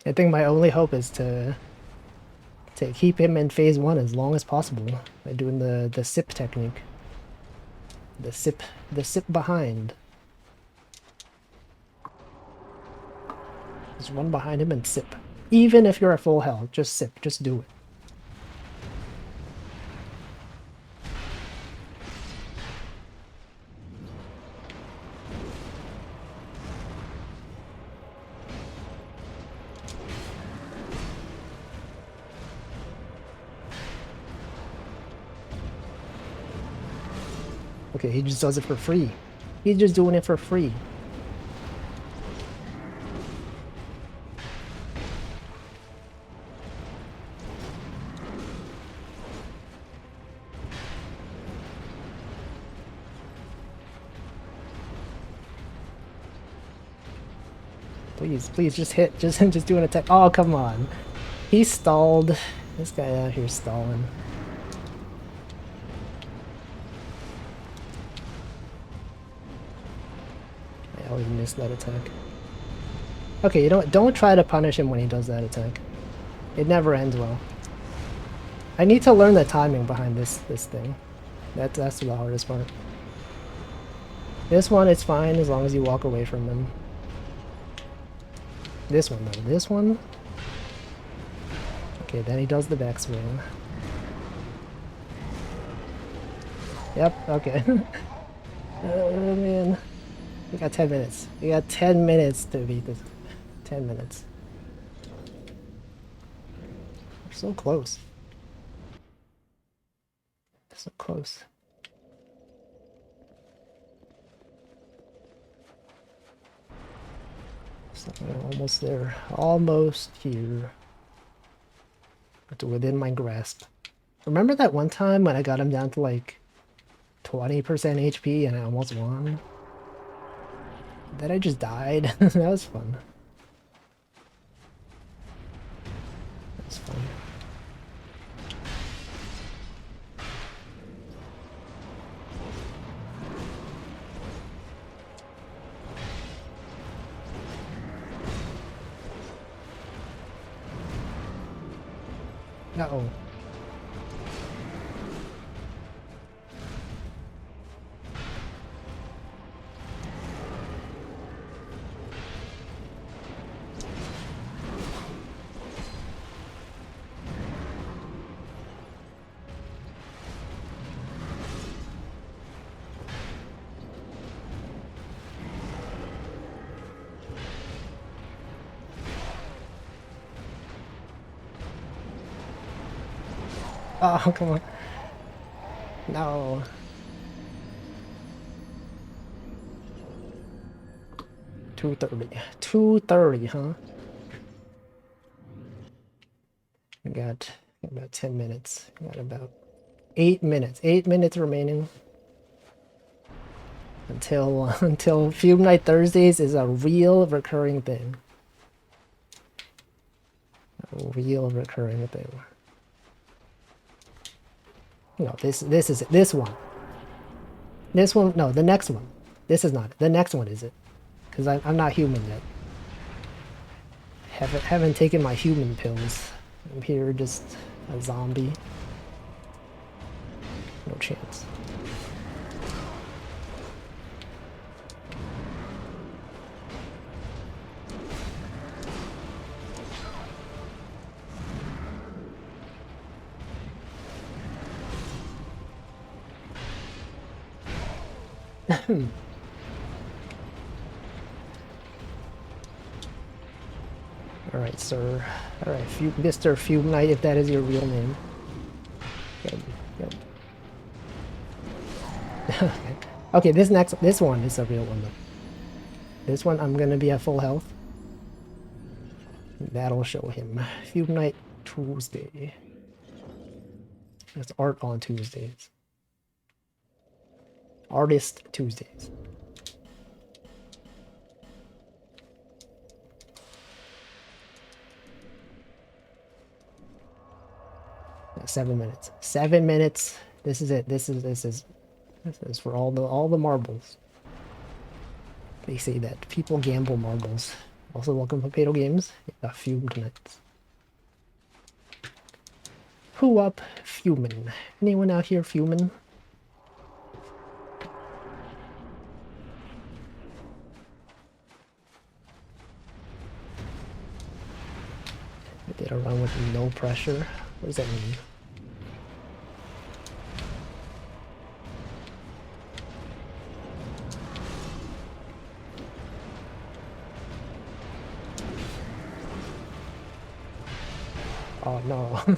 I think my only hope is to keep him in phase 1 as long as possible by doing the sip technique. The sip behind. Just run behind him and sip. Even if you're at full health, just sip, just do it. Okay, he just does it for free. He's just doing it for free. Please, just hit. Just do an attack. Oh, come on. He stalled. This guy out here stalling. I always miss that attack. Okay, you know what? Don't try to punish him when he does that attack. It never ends well. I need to learn the timing behind this thing. That's the hardest part. This one, it's fine as long as you walk away from him. This one, though. This one? Okay, then he does the backswing. Yep, okay. Oh, man. We got 10 minutes. We got 10 minutes to beat this. 10 minutes. We're so close. So close. So we're almost there. Almost here. It's within my grasp. Remember that one time when I got him down to like 20% HP and I almost won? Then I just died. That was fun. That was fun. No. Oh, come on. No. $2.30, huh? I got about 10 minutes. I got about 8 minutes. 8 minutes remaining until Fume Night Thursdays is a real recurring thing. A real recurring thing. No, this is it. This one. This one, no, the next one. This is not it. The next one is it. Because I'm not human yet. Haven't taken my human pills. I'm here just a zombie. No chance. Alright, sir. Alright, Mr. Fume Knight, if that is your real name. Yep. Okay, this one is a real one though. This one I'm gonna be at full health. That'll show him. Fume Night Tuesday. That's art on Tuesdays. Artist Tuesdays. Yeah, 7 minutes. 7 minutes. This is it. This is for all the marbles. They say that people gamble marbles. Also, welcome to Potato Games. A fumed nights. Who up fuming? Anyone out here fuming? I did a run with no pressure. What does that mean? Oh no.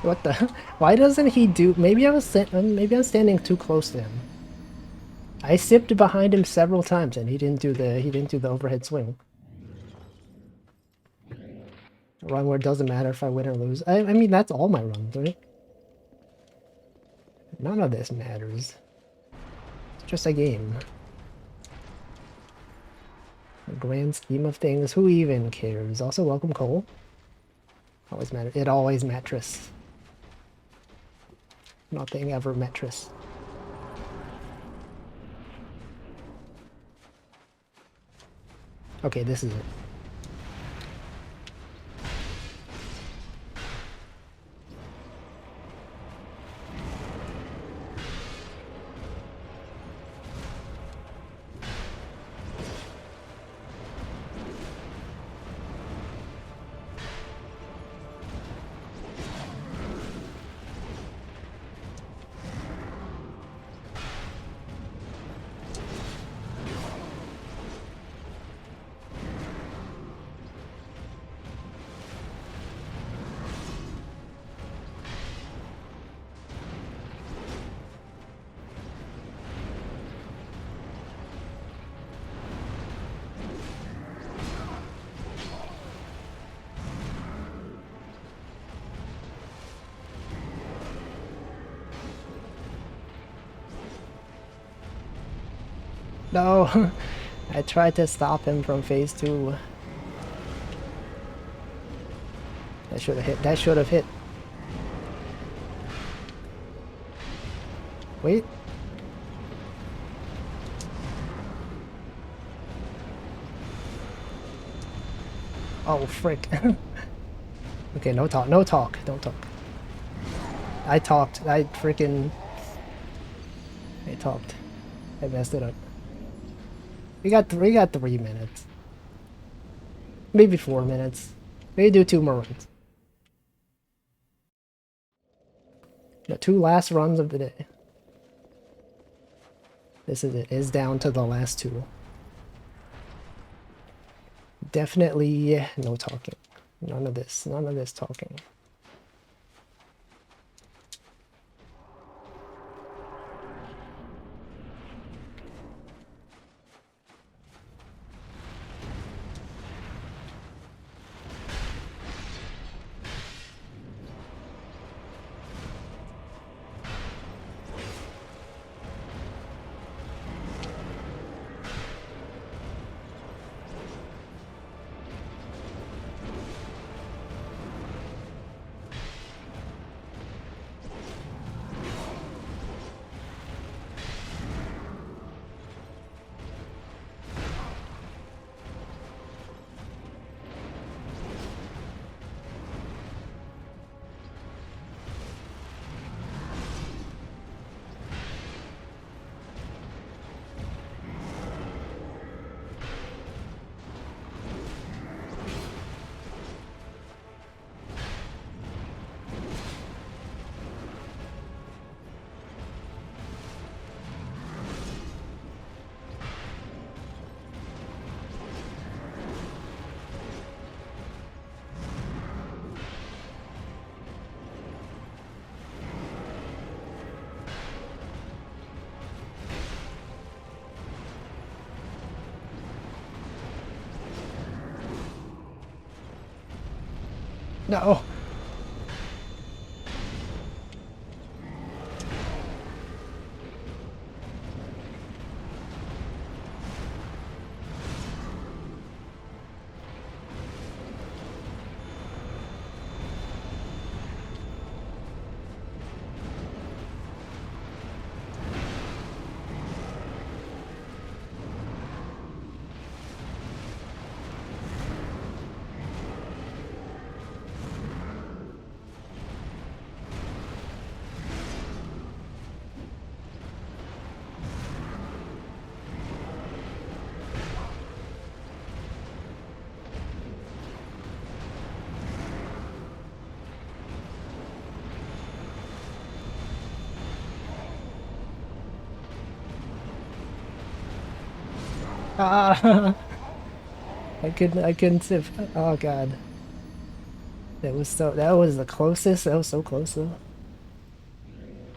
What the? Why doesn't he do? Maybe I'm standing too close to him. I sipped behind him several times and he didn't do the overhead swing. A run where it doesn't matter if I win or lose. I mean that's all my runs, right? None of this matters. It's just a game. The grand scheme of things, who even cares? Also, welcome Cole. Always matter. It always mattress. Nothing ever mattress. Okay, this is it. No! I tried to stop him from phase 2. That should have hit. That should have hit. Wait. Oh, frick. Okay, no talk. No talk. Don't talk. I talked. I talked. I messed it up. We got 3 minutes. Maybe 4 minutes. Maybe do 2 more runs. The 2 last runs of the day. This is it. It's down to the last 2. Definitely no talking. None of this. None of this talking. No. Ah, I couldn't sip. Oh god. That was the closest. That was so close though.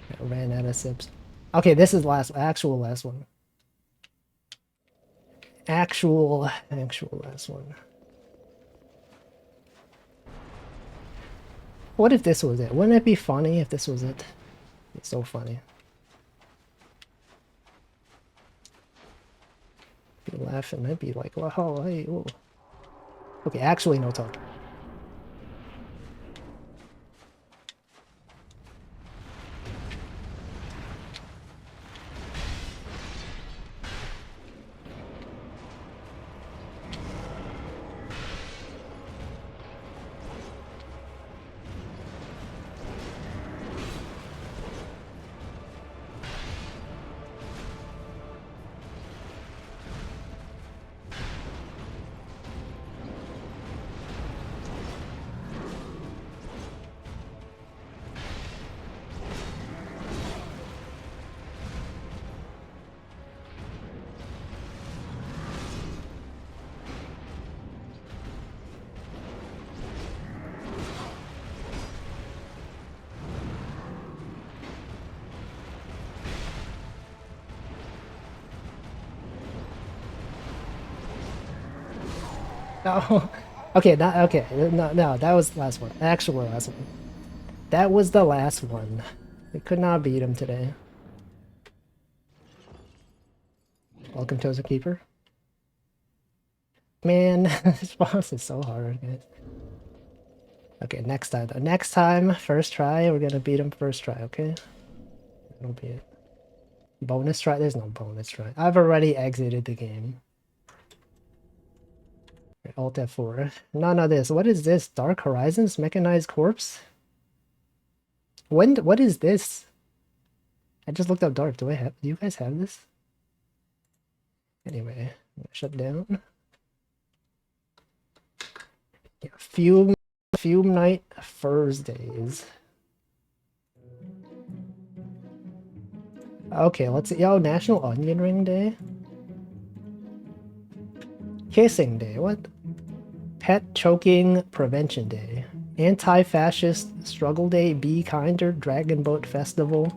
I ran out of sips. Okay, this is actual last one. Actual last one. What if this was it? Wouldn't it be funny if this was it? It's so funny. Be laughing. I'd be like, wow, hey, whoa. Okay, actually no talk. No. Okay, no, that was the last one. Actual last one. That was the last one. We could not beat him today. Welcome, Chosen Keeper. Man, this boss is so hard, guys. Okay, next time. Next time, first try, we're gonna beat him first try, okay? That'll be it. Bonus try? There's no bonus try. I've already exited the game. Alt F4. None of this. What is this? Dark Horizons? Mechanized Corpse? What is this? I just looked up Dark. Do you guys have this? Anyway, shut down. Yeah, Fume Night Thursdays. Okay, let's see. Yo, National Onion Ring Day. Kissing Day. What? Pet Choking Prevention Day. Anti-Fascist Struggle Day. Be Kinder. Dragon Boat Festival.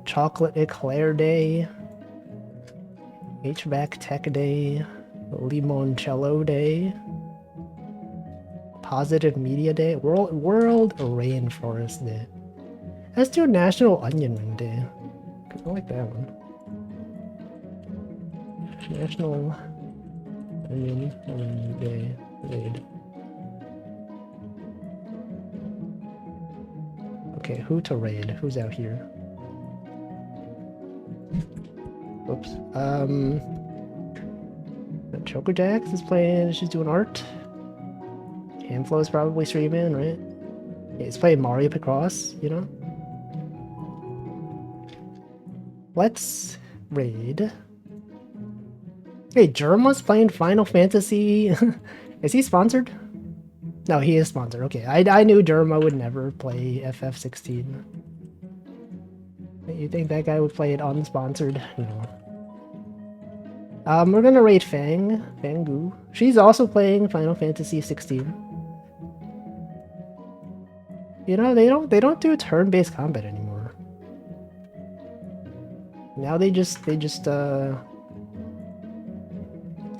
Chocolate Eclair Day. HVAC Tech Day. Limoncello Day. Positive Media Day. World Rainforest Day. Let's do National Onion Ring Day. I like that one. National Onion Ring Day. Raid. Okay, who to raid? Who's out here? Oops. Chocojax is playing. She's doing art. Handflow's probably streaming, right? Yeah, he's playing Mario Picross, you know? Let's raid. Hey, Germa's playing Final Fantasy. Is he sponsored? No, he is sponsored. Okay, I knew Derma would never play FF16. You think that guy would play it unsponsored? No. We're gonna raid Fangu. She's also playing Final Fantasy 16. You know, they don't do turn-based combat anymore. Now they just it's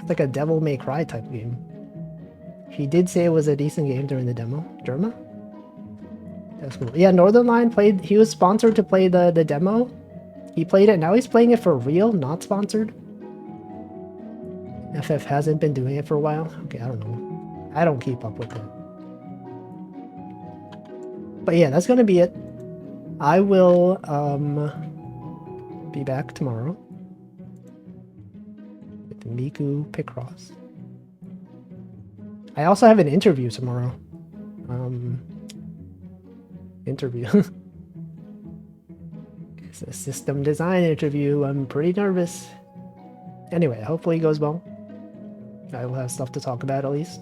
like a Devil May Cry type game. He did say it was a decent game during the demo. Derma? That's cool. Yeah, Northernlion played, he was sponsored to play the demo. He played it, now he's playing it for real, not sponsored. FF hasn't been doing it for a while. Okay, I don't know. I don't keep up with it. But yeah, that's gonna be it. I will be back tomorrow with Miku Picross. I also have an interview tomorrow. Interview. It's a system design interview. I'm pretty nervous. Anyway, hopefully it goes well. I will have stuff to talk about at least.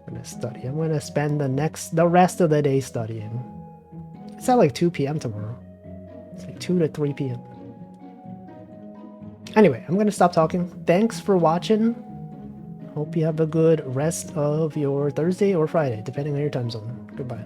I'm gonna study. I'm gonna spend the rest of the day studying. It's at like 2 p.m. tomorrow. It's like 2 to 3 p.m. Anyway, I'm gonna stop talking. Thanks for watching. Hope you have a good rest of your Thursday or Friday, depending on your time zone. Goodbye.